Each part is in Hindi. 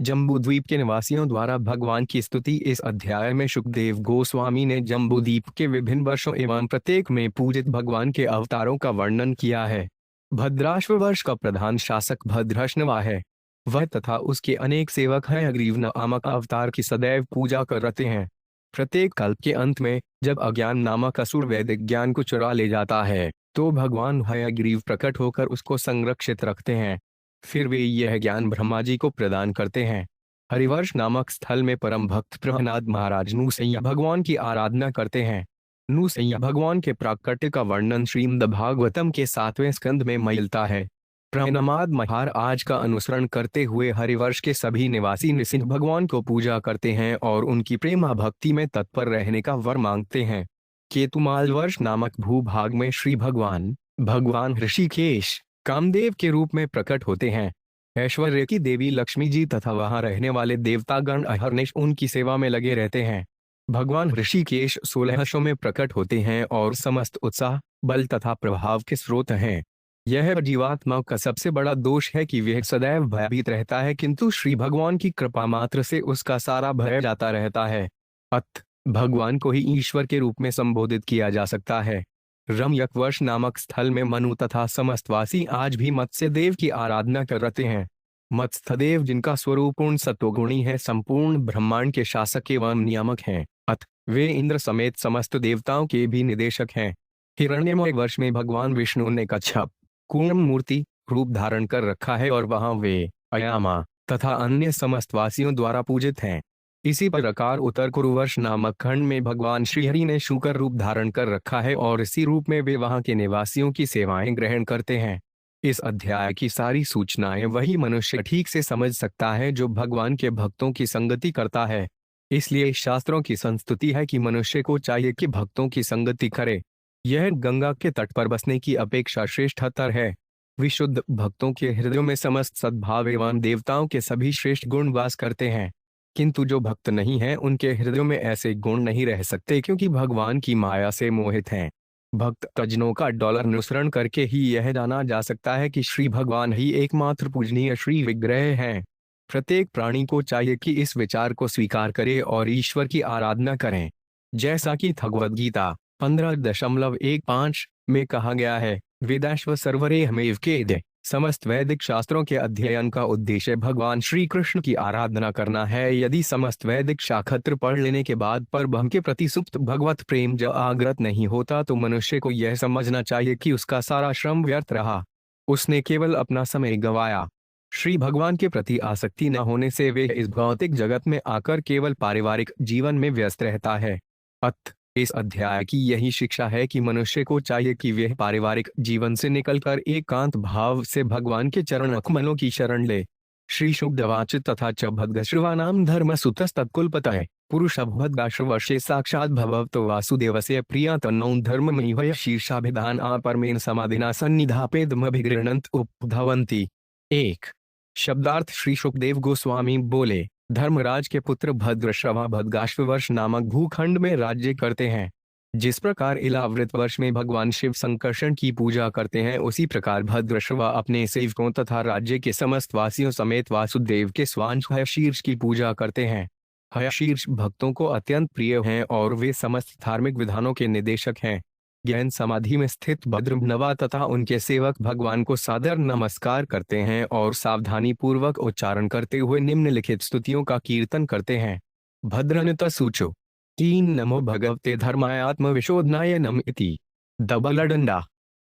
जम्बूद्वीप के निवासियों द्वारा भगवान की स्तुति। इस अध्याय में शुकदेव गोस्वामी ने जम्बूद्वीप के विभिन्न वर्षों एवं प्रत्येक में पूजित भगवान के अवतारों का वर्णन किया है। भद्राश्व वर्ष का प्रधान शासक भद्रश्नवा है। वह तथा उसके अनेक सेवक हयग्रीव नामक अवतार की सदैव पूजा करते हैं। प्रत्येक कल्प के अंत में जब अज्ञान नामक असुर वैदिक ज्ञान को चुरा ले जाता है तो भगवान हयग्रीव प्रकट होकर उसको संरक्षित रखते हैं। फिर वे यह ज्ञान ब्रह्मा जी को प्रदान करते हैं। हरिवर्ष नामक स्थल में परम भक्त प्रहलाद महाराज नृसिंह भगवान की आराधना करते हैं। नृसिंह भगवान के प्राकट्य का वर्णन श्रीमद् भागवतम के 7वें स्कंद में मिलता है। प्रहलाद महाराज का अनुसरण करते हुए हरिवर्ष के सभी निवासी नृसिंह भगवान को पूजा करते हैं और उनकी प्रेमा भक्ति में तत्पर रहने का वर मांगते हैं। केतुमाल वर्ष नामक भूभाग में श्री भगवान ऋषिकेश कामदेव के रूप में प्रकट होते हैं। ऐश्वर्य की देवी लक्ष्मी जी तथा वहां रहने वाले देवतागण अहर्निश उनकी सेवा में लगे रहते हैं। भगवान ऋषिकेश 16 में प्रकट होते हैं और समस्त उत्साह, बल तथा प्रभाव के स्रोत हैं। यह जीवात्मा का सबसे बड़ा दोष है कि वह सदैव भयभीत रहता है, किंतु श्री भगवान की कृपा मात्र से उसका सारा भय जाता रहता है। अत भगवान को ही ईश्वर के रूप में संबोधित किया जा सकता है। रम्यक वर्ष नामक स्थल में मनु तथा समस्तवासी आज भी मत्स्यदेव की आराधना करते हैं। मत्स्यदेव जिनका स्वरूप पूर्ण सत्वगुणी है, संपूर्ण ब्रह्मांड के शासक एवं नियामक हैं। अत वे इंद्र समेत समस्त देवताओं के भी निदेशक हैं। हिरण्यमय वर्ष में भगवान विष्णु ने कच्छप कूर्म मूर्ति रूप धारण कर रखा है और वहां वे अयामा तथा अन्य समस्तवासियों द्वारा पूजित हैं। इसी प्रकार उत्तर कुरुवर्ष नामक खंड में भगवान श्रीहरि ने शूकर रूप धारण कर रखा है और इसी रूप में वे वहां के निवासियों की सेवाएं ग्रहण करते हैं। इस अध्याय की सारी सूचनाएं वही मनुष्य ठीक से समझ सकता है जो भगवान के भक्तों की संगति करता है। इसलिए शास्त्रों की संस्तुति है कि मनुष्य को चाहिए कि भक्तों की संगति करे। यह गंगा के तट पर बसने की अपेक्षा श्रेष्ठतर है। विशुद्ध भक्तों के हृदयों में समस्त सद्भाव एवं देवताओं के सभी श्रेष्ठ गुण वास करते हैं, किंतु जो भक्त नहीं है उनके हृदयों में ऐसे गुण नहीं रह सकते, क्योंकि भगवान की माया से मोहित हैं। भक्त तजनों का डॉलर अनुसरण करके ही यह जाना जा सकता है कि श्री भगवान ही एकमात्र पूजनीय श्री विग्रह हैं। प्रत्येक प्राणी को चाहिए कि इस विचार को स्वीकार करे और ईश्वर की आराधना करें। जैसा कि भगवद गीता 15.15 में कहा गया है, वेदाश्व सर्वरे हमेव केदे। समस्त वैदिक शास्त्रों के अध्ययन का उद्देश्य भगवान श्री कृष्ण की आराधना करना है। यदि समस्त वैदिक शास्त्र पढ़ लेने के बाद पर ब्रह्म के प्रति सुप्त भगवत प्रेम जागृत नहीं होता तो मनुष्य को यह समझना चाहिए कि उसका सारा श्रम व्यर्थ रहा, उसने केवल अपना समय गंवाया। श्री भगवान के प्रति आसक्ति न होने से वे इस भौतिक जगत में आकर केवल पारिवारिक जीवन में व्यस्त रहता है। अत इस अध्याय की यही शिक्षा है कि मनुष्य को चाहिए कि वह पारिवारिक जीवन से निकलकर एकांत भाव से भगवान के चरण कमलों की शरण ले। श्री शुकवाच तथा च भद्गश्रवानाम धर्म सुतस्तत्कुलपतये पुरुषभद्गाश्रवर्षे साक्षात भवतो वासुदेवस्य प्रिया तन्नौ धर्ममयि शीर्षाभिधान परमेन समाधिना सन्निधापेदमभिगृह्णन्त उपधवन्ति। 1 शब्दार्थ श्री शुकदेव गोस्वामी बोले, धर्मराज के पुत्र भद्रश्रवा भद्गाश्व वर्ष नामक भूखंड में राज्य करते हैं। जिस प्रकार इलावृत वर्ष में भगवान शिव संकर्षण की पूजा करते हैं, उसी प्रकार भद्रश्रवा अपने सेवकों तथा राज्य के समस्त वासियों समेत वासुदेव के स्वांश हयशीर्ष की पूजा करते हैं। हयशीर्ष भक्तों को अत्यंत प्रिय हैं और वे समस्त धार्मिक विधानों के निदेशक हैं। ज्ञान समाधि में स्थित भद्रनवा तथा उनके सेवक भगवान को सादर नमस्कार करते हैं और सावधानी पूर्वक उच्चारण करते हुए निम्नलिखित स्तुतियों का कीर्तन करते हैं। भद्रनत सूचो 3 नमो भगवते धर्माय आत्मविशोधनाय नम इति। दबलडंडा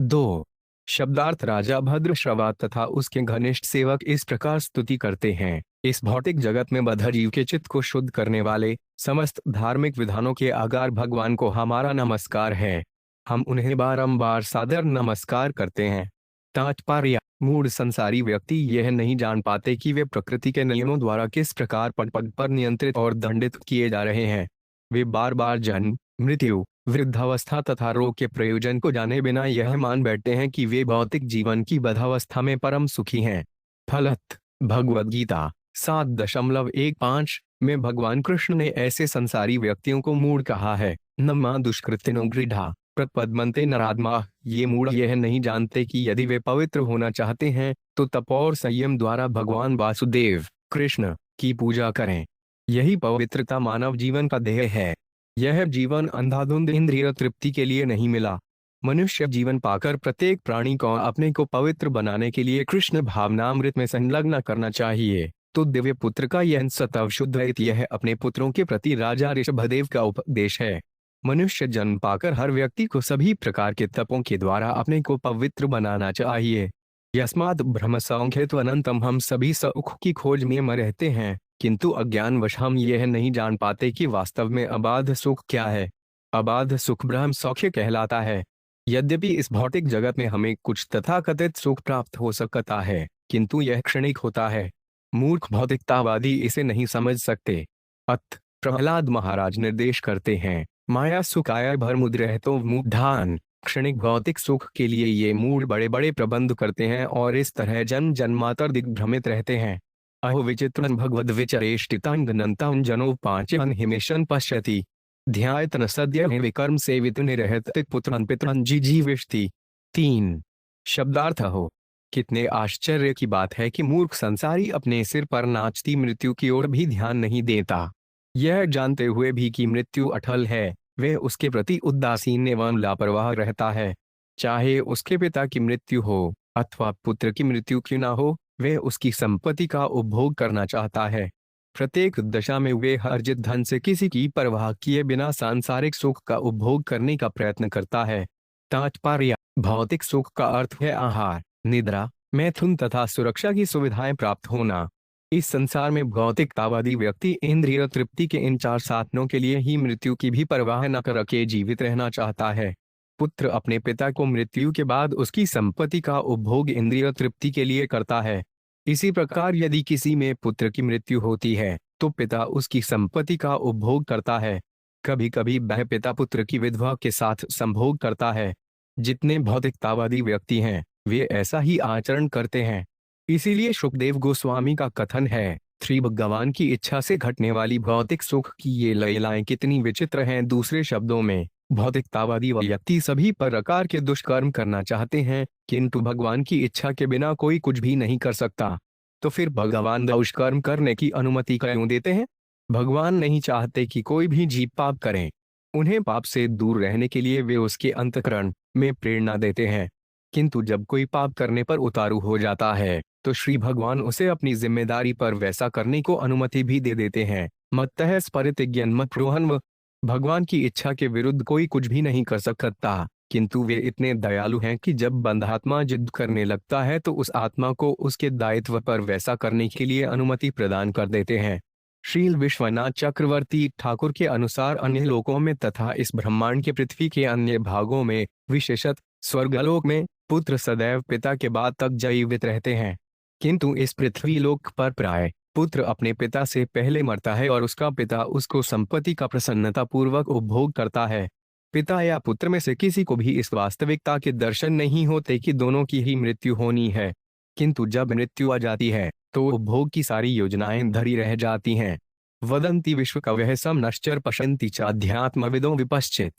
2 शब्दार्थ राजा भद्रश्रवा तथा उसके घनिष्ठ सेवक इस प्रकार स्तुति करते हैं, इस भौतिक जगत में बद्ध जीव के चित्त को शुद्ध करने वाले समस्त धार्मिक विधानों के आगार भगवान को हमारा नमस्कार है। हम उन्हें बारंबार सादर नमस्कार करते हैं। तात्पर्य, मूढ़ संसारी व्यक्ति यह नहीं जान पाते कि वे प्रकृति के नियमों द्वारा किस प्रकार पद पद पर नियंत्रित और दंडित किए जा रहे हैं। वे बार बार जन्म, मृत्यु, वृद्धावस्था तथा रोग के प्रयोजन को जाने बिना यह मान बैठते हैं कि वे भौतिक जीवन की बद्धावस्था में परम सुखी हैं। फलत भगवद गीता 7.15 में भगवान कृष्ण ने ऐसे संसारी व्यक्तियों को मूढ़ कहा है। नमा दुष्कृतिनो गृढ़ा प्रपद्मन्ते नराधमा। ये मूढ़ यह नहीं जानते कि यदि वे पवित्र होना चाहते हैं तो तप और संयम द्वारा भगवान वासुदेव कृष्ण की पूजा करें। यही पवित्रता मानव जीवन का ध्येय है। यह जीवन अंधाधुंध इंद्रिय तृप्ति के लिए नहीं मिला। मनुष्य जीवन पाकर प्रत्येक प्राणी को अपने को पवित्र बनाने के लिए कृष्ण भावनामृत में संलग्न करना चाहिए। तो दिव्य पुत्र का यह सतव शुद्ध हित यह अपने पुत्रों के प्रति राजा ऋषभदेव का उपदेश है। मनुष्य जन्म पाकर हर व्यक्ति को सभी प्रकार के तपों के द्वारा अपने को पवित्र बनाना चाहिए। यस्मात् ब्रह्म संख्येत अनंतम, हम सभी सुख की खोज में रहते हैं, किंतु अज्ञानवश हम यह नहीं जान पाते कि वास्तव में अबाध सुख क्या है। अबाध सुख ब्रह्म सौख्य कहलाता है। यद्यपि इस भौतिक जगत में हमें कुछ तथाकथित सुख प्राप्त हो सकता है, किंतु यह क्षणिक होता है। मूर्ख भौतिकतावादी इसे नहीं समझ सकते। अत प्रहलाद महाराज निर्देश करते हैं, माया सुखाय भरमुद्रहतो मूढ़ान। क्षणिक भौतिक सुख के लिए ये मूढ़ बड़े बड़े प्रबंध करते हैं और इस तरह जन्म जन्मांतर दिग्भ्रमित रहते हैं। अहो विचित्रं भगवद विचरेष्टितांगनंतां जनो पांचन हिमेशन पश्यति ध्यायतन सद्य विकर्म सेवित निरहत पुत्रन पितरन जीजीविष्टि। 3 शब्दार्थ हो। कितने आश्चर्य की बात है कि मूर्ख संसारी अपने सिर पर नाचती मृत्यु की ओर भी ध्यान नहीं देता। यह जानते हुए भी कि मृत्यु अटल है, वह उसके प्रति उदासीन एवं लापरवाह रहता है। चाहे उसके पिता की मृत्यु हो अथवा पुत्र की मृत्यु क्यों ना हो, वह उसकी संपत्ति का उपभोग करना चाहता है। प्रत्येक दशा में वह अर्जित धन से किसी की परवाह किए बिना सांसारिक सुख का उपभोग करने का प्रयत्न करता है। तात्पर्य, भौतिक सुख का अर्थ है आहार, निद्रा, मैथुन तथा सुरक्षा की सुविधाएं प्राप्त होना। इस संसार में भौतिकतावादी व्यक्ति इंद्रिय तृप्ति के इन 4 साधनों के लिए ही मृत्यु की भी परवाह न करके जीवित रहना चाहता है। पुत्र अपने पिता को मृत्यु के बाद उसकी संपत्ति का उपभोग इंद्रिय तृप्ति के लिए करता है। इसी प्रकार यदि किसी में पुत्र की मृत्यु होती है तो पिता उसकी संपत्ति का उपभोग करता है। कभी कभी वह पिता पुत्र की विधवा के साथ संभोग करता है। जितने भौतिकतावादी व्यक्ति हैं वे ऐसा ही आचरण करते हैं। इसीलिए सुखदेव गोस्वामी का कथन है, श्री भगवान की इच्छा से घटने वाली भौतिक सुख की ये लीलाएं कितनी विचित्र हैं। दूसरे शब्दों में भौतिकतावादी व्यक्ति सभी प्रकार के दुष्कर्म करना चाहते हैं, किंतु भगवान की इच्छा के बिना कोई कुछ भी नहीं कर सकता। तो फिर भगवान दुष्कर्म करने की अनुमति क्यों देते हैं? भगवान नहीं चाहते कि कोई भी जीव पाप करे। उन्हें पाप से दूर रहने के लिए वे उसके अंतःकरण में प्रेरणा देते हैं। किंतु जब कोई पाप करने पर उतारू हो जाता है तो श्री भगवान उसे अपनी जिम्मेदारी पर वैसा करने को अनुमति भी दे देते हैं। मत्तः स्फुरितज्ञान मत प्रोहन्व। भगवान की इच्छा के विरुद्ध कोई कुछ भी नहीं कर सकता, किंतु वे इतने दयालु हैं कि जब बंधात्मा जिद करने लगता है तो उस आत्मा को उसके दायित्व पर वैसा करने के लिए अनुमति प्रदान कर देते हैं। श्रील विश्वनाथ चक्रवर्ती ठाकुर के अनुसार अन्य लोकों में तथा इस ब्रह्मांड के पृथ्वी के अन्य भागों में, विशेषत स्वर्गलोक में, पुत्र सदैव पिता के बाद तक जीवित रहते हैं, किंतु इस पृथ्वी लोक पर प्राय पुत्र अपने पिता से पहले मरता है और उसका पिता उसको संपत्ति का प्रसन्नता पूर्वक उपभोग करता है। पिता या पुत्र में से किसी को भी इस वास्तविकता के दर्शन नहीं होते कि दोनों की ही मृत्यु होनी है, किंतु जब मृत्यु आ जाती है तो उपभोग की सारी योजनाएं धरी रह जाती हैं। वदंती विश्व कवयः सम नश्चर पश्यन्ति चाध्यात्मविदो विपश्चित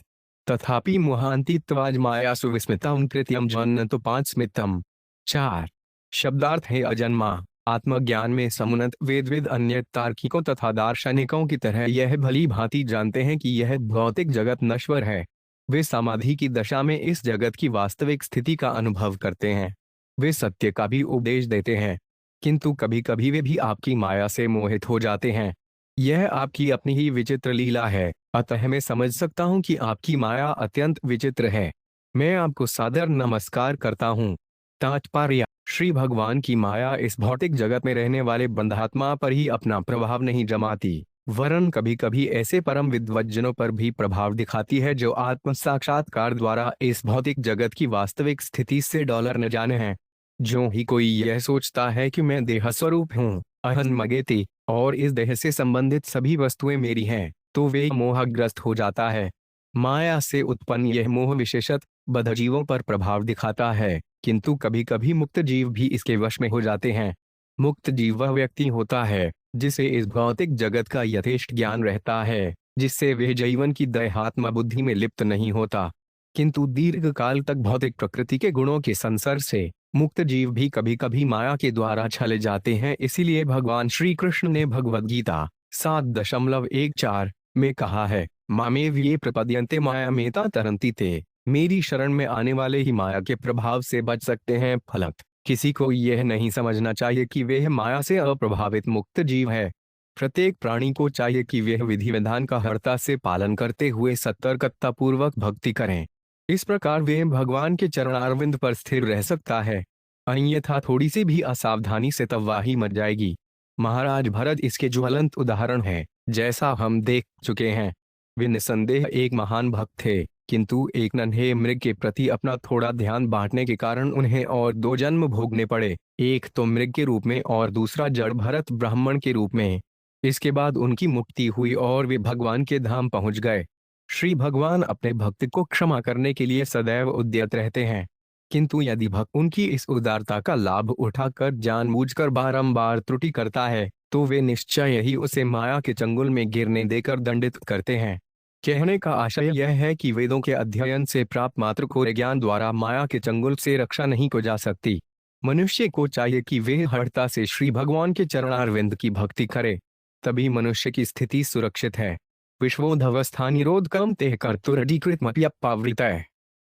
तथापि मुहांति त्वाज मायासु विस्मितम कृत्यम जन्नतु 5 स्मितम। 4 शब्दार्थ है अजन्मा। आत्मज्ञान में समुन्नत वेदविद अन्य तार्किकों तथा दार्शनिकों की तरह यह भली भांति जानते हैं कि यह भौतिक जगत नश्वर है। वे समाधि की दशा में इस जगत की वास्तविक स्थिति का अनुभव करते हैं। वे सत्य का भी उपदेश देते हैं, किंतु कभी कभी वे भी आपकी माया से मोहित हो जाते हैं। यह आपकी अपनी ही विचित्र लीला है, अतः मैं समझ सकता हूँ कि आपकी माया अत्यंत विचित्र है। मैं आपको सादर नमस्कार करता हूँ। तात्पर्य, श्री भगवान की माया इस भौतिक जगत में रहने वाले बंधात्मा पर ही अपना प्रभाव नहीं जमाती, वरन कभी कभी ऐसे परम विद्वज्जनों पर भी प्रभाव दिखाती है जो आत्म साक्षात्कार द्वारा इस भौतिक जगत की वास्तविक स्थिति से डॉलर न जाने हैं। जो ही कोई यह सोचता है कि मैं देह स्वरूप हूँ, अहं मगेति, और इस देह से संबंधित सभी वस्तुएं मेरी हैं, तो वे मोहग्रस्त हो जाता है। माया से उत्पन्न यह मोह विशेषत बद्धजीवों पर प्रभाव दिखाता है, किंतु कभी कभी मुक्त जीव भी इसके वश में हो जाते हैं। मुक्त जीव वह व्यक्ति होता है जिसे इस भौतिक जगत का यथेष्ट ज्ञान रहता है, जिससे वह जीवन की देहात्म बुद्धि में लिप्त नहीं होता। किंतु दीर्घ काल तक भौतिक प्रकृति के गुणों के संसर्ग से मुक्त जीव भी कभी कभी माया के द्वारा छले जाते हैं। इसीलिए भगवान श्री कृष्ण ने भगवद गीता 7.14 में कहा है, मामेव ये प्रपद्यन्ते मायामेता तरन्ति ते, मेरी शरण में आने वाले ही माया के प्रभाव से बच सकते हैं। फलत किसी को यह नहीं समझना चाहिए कि वह माया से अप्रभावित मुक्त जीव है। प्रत्येक प्राणी को चाहिए कि वह विधि विधान का हरता से पालन करते हुए सतर्कता पूर्वक भक्ति करें। इस प्रकार वह भगवान के चरणारविंद पर स्थिर रह सकता है, अन्यथा थोड़ी सी भी असावधानी से तबाही मच जाएगी। महाराज भरत इसके ज्वलंत उदाहरण है। जैसा हम देख चुके हैं, वे निसंदेह एक महान भक्त थे, किंतु एक नन्हे मृग के प्रति अपना थोड़ा ध्यान बांटने के कारण उन्हें और 2 जन्म भोगने पड़े, एक तो मृग के रूप में और दूसरा जड़ भरत ब्राह्मण के रूप में। इसके बाद उनकी मुक्ति हुई और वे भगवान के धाम पहुंच गए। श्री भगवान अपने भक्त को क्षमा करने के लिए सदैव उद्यत रहते हैं, किंतु यदि भक्त उनकी इस उदारता का लाभ उठाकर जानबूझकर बारंबार त्रुटि करता है, तो वे निश्चय ही उसे माया के चंगुल में गिरने देकर दंडित करते हैं। कहने का आशय यह है कि वेदों के अध्ययन से प्राप्त मात्र खोरे ज्ञान द्वारा माया के चंगुल से रक्षा नहीं को जा सकती। मनुष्य को चाहिए कि वे हठता से श्री भगवान के चरणारविंद की भक्ति करे, तभी मनुष्य की स्थिति सुरक्षित है। विश्वोधवस्था निरोधकम तेह कर्तुरधिकृतमप्यपावृतः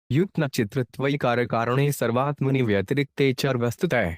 युक्त न चित्रत्वैकार कारणे सर्वात्मनि व्यतिरिक्ते चर वस्तुतः।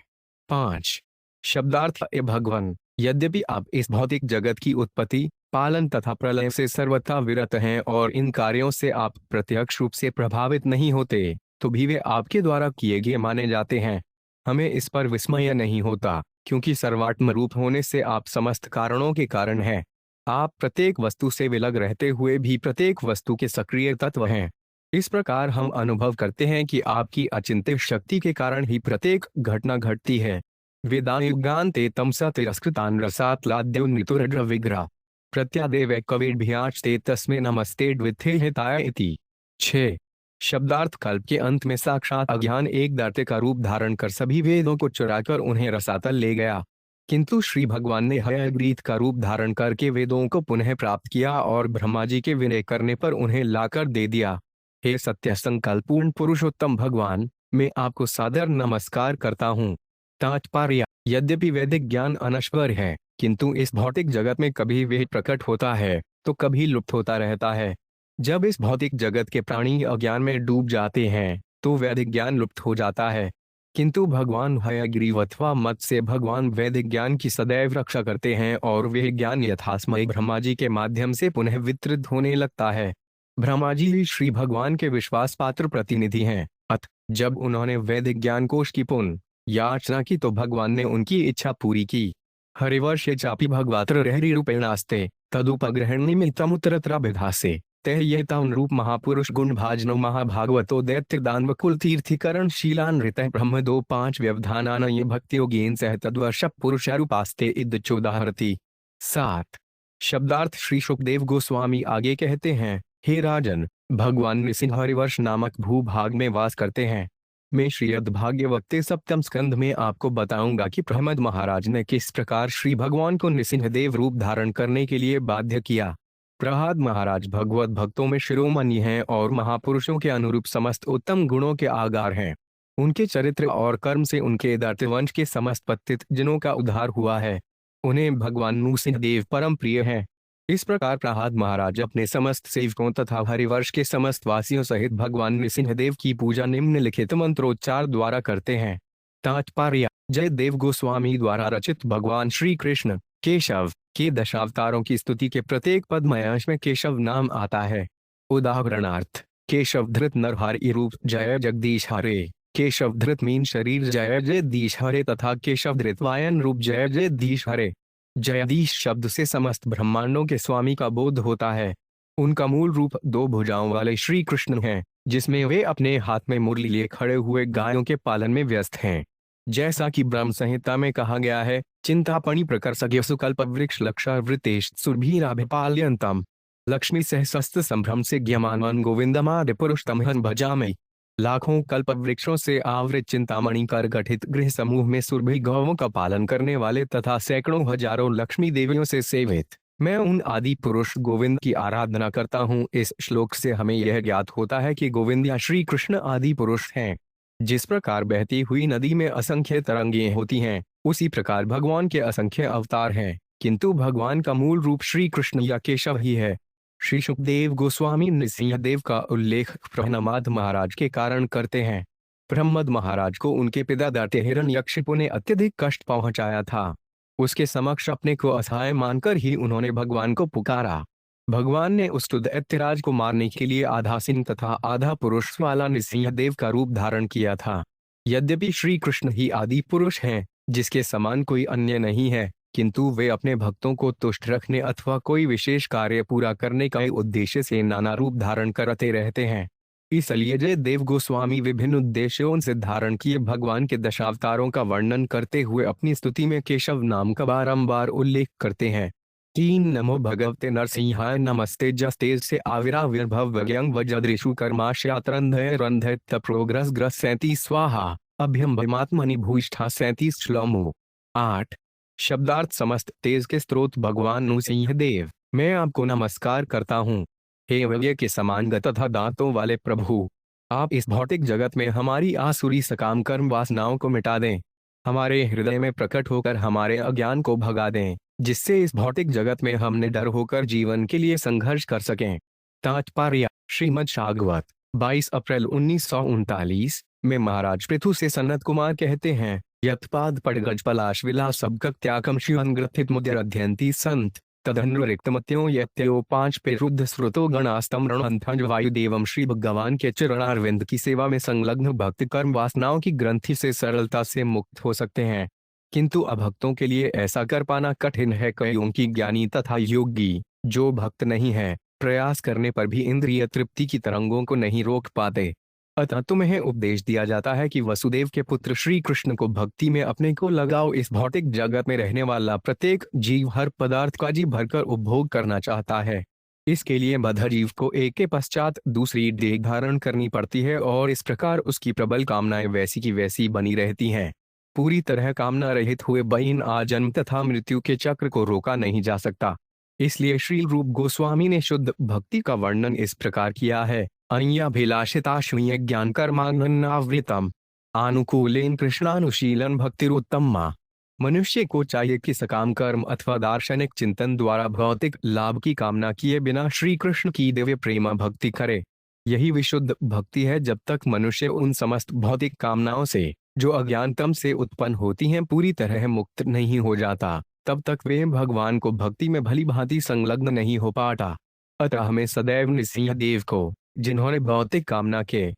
5 शब्दार्थ। ए भगवन, यद्यपि आप इस भौतिक जगत की उत्पत्ति, पालन तथा प्रलय से सर्वथा विरत हैं और इन कार्यों से आप प्रत्यक्ष रूप से प्रभावित नहीं होते, तो भी वे आपके द्वारा किए गए माने जाते हैं। हमें इस पर विस्मय नहीं होता, क्योंकि सर्वात्म रूप होने से आप समस्त कारणों के कारण हैं। आप प्रत्येक वस्तु से विलग रहते हुए भी प्रत्येक वस्तु के सक्रिय तत्व हैं। इस प्रकार हम अनुभव करते हैं कि आपकी अचिंत्य शक्ति के कारण ही प्रत्येक घटना घटती है। वेदायुगान्ते तमसा तिरस्कृतान् रसात्लाद्योन्नितुरड्र विग्रह प्रत्यादेव कवेड्भ्याचते तस्मै नमस्ते द्वितीयताय इति। 6 शब्दार्थ। कल्प के अंत में साक्षात अज्ञान एक दैत्य का रूप धारण कर सभी वेदों को चुराकर उन्हें रसातल ले गया, किंतु श्री भगवान ने हयग्रीत का रूप धारण करके वेदों को पुनः प्राप्त किया और ब्रह्मा जी के विनय करने पर उन्हें लाकर दे दिया। हे सत्य संकल्पूर्ण पुरुषोत्तम भगवान, मैं आपको सादर नमस्कार करता हूँ। तात्पर्य। यद्यपि वैदिक ज्ञान अनश्वर है, किंतु इस भौतिक जगत में कभी वह प्रकट होता है तो कभी लुप्त होता रहता है। जब इस भौतिक जगत के प्राणी अज्ञान में डूब जाते हैं तो वैदिक ज्ञान लुप्त हो जाता है, किंतु भगवान हयग्रीव अथवा मत से भगवान वैदिक ज्ञान की सदैव रक्षा करते हैं और वह ज्ञान यथासमय ब्रह्मा जी के माध्यम से पुनः वितरित होने लगता है। ब्रह्मा जी ही श्री भगवान के विश्वास पात्र प्रतिनिधि हैं। अत जब उन्होंने वैदिक ज्ञान कोश की पुनः याचना की तो भगवान ने उनकी इच्छा पूरी की। हरिवर्षे चापि भगवात्र रहरि रूपेणास्ते तदुपग्रहण निमित्तमुत्तरत्राभिधासे तह ये तवन रूप महापुरुष गुण भाजनो महाभागवतो दैत्य दानव कुल तीर्थीकरण शीलान ऋतः ब्रह्म 2-5 व्यवधानान ये भक्ति योगेन सह तद्वर्ष पुरुषारूपास्ते इद 14। 7 शब्दार्थ। श्री सुखदेव गोस्वामी आगे कहते हैं, हे राजन, भगवान नृसिंह हरिवर्ष नामक भूभाग में वास करते हैं। मैं श्रीमद् भागवते 7वें स्कंध में आपको बताऊंगा कि प्रहमद महाराज ने किस प्रकार श्री भगवान को नृसिंहदेव रूप धारण करने के लिए बाध्य किया। प्रहलाद महाराज भगवत भक्तों में शिरोमणि हैं और महापुरुषों के अनुरूप समस्त उत्तम गुणों के आगार हैं। उनके चरित्र और कर्म से उनके दैत्यवंश के समस्त पतित जिनों का उद्धार हुआ है। उन्हें भगवान नृसिंहदेव परम प्रिय हैं। इस प्रकार प्रहलाद महाराज अपने समस्त सेवकों तथा हरिवर्ष के समस्त वासियों सहित भगवान नृसिंहदेव की पूजा निम्नलिखित मंत्रोच्चार द्वारा करते हैं। तात्पर्य। जय देव गोस्वामी द्वारा रचित भगवान श्री कृष्ण केशव के दशावतारों की स्तुति के प्रत्येक पद में अंश में केशव नाम आता है। उदाहरणार्थ, केशव धृत नरहरि रूप जय जगदीश हरे, केशव धृत मीन शरीर जय जयदीश हरे तथा केशव धृत वायन रूप जय जयदीश हरे। जयदीश शब्द से समस्त ब्रह्मांडों के स्वामी का बोध होता है। उनका मूल रूप 2 भुजाओं वाले श्री कृष्ण हैं, जिसमें वे अपने हाथ में मुरली लिए खड़े हुए गायों के पालन में व्यस्त हैं। जैसा कि ब्रह्म संहिता में कहा गया है, चिंतापणि प्रकर्षज्ञ सुकल्प वृक्ष लक्षावृतेश सुरभिराभिपाल्यन्तम लक्ष्मी सहस्त्र संभ्रम से ज्ञानवान गोविंदमादि पुरुष तमहं भजामि। लाखों कल्प वृक्षों से आवृत चिंतामणि कर गठित गृह समूह में सुरभि गौओं का पालन करने वाले तथा सैकड़ों हजारों लक्ष्मी देवियों से सेवित मैं उन आदि पुरुष गोविंद की आराधना करता हूँ। इस श्लोक से हमें यह ज्ञात होता है कि गोविंद या श्री कृष्ण आदि पुरुष हैं। जिस प्रकार बहती हुई नदी में असंख्य तरंगें होती हैं, उसी प्रकार भगवान के असंख्य अवतार हैं, किंतु भगवान का मूल रूप श्री कृष्ण या केशव ही है। श्री सुखदेव गोस्वामी नृसिंहदेव का उल्लेख प्रहलाद महाराज के कारण करते हैं। प्रहलाद महाराज को उनके पिता दैत्य हिरण्यकशिपु ने अत्यधिक कष्ट पहुंचाया था। उसके समक्ष अपने को असहाय मानकर ही उन्होंने भगवान को पुकारा। भगवान ने उस दैत्यराज को मारने के लिए आधा सिंह तथा आधा पुरुष वाला नृसिंहदेव का रूप धारण किया था। यद्यपि श्री कृष्ण ही आदि पुरुष हैं, जिसके समान कोई अन्य नहीं है, किंतु वे अपने भक्तों को तुष्ट रखने अथवा कोई विशेष कार्य पूरा करने का उद्देश्य से नाना रूप धारण करते रहते हैं। इसलिए जय देव गोस्वामी विभिन्न उद्देश्यों से धारण किए भगवान के दशावतारों का वर्णन करते हुए अपनी स्तुति में केशव नाम का बारंबार उल्लेख करते हैं। 3 नमो भगवते नरसिंहाय नमस्ते जस्तेज से आविर्भाव व्यंग वज्रेशु कर्माशयात्रंधय रंधय तप्रोग्रस ग्रस 37 स्वाहा अभ्यम भीमात्मनि भूष्ठा 37 श्लोमो 8। शब्दार्थ समस्त तेज के स्रोत भगवान नृसिंह देव, मैं आपको नमस्कार करता हूँ। हे व्यय के समान तथा दांतों वाले प्रभु, आप इस भौतिक जगत में हमारी आसुरी सकाम कर्म वासनाओं को मिटा दें, हमारे हृदय में प्रकट होकर हमारे अज्ञान को भगा दें, जिससे इस भौतिक जगत में हम निडर होकर जीवन के लिए संघर्ष कर सकें। तात्पर्य: श्रीमद् भागवत 22 अप्रैल 1939 में महाराज पृथु से सनत कुमार कहते हैं, यत्पाद पड़गज पलाश विलास सबकत्याकम शिवन ग्रथित मुद्र अध्ययंती संत तदन्वरिक्तमत्यो यत्यो 5 पे रुद्ध श्रुतो गणास्तम रणअंथंज वायुदेवम। श्री भगवान के चरणारविंद की सेवा में संलग्न भक्त कर्म वासनाओं की ग्रंथि से सरलता से मुक्त हो सकते हैं, किंतु अभक्तों के लिए ऐसा कर पाना कठिन है। कईयों की ज्ञानी तथा योगी जो भक्त नहीं है, प्रयास करने पर भी इंद्रिय तृप्ति की तरंगों को नहीं रोक पाते। अतः तुम्हें उपदेश दिया जाता है कि वसुदेव के पुत्र श्री कृष्ण को भक्ति में अपने को लगाओ। इस भौतिक जगत में रहने वाला प्रत्येक जीव हर पदार्थ का जी भरकर उपभोग करना चाहता है। इसके लिए बद्ध जीव को एक के पश्चात दूसरी देह धारण करनी पड़ती है और इस प्रकार उसकी प्रबल कामनाएं वैसी की वैसी बनी रहती हैं। पूरी तरह कामना रहित हुए बहिन आजन्म तथा मृत्यु के चक्र को रोका नहीं जा सकता। इसलिए श्री रूप गोस्वामी ने शुद्ध भक्ति का वर्णन इस प्रकार किया है, अन्याभिलाषिताश्वीय ज्ञान कर्मान्नावृतम आनुकूलेन कृष्णानुशीलन भक्तिरुत्तमा। मनुष्य को चाहिए कि सकाम कर्म अथवा दार्शनिक चिंतन द्वारा भौतिक लाभ की कामना किए बिना श्री कृष्ण की दिव्य प्रेम भक्ति करे। यही विशुद्ध भक्ति है। जब तक मनुष्य उन समस्त भौतिक कामनाओं से जो अज्ञानतम से उत्पन्न होती हैं पूरी तरह मुक्त नहीं हो जाता, तब तक वे भगवान को भक्ति में भली भांति संलग्न नहीं हो पाता। अतः हमें सदैव नृसिंहदेव को, जिन्होंने भौतिक कामना के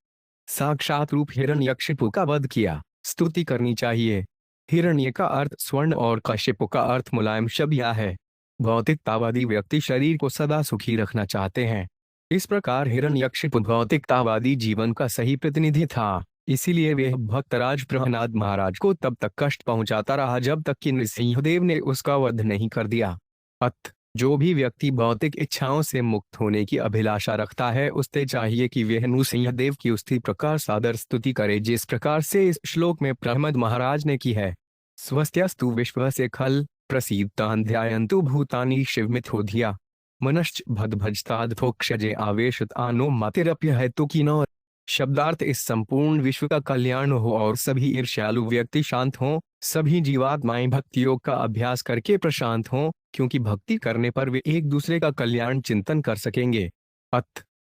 साक्षात रूप हिरण्यकशिपु का वध किया, स्तुति करनी चाहिए। हिरण्य का अर्थ स्वर्ण और कशिपु का अर्थ मुलायम शब्द है। भौतिकतावादी व्यक्ति शरीर को सदा सुखी रखना चाहते हैं। इस प्रकार हिरण्यकशिपु भौतिकतावादी जीवन का सही प्रतिनिधि था। इसीलिए वे भक्तराज प्रहलाद महाराज को तब तक कष्ट पहुंचाता रहा जब तक कि नृसिंहदेव ने उसका वध नहीं कर दिया। जो भी व्यक्ति भौतिक इच्छाओं से मुक्त होने की अभिलाषा रखता है, उससे चाहिए कि वह नृसिंहदेव की उसी प्रकार सादर स्तुति करे जिस प्रकार से इस श्लोक में प्रहलाद महाराज ने की है। स्वस्त्यस्तु विश्व से खल प्रसीदतान ध्यायन्तु भूतानि शिवमिथोधिया मनश्च भद्भजतादथोक्षजे आवेशत आनो मातिरप्य हेतु कीनो। शब्दार्थ: इस संपूर्ण विश्व का कल्याण हो और सभी ईर्ष्यालु व्यक्ति शांत हों, सभी जीवात्माएं भक्ति योग का अभ्यास करके प्रशांत हों, क्योंकि भक्ति करने पर वे एक दूसरे का कल्याण चिंतन कर सकेंगे।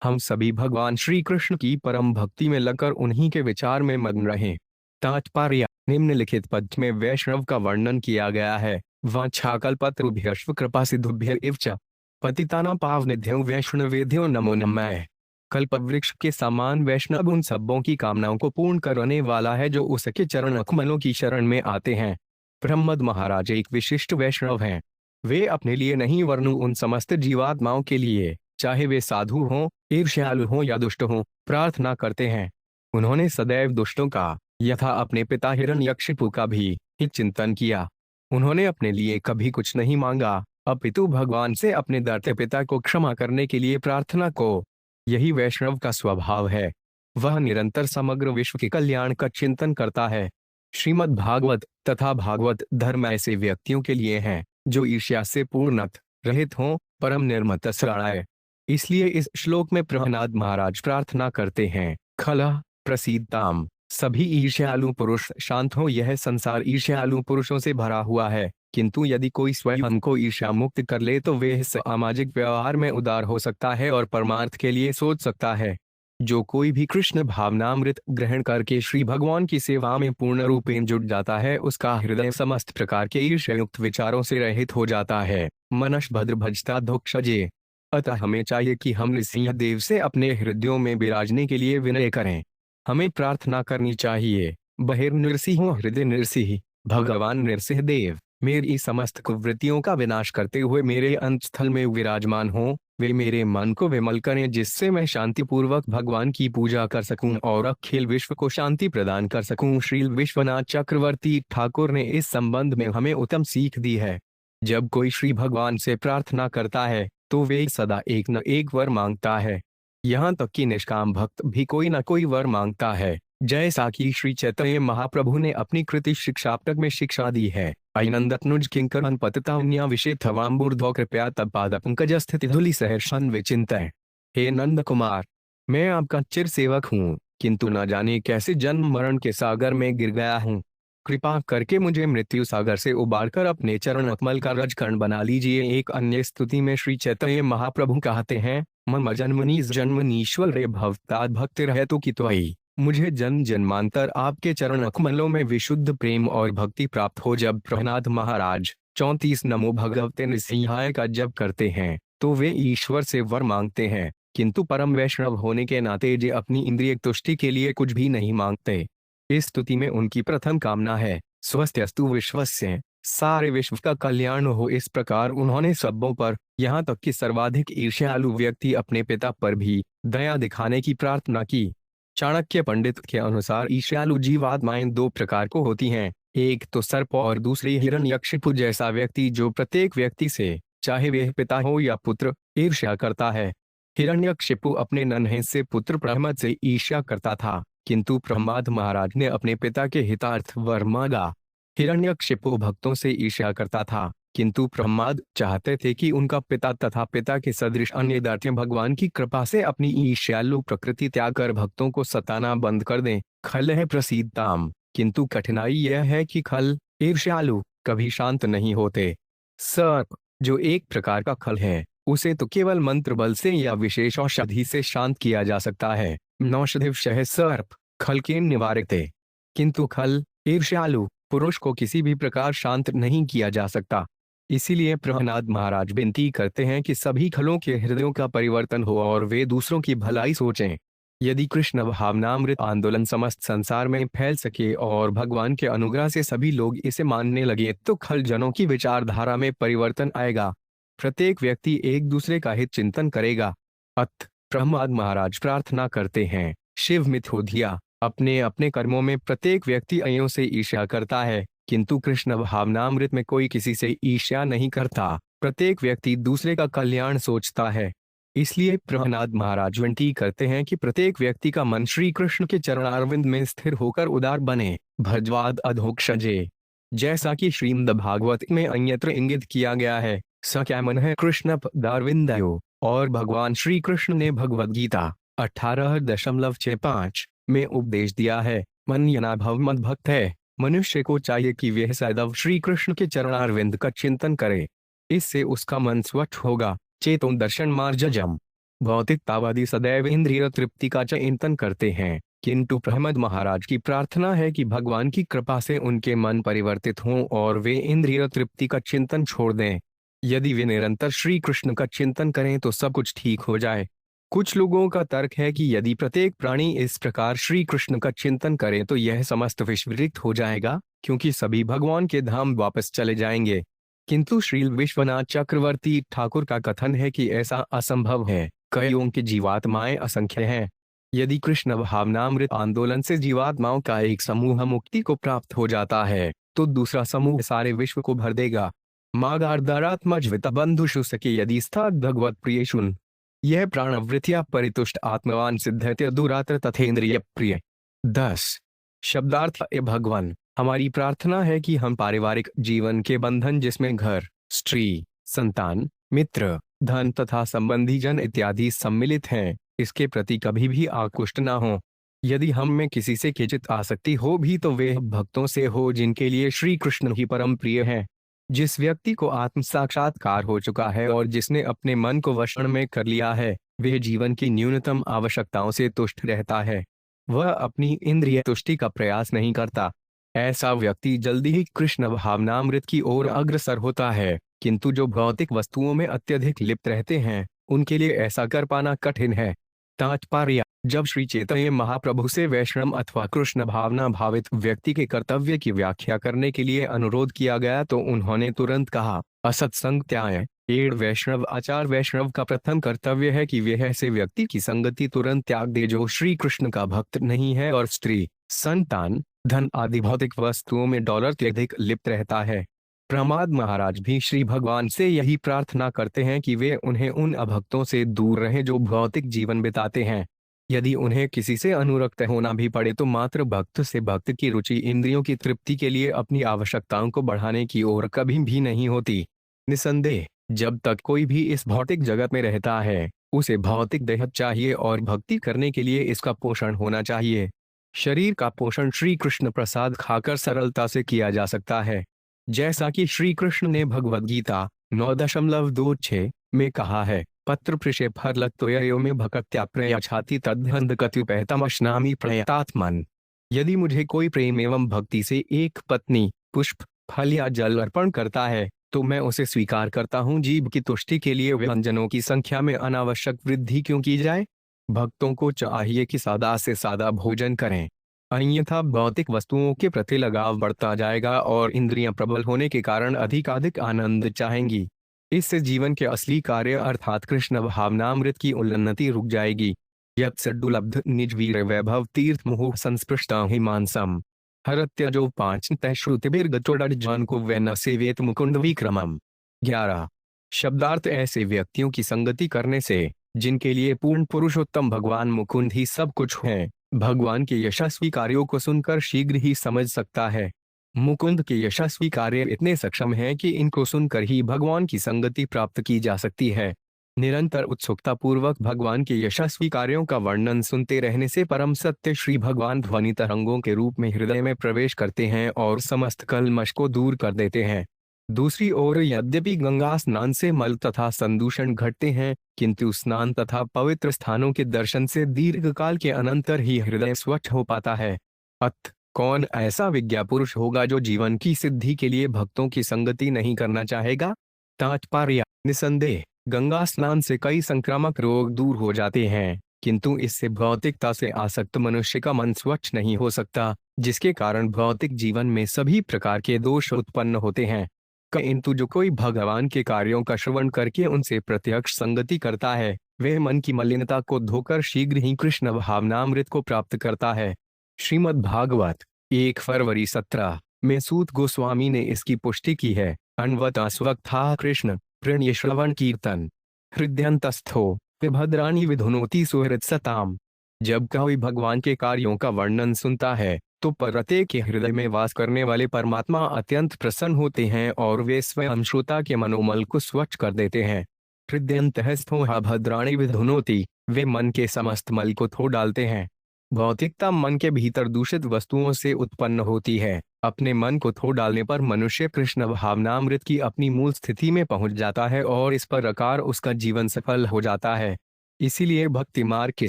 हम सभी भगवान श्री कृष्ण की परम भक्ति में लगकर उन्हीं के विचार में मग्न रहें। तात्पर्य: निम्नलिखित पद में वैष्णव का वर्णन किया गया है। वाञ्छाकल्पतरुभ्यश्च कृपा सिद्धुभ्य एव च पतितानां पावनेभ्यो वैष्णवेभ्यो नमो नमः। कल्प वृक्ष के समान वैष्णव उन सबों की कामनाओं को पूर्ण करने वाला है जो उसके चरण कमलों की शरण में आते हैं। प्रहलाद महाराज एक विशिष्ट वैष्णव हैं। वे अपने लिए नहीं वरनु उन समस्त जीवात्माओं के लिए, चाहे वे साधु हों, ईर्ष्यालु हों या दुष्ट हों, प्रार्थना करते हैं। उन्होंने सदैव दुष्टों का, यथा अपने पिता हिरण्यकशिपु का भी हित चिंतन किया। उन्होंने अपने लिए कभी कुछ नहीं मांगा, अपितु भगवान से अपने दैत्य पिता को क्षमा करने के लिए प्रार्थना को। यही वैष्णव का स्वभाव है। वह निरंतर समग्र विश्व के कल्याण का चिंतन करता है। श्रीमद् भागवत तथा भागवत धर्म ऐसे व्यक्तियों के लिए हैं जो ईर्ष्या से पूर्णत रहित हों, परम निर्मत शरणाय। इसलिए इस श्लोक में प्रहलाद महाराज प्रार्थना करते हैं, खलः प्रसीदताम, सभी ईर्ष्यालु पुरुष शांत हो। यह संसार ईर्ष्यालु पुरुषों से भरा हुआ है, किंतु यदि कोई स्वयं को ईर्ष्या मुक्त कर ले तो वह सामाजिक व्यवहार में उदार हो सकता है और परमार्थ के लिए सोच सकता है। जो कोई भी कृष्ण भावनामृत ग्रहण करके श्री भगवान की सेवा में पूर्ण रूपेण जुट जाता है, उसका हृदय समस्त प्रकार के ईर्ष्यायुक्त विचारों से रहित हो जाता है। मनश भद्र भजता धोक्षजे। अतः हमें चाहिए कि हम नृसिंह देव से अपने हृदयों में विराजने के लिए विनय करें। हमें प्रार्थना करनी चाहिए, बहिर्नृसिंहो हृदय नृसिंह, भगवान नृसिंह देव मेरी समस्त कुवृत्तियों का विनाश करते हुए मेरे अंतस्थल में विराजमान हो। वे मेरे मन को विमल करें, जिससे मैं शांतिपूर्वक भगवान की पूजा कर सकूं और अखिल विश्व को शांति प्रदान कर सकूं। श्री विश्वनाथ चक्रवर्ती ठाकुर ने इस संबंध में हमें उत्तम सीख दी है। जब कोई श्री भगवान से प्रार्थना करता है तो वे सदा एक न एक वर मांगता है। यहाँ तक कि निष्काम भक्त भी कोई न कोई वर मांगता है, जैसा कि श्री चैतन्य महाप्रभु ने अपनी कृति शिक्षापटक में शिक्षा दी है। अनंदतनुज किंकर पतितान्या विषय थवाम्बुर्धो कृपया तब पाद पंकज स्थिति धुलि सहर्षण विचिंतय। हे नंद कुमार, मैं आपका चिर सेवक हूँ, किंतु न जाने कैसे जन्म मरण के सागर में गिर गया हूँ। कृपा करके मुझे मृत्यु सागर से उबारकर अपने चरण कमल का रजकण बना लीजिए। एक अन्य स्तुति में श्री चैतन्य महाप्रभु कहते हैं, मम जन्मनि जन्मनीश्वर रे भवताद भक्ति हेतु की त्वयि। मुझे जन्म जन्मांतर आपके चरण कमलों में विशुद्ध प्रेम और भक्ति प्राप्त हो। जब प्रहलाद महाराज 34 नमो भगवते नृसिंहाय का जप करते हैं तो वे ईश्वर से वर मांगते हैं, किंतु परम वैष्णव होने के नाते जे अपनी इंद्रिय तुष्टि के लिए कुछ भी नहीं मांगते। इस स्तुति में उनकी प्रथम कामना है स्वस्त्यस्तु विश्वस्य, सारे विश्व का कल्याण हो। इस प्रकार उन्होंने सबों पर, यहाँ तक कि सर्वाधिक ईर्ष्यालु व्यक्ति अपने पिता पर भी दया दिखाने की प्रार्थना की। चाणक्य पंडित के अनुसार ईर्ष्यालु जीवात्माएं दो प्रकार को होती हैं, एक तो सर्प और दूसरी हिरण्यकशिपु जैसा व्यक्ति, जो प्रत्येक व्यक्ति से, चाहे वह पिता हो या पुत्र, ईर्ष्या करता है। हिरण्यकशिपु अपने नन्हे से पुत्र प्रहमद से ईर्ष्या करता था, किंतु प्रहलाद महाराज ने अपने पिता के हितार्थ वर मांगा। हिरण्यकशिपु भक्तों से ईर्ष्या करता था, किंतु प्रहलाद चाहते थे कि उनका पिता तथा पिता के सदृश अन्य दैत्य भगवान की कृपा से अपनी ईर्ष्यालु प्रकृति त्याग कर भक्तों को सताना बंद कर दें। खल है प्रसीदताम, किंतु कठिनाई यह है कि खल ईर्ष्यालु कभी शांत नहीं होते। सर्प जो एक प्रकार का खल है, उसे तो केवल मंत्र बल से या विशेष औषधि से शांत किया जा सकता है। नौषधिवशः सर्प खल के निवारते, किंतु खल ईर्ष्यालु पुरुष को किसी भी प्रकार शांत नहीं किया जा सकता। इसीलिए प्रहलाद महाराज विनती करते हैं कि सभी खलों के हृदयों का परिवर्तन हो और वे दूसरों की भलाई सोचें। यदि कृष्ण भावनामृत आंदोलन समस्त संसार में फैल सके और भगवान के अनुग्रह से सभी लोग इसे मानने लगे तो खल जनों की विचारधारा में परिवर्तन आएगा। प्रत्येक व्यक्ति एक दूसरे का हित चिंतन करेगा। अत प्रहलाद महाराज प्रार्थना करते हैं, शिव मिथोधिया, अपने अपने कर्मों में प्रत्येक व्यक्ति अन्यों से ईर्ष्या करता है, किंतु कृष्ण भावनामृत में कोई किसी से ईर्ष्या नहीं करता। प्रत्येक व्यक्ति दूसरे का कल्याण सोचता है। इसलिए प्रहलाद महाराज विनती करते हैं कि प्रत्येक व्यक्ति का मन श्री कृष्ण के चरणारविंद में स्थिर होकर उदार बने। भजवाद अधोक्षजे, जैसा कि श्रीमद् भागवत में अन्यत्र इंगित किया गया है, स क्या मन है कृष्ण पदारविंदयो। और भगवान श्री कृष्ण ने भगवद गीता 18.65 में उपदेश दिया है, मन यना भव मद भक्त है। मनुष्य को चाहिए कि वह सदैव श्री कृष्ण के चरणारविंद का चिंतन करे, इससे उसका मन स्वच्छ होगा। चेतो दर्शन मार्जजम, भौतिकतावादी सदैव इंद्रिय तृप्ति का चिंतन करते हैं, किंतु प्रहलाद महाराज की प्रार्थना है कि भगवान की कृपा से उनके मन परिवर्तित हों और वे इंद्रिय तृप्ति का चिंतन छोड़ दें। यदि वे निरंतर श्री कृष्ण का चिंतन करें तो सब कुछ ठीक हो जाए। कुछ लोगों का तर्क है कि यदि प्रत्येक प्राणी इस प्रकार श्री कृष्ण का चिंतन करे तो यह समस्त विश्व रिक्त हो जाएगा, क्योंकि सभी भगवान के धाम वापस चले जाएंगे। किंतु श्री विश्वनाथ चक्रवर्ती ठाकुर का कथन है कि ऐसा असंभव है। कईयों की जीवात्माएं असंख्य हैं। यदि कृष्ण भावनामृत आंदोलन से जीवात्माओं का एक समूह मुक्ति को प्राप्त हो जाता है तो दूसरा समूह सारे विश्व को भर देगा। मागार्धारात्मज बंधुषु सके यदि स्थात भगवत प्रियशुन, यह प्राणवृत्तियां परितुष्ट आत्मवान सिद्धते दुरात्र तथेन्द्रिय प्रिय। 10 शब्दार्थ। ए भगवान, हमारी प्रार्थना है कि हम पारिवारिक जीवन के बंधन जिसमें घर, स्त्री, संतान, मित्र, धन तथा संबंधी जन इत्यादि सम्मिलित हैं, इसके प्रति कभी भी आकुष्ट न हो। यदि हम में किसी से किंचित आसक्ति हो भी तो वे भक्तों से हो जिनके लिए श्री कृष्ण ही परम प्रिय हैं। जिस व्यक्ति को आत्म साक्षात्कार हो चुका है और जिसने अपने मन को वश में कर लिया है, वह जीवन की न्यूनतम आवश्यकताओं से तुष्ट रहता है। वह अपनी इंद्रिय तुष्टि का प्रयास नहीं करता। ऐसा व्यक्ति जल्दी ही कृष्ण भावनामृत की ओर अग्रसर होता है, किंतु जो भौतिक वस्तुओं में अत्यधिक लिप्त रहते हैं, उनके लिए ऐसा कर पाना कठिन है। तात्पर्य: जब श्री चैतन्य महाप्रभु से वैष्णव अथवा कृष्ण भावना भावित व्यक्ति के कर्तव्य की व्याख्या करने के लिए अनुरोध किया गया तो उन्होंने तुरंत कहा, असत्संग त्याग। एड़ वैष्णव आचार वैष्णव का प्रथम कर्तव्य है कि वह ऐसे व्यक्ति की संगति तुरंत त्याग दे जो श्री कृष्ण का भक्त नहीं है और स्त्री, संतान, धन आदि भौतिक वस्तुओं में डॉलर से अधिक लिप्त रहता है। प्रमाद महाराज भी श्री भगवान से यही प्रार्थना करते हैं कि वे उन्हें उन अभक्तों से दूर रहें जो भौतिक जीवन बिताते हैं। यदि उन्हें किसी से अनुरक्त होना भी पड़े तो मात्र भक्त से। भक्त की रुचि इंद्रियों की तृप्ति के लिए अपनी आवश्यकताओं को बढ़ाने की ओर कभी भी नहीं होती। निसंदेह, जब तक कोई भी इस भौतिक जगत में रहता है, उसे भौतिक देह चाहिए और भक्ति करने के लिए इसका पोषण होना चाहिए। शरीर का पोषण श्री कृष्ण प्रसाद खाकर सरलता से किया जा सकता है। जैसा कि श्री कृष्ण ने भगवद गीता 9.26 में कहा है, पत्र पृषे फलत्वयो में भक्त्या प्रयच्छाति तद्धन्धकत्युपैतमश्नामि प्रयतात्मन। यदि मुझे कोई प्रेम एवं भक्ति से एक पत्नी, पुष्प, फल या जल अर्पण करता है तो मैं उसे स्वीकार करता हूँ। जीभ की तुष्टि के लिए व्यंजनों की संख्या में अनावश्यक वृद्धि क्यों की जाए? भक्तों को चाहिए कि सादा से सादा भोजन करें, अन्यथा भौतिक वस्तुओं के प्रति लगाव बढ़ता जाएगा और इंद्रियां प्रबल होने के कारण अधिकाधिक आनंद चाहेंगी। इससे जीवन के असली कार्य अर्थात कृष्ण भावनामृत की उन्नति रुक जाएगी। यत्सदुलब्ध निजवीर वैभव तीर्थ मुहुः संस्पृष्टा हिमांसम हरत्यजो 5 तय श्रुतिभिर्गतोड़जन को वै न सेवेत मुकुंद विक्रमम। 11 शब्दार्थ: ऐसे व्यक्तियों की संगति करने से जिनके लिए पूर्ण पुरुषोत्तम भगवान मुकुंद ही सब कुछ है, भगवान के यशस्वी कार्यों को सुनकर शीघ्र ही समझ सकता है। मुकुंद के यशस्वी कार्य इतने सक्षम हैं कि इनको सुनकर ही भगवान की संगति प्राप्त की जा सकती है। निरंतर उत्सुकता पूर्वक भगवान के यशस्वी कार्यों का वर्णन सुनते रहने से परम सत्य श्री भगवान ध्वनि तरंगों के रूप में हृदय में प्रवेश करते हैं और समस्त कल्मश को दूर कर देते हैं। दूसरी ओर यद्यपि गंगा स्नान से मल तथा संदूषण घटते हैं, किंतु स्नान तथा पवित्र स्थानों के दर्शन से दीर्घकाल के अनंतर ही हृदय स्वच्छ हो पाता है। अतः कौन ऐसा विज्ञा पुरुष होगा जो जीवन की सिद्धि के लिए भक्तों की संगति नहीं करना चाहेगा? तात्पर्य: निसंदेह गंगा स्नान से कई संक्रामक रोग दूर हो जाते हैं, किंतु इससे भौतिकता से आसक्त मनुष्य का मन स्वच्छ नहीं हो सकता, जिसके कारण भौतिक जीवन में सभी प्रकार के दोष उत्पन्न होते हैं। किंतु जो कोई भगवान के कार्यों का श्रवण करके उनसे प्रत्यक्ष संगति करता है, वह मन की मलिनता को धोकर शीघ्र ही कृष्ण भावनामृत को प्राप्त करता है। श्रीमद् भागवत 1 फरवरी 17 में सूत गोस्वामी ने इसकी पुष्टि की है। अन्वता स्वक्था कृष्ण प्रणय श्रवण कीर्तन हृदयंतस्थो विभद्राणि विधुनोति सुहृद सताम। जब कोई भगवान के कार्यों का वर्णन सुनता है तो प्रत्येक के हृदय में वास करने वाले परमात्मा अत्यंत प्रसन्न होते हैं और वे स्वयं श्रोता के मनोमल को स्वच्छ कर देते हैं। हृदयंतस्थो भद्राणि विधुनोति, वे मन के समस्त मल को धो डालते हैं। भौतिकता मन के भीतर दूषित वस्तुओं से उत्पन्न होती है। अपने मन को धो डालने पर मनुष्य कृष्ण भावनामृत की अपनी मूल स्थिति में पहुंच जाता है और इस प्रकार उसका जीवन सफल हो जाता है। इसीलिए भक्ति मार्ग के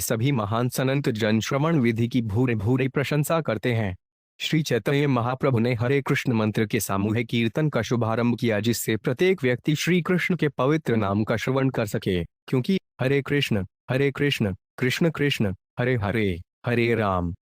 सभी महान संत जन श्रवण विधि की भूरे भूरे प्रशंसा करते हैं। श्री चैतन्य महाप्रभु ने हरे कृष्ण मंत्र के सामूहिक कीर्तन का शुभारंभ किया, जिससे प्रत्येक व्यक्ति श्री कृष्ण के पवित्र नाम का श्रवण कर सके, क्योंकि हरे कृष्ण कृष्ण कृष्ण हरे हरे, हरे राम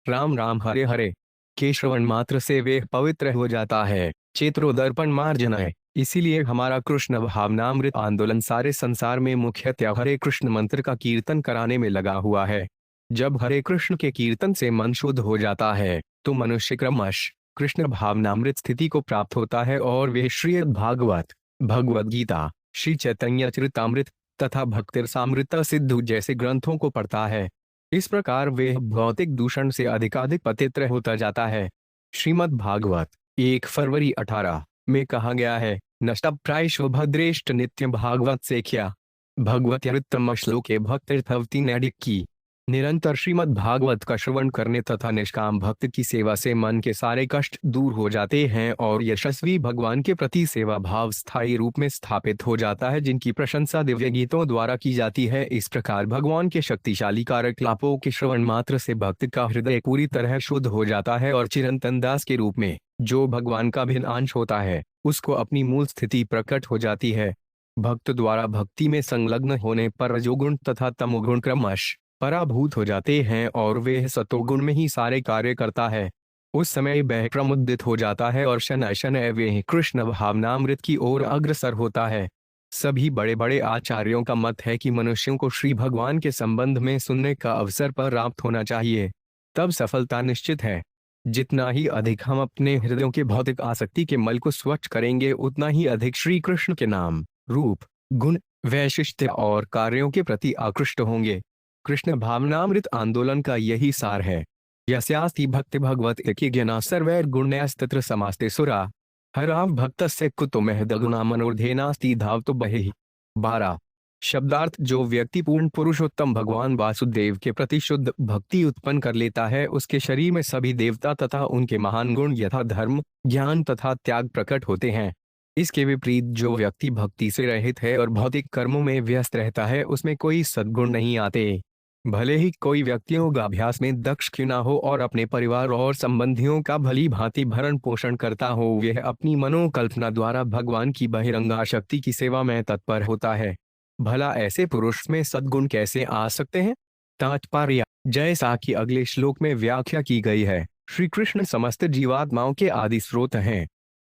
राम राम हरे हरे के श्रवण मात्र से वे पवित्र हो जाता है। चेत्रोदर्पण मार्जनय। इसीलिए हमारा कृष्ण भावनामृत आंदोलन सारे संसार में मुख्यतः हरे कृष्ण मंत्र का कीर्तन कराने में लगा हुआ है। जब हरे कृष्ण के कीर्तन से मन शुद्ध हो जाता है तो मनुष्य क्रमश कृष्ण भावनामृत स्थिति को प्राप्त होता है और वे श्रीमद् भागवत, भगवद गीता, श्री चैतन्य चरितामृत तथा भक्तिरसामृत सिद्धू जैसे ग्रंथों को पढ़ता है। इस प्रकार वे भौतिक दूषण से अधिकाधिक पवित्र होता जाता है। श्रीमद् भागवत 1 फरवरी 18 में कहा गया है, नष्टप्रायशो भद्रेष्ट नित्य भागवत सेख्या भगवत्यृत्तम श्लोके भक्तिर्थवती नैडिक की। निरंतर श्रीमद् भागवत का श्रवण करने तथा निष्काम भक्त की सेवा से मन के सारे कष्ट दूर हो जाते हैं और यशस्वी भगवान के प्रति सेवा भाव स्थायी रूप में स्थापित हो जाता है, जिनकी प्रशंसा दिव्य गीतों द्वारा की जाती है। इस प्रकार भगवान के शक्तिशाली कार्यकलापों के श्रवण मात्र से भक्त का हृदय पूरी तरह शुद्ध हो जाता है और चिरंतन दास के रूप में, जो भगवान का भिन्न अंश होता है, उसको अपनी मूल स्थिति प्रकट हो जाती है। भक्त द्वारा भक्ति में संलग्न होने पर रजोगुण तथा तमोगुण क्रमश पराभूत हो जाते हैं और वे सतोगुण में ही सारे कार्य करता है। उस समय वह प्रमुदित हो जाता है और शनैः शनैः वे कृष्ण भावनामृत की ओर अग्रसर होता है। सभी बड़े बड़े आचार्यों का मत है कि मनुष्यों को श्री भगवान के संबंध में सुनने का अवसर प्राप्त होना चाहिए, तब सफलता निश्चित है। जितना ही अधिक हम अपने हृदयों के भौतिक आसक्ति के मल को स्वच्छ करेंगे, उतना ही अधिक श्री कृष्ण के नाम, रूप, गुण, वैशिष्ट्य और कार्यों के प्रति आकृष्ट होंगे। कृष्ण भावनामृत आंदोलन का यही सार है। यस्यास्ति भक्ति भगवत एकिज्ञाना सर्वैर्गुणैस्तत्र समास्ते सुरा हराव भक्तस्य कुतो महदगुणा मनोर्धेनास्ति धावतो बहिः। 12 शब्दार्थ, जो व्यक्ति पूर्ण पुरुषोत्तम भगवान वासुदेव के प्रति शुद्ध भक्ति उत्पन्न कर लेता है, उसके शरीर में सभी देवता तथा उनके महान गुण यथा धर्म, ज्ञान तथा त्याग प्रकट होते हैं। इसके विपरीत जो व्यक्ति भक्ति से रहित है और भौतिक कर्मों में व्यस्त रहता है, उसमें कोई सद्गुण नहीं आते। भले ही कोई व्यक्ति योगाभ्यास में दक्ष क्यों ना हो और अपने परिवार और संबंधियों का भली भांति भरण पोषण करता हो, वह अपनी मनोकल्पना द्वारा भगवान की बहिरंगा शक्ति की सेवा में तत्पर होता है। भला ऐसे पुरुष में सद्गुण कैसे आ सकते हैं? तात्पर्य, जैसा कि अगले श्लोक में व्याख्या की गई है, श्री कृष्ण समस्त जीवात्माओं के आदि स्रोत हैं।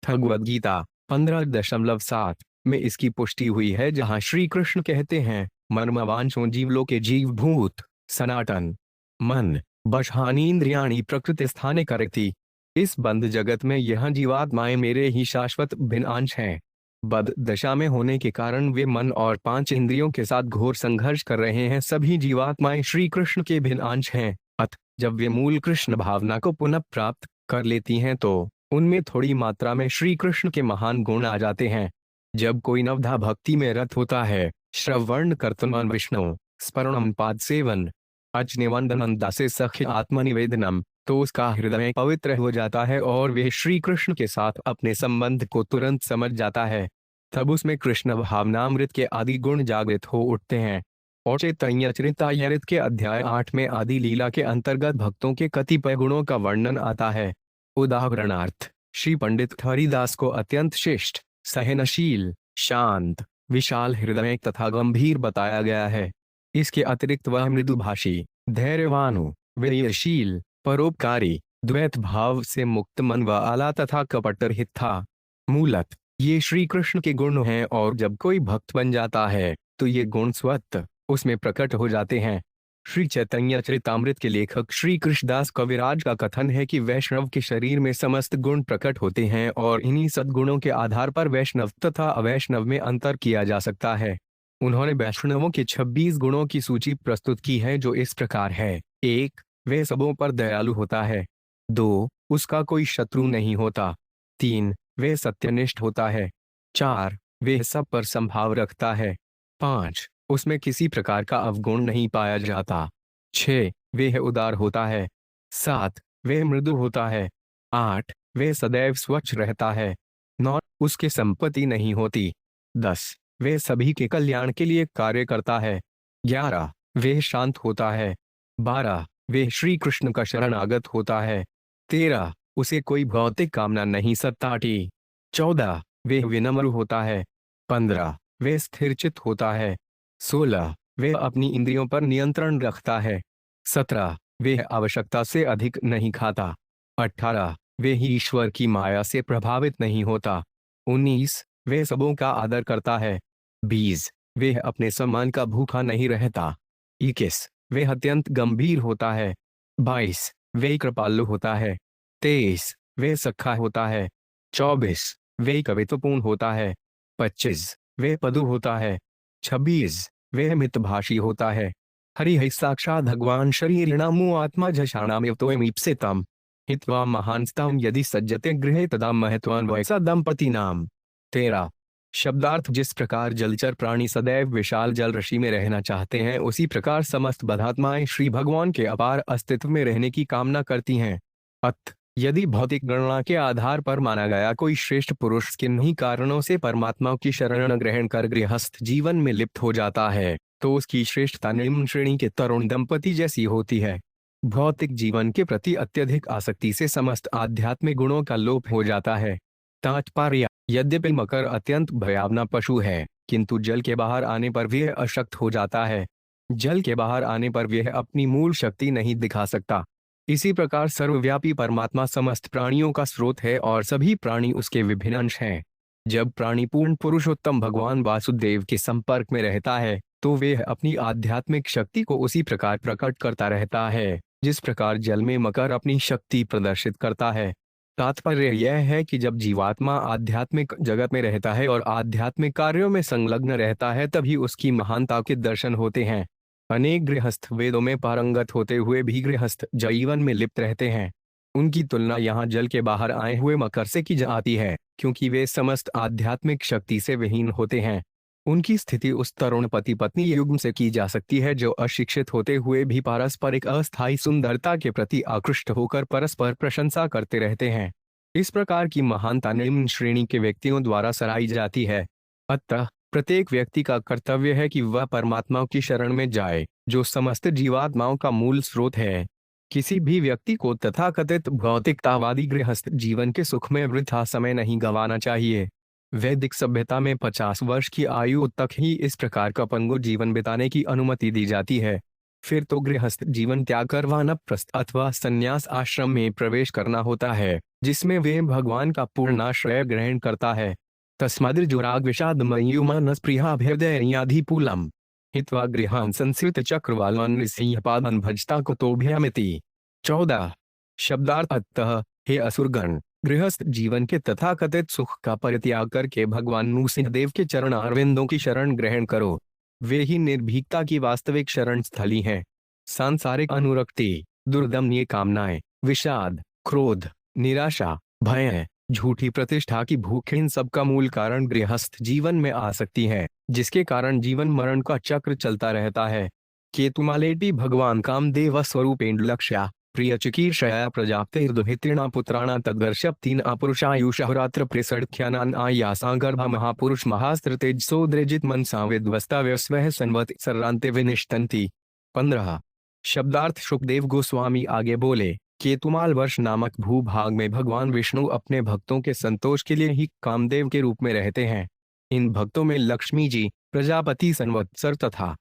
भगवद गीता 15.7 में इसकी पुष्टि हुई है, जहां श्री कृष्ण कहते हैं, मर्मवांशो जीवलोके जीवभूत सनातन मन बशानीन्द्रियाणि प्रकृति स्थाने करती। इस बंध जगत में यह जीवात्माएं मेरे ही शाश्वत भिन्न अंश हैं। बद्ध दशा में होने के कारण वे मन और 5 इंद्रियों के साथ घोर संघर्ष कर रहे हैं। सभी जीवात्माएं श्री कृष्ण के भिन्न अंश हैं। जब वे मूल कृष्ण भावना को पुनः प्राप्त कर लेती हैं, तो उनमें थोड़ी मात्रा में श्री कृष्ण के महान गुण आ जाते हैं। जब कोई नवधा भक्ति में रत होता है, श्रवण कीर्तन विष्णु स्मरणम पाद सेवन अजनिवंदनम दासे सख्य आत्मनिवेदनम, तो उसका हृदय पवित्र हो जाता है और वे श्री कृष्ण के साथ अपने संबंध को तुरंत समझ जाता है। तब उसमें कृष्ण भावनामृत के आदि गुण जागृत हो उठते हैं। और चैतन्य चरितामृत के अध्याय 8 में आदि लीला के अंतर्गत भक्तों के कतिपय गुणों का वर्णन आता है। उदाहरणार्थ, श्री पंडित हरिदास को अत्यंत शिष्ट, सहनशील, शांत, विशाल हृदय तथा गंभीर बताया गया है। इसके अतिरिक्त वह मृदुभाषी, धैर्यवानु, विनयशील, परोपकारी, द्वैत भाव से मुक्त मन व आला तथा कपट रहित था। मूलत ये श्री कृष्ण के गुण हैं और जब कोई भक्त बन जाता है तो ये गुण स्वतः उसमें प्रकट हो जाते हैं। श्री चैतन्य चरितामृत के लेखक श्री कृष्णदास कविराज का कथन है कि वैष्णव के शरीर में समस्त गुण प्रकट होते हैं और इन्हीं सद्गुणों के आधार पर वैष्णव तथा अवैष्णव में अंतर किया जा सकता है। उन्होंने वैष्णवों के 26 गुणों की सूची प्रस्तुत की है, जो इस प्रकार है। 1. वह सबों पर दयालु होता है। 2. उसका कोई शत्रु नहीं होता। 3. वह सत्यनिष्ठ होता है। 4. वह सब पर संभाव रखता है। 5. उसमें किसी प्रकार का अवगुण नहीं पाया जाता। 6. वह उदार होता है। 7. वह मृदु होता है। 8. वह सदैव स्वच्छ रहता है। 9. उसके संपत्ति नहीं होती। 10. वह सभी के कल्याण के लिए कार्य करता है। 11. वह शांत होता है। 12. वह श्री कृष्ण का शरणागत होता है। 13. उसे कोई भौतिक कामना नहीं सताती। 14. वह विनम्र होता है। 15. वह स्थिरचित्त होता है। 16. वह अपनी इंद्रियों पर नियंत्रण रखता है। 17. वह आवश्यकता से अधिक नहीं खाता। 18. वह ईश्वर की माया से प्रभावित नहीं होता। 19. वह सबों का आदर करता है। 20. वह अपने सम्मान का भूखा नहीं रहता। 21. वह अत्यंत गंभीर होता है। 22. वह कृपालु होता है। 23. वह सख्खा होता है। 24. वह कवित्वपूर्ण होता है। 25. वह पदु होता है। 26. वह मितभाषी होता है। हरि साक्षात् भगवान शरीरिणामु आत्मा झषाणाम यतोऽमीप्सितम्। हित्वा महांस्तां यदि सज्जते गृहे तदा महत्वान् वैसा दंपति नाम। 13 शब्दार्थ जिस प्रकार जलचर प्राणी सदैव विशाल जल राशि में रहना चाहते हैं, उसी प्रकार समस्त बद्धात्माएं श्री भगवान के अपार अस्तित्व में रहने की कामना करती हैं। अत यदि भौतिक गणना के आधार पर माना गया कोई श्रेष्ठ पुरुष किन्हीं कारणों से परमात्मा की शरण ग्रहण कर गृहस्थ जीवन में लिप्त हो जाता है, तो उसकी श्रेष्ठता निम्न श्रेणी के तरुण दंपति जैसी होती है। भौतिक जीवन के प्रति अत्यधिक आसक्ति से समस्त आध्यात्मिक गुणों का लोप हो जाता है। तात्पर्य, यद्यपि मकर अत्यंत भयावना पशु है, किंतु जल के बाहर आने पर वह अशक्त हो जाता है। जल के बाहर आने पर वह अपनी मूल शक्ति नहीं दिखा सकता। इसी प्रकार सर्वव्यापी परमात्मा समस्त प्राणियों का स्रोत है और सभी प्राणी उसके विभिन्न अंश हैं। जब प्राणी पूर्ण पुरुषोत्तम भगवान वासुदेव के संपर्क में रहता है, तो वह अपनी आध्यात्मिक शक्ति को उसी प्रकार प्रकट करता रहता है जिस प्रकार जल में मकर अपनी शक्ति प्रदर्शित करता है। तात्पर्य यह है कि जब जीवात्मा आध्यात्मिक जगत में रहता है और आध्यात्मिक कार्यों में संलग्न रहता है, तभी उसकी महानता के दर्शन होते हैं। अनेक गृहस्थ वेदों में पारंगत होते हुए भी गृहस्थ जीवन में लिप्त रहते हैं। उनकी तुलना यहाँ जल के बाहर आए हुए मकर से की जाती है, क्योंकि वे समस्त आध्यात्मिक शक्ति से विहीन होते हैं। उनकी स्थिति उस तरुण पति पत्नी युग्म से की जा सकती है जो अशिक्षित होते हुए भी पारस्परिक अस्थायी सुंदरता के प्रति आकृष्ट होकर परस्पर प्रशंसा करते रहते हैं। इस प्रकार की महानता निम्न श्रेणी के व्यक्तियों द्वारा सराही जाती है। अतः प्रत्येक व्यक्ति का कर्तव्य है कि वह परमात्मा की शरण में जाए, जो समस्त जीवात्माओं का मूल स्रोत है। किसी भी व्यक्ति को तथाकथित भौतिकतावादी गृहस्थ जीवन के सुख में वृथा समय नहीं गंवाना चाहिए। वैदिक सभ्यता में 50 वर्ष की आयु तक ही इस प्रकार का पंगु जीवन बिताने की अनुमति दी जाती है। फिर तो गृहस्थ जीवन त्याग कर वानप्रस्थ अथवा संन्यास आश्रम में प्रवेश करना होता है, जिसमें वे भगवान का पूर्णाश्रय ग्रहण करता है। तस्माद्रजुराग विषाद मयूमानस्पृहाभ्युदयाधिपूलम हित्वा गृहान् संस्कृत चक्रवालान् ऋषिपादान् भजता कुतोभ्यमिति। 14 शब्दार्थ अतः हे असुरगण, गृहस्थ जीवन के तथाकथित सुख का परित्याग करके भगवान नृसिंहदेव के चरण अरविंदों की शरण ग्रहण करो। वे ही निर्भीकता की वास्तविक शरण स्थली हैं। सांसारिक अनुरक्ति, दुर्दमनीय कामनाएं, विषाद, क्रोध, निराशा, भय, झूठी प्रतिष्ठा की भूख, इन सब का मूल कारण गृहस्थ जीवन में आ सकती है, जिसके कारण जीवन मरण का चक्र चलता रहता है। केतुमालेटी भगवान कामदेव स्वरूपेण लक्ष्या प्रिय चिकीर्षया प्रजाप्तिर्दुहितृणा पुत्राणा तद्वर्षप्तीन अपुरुषायुषहरात्र प्रेसड़ख्यानान आयासा गर्भ महापुरुष महास्त्रतेजसो द्रजित मनसा विध्वस्ता व्यस्वः संवत् सर्रांते विनिष्टन्ति। 15 शब्दार्थ सुखदेव गोस्वामी आगे बोले, केतुमाल वर्ष नामक भूभाग में भगवान विष्णु अपने भक्तों के संतोष के लिए ही कामदेव के रूप में रहते हैं। इन भक्तों में लक्ष्मी जी, प्रजापति संवत्सर तथा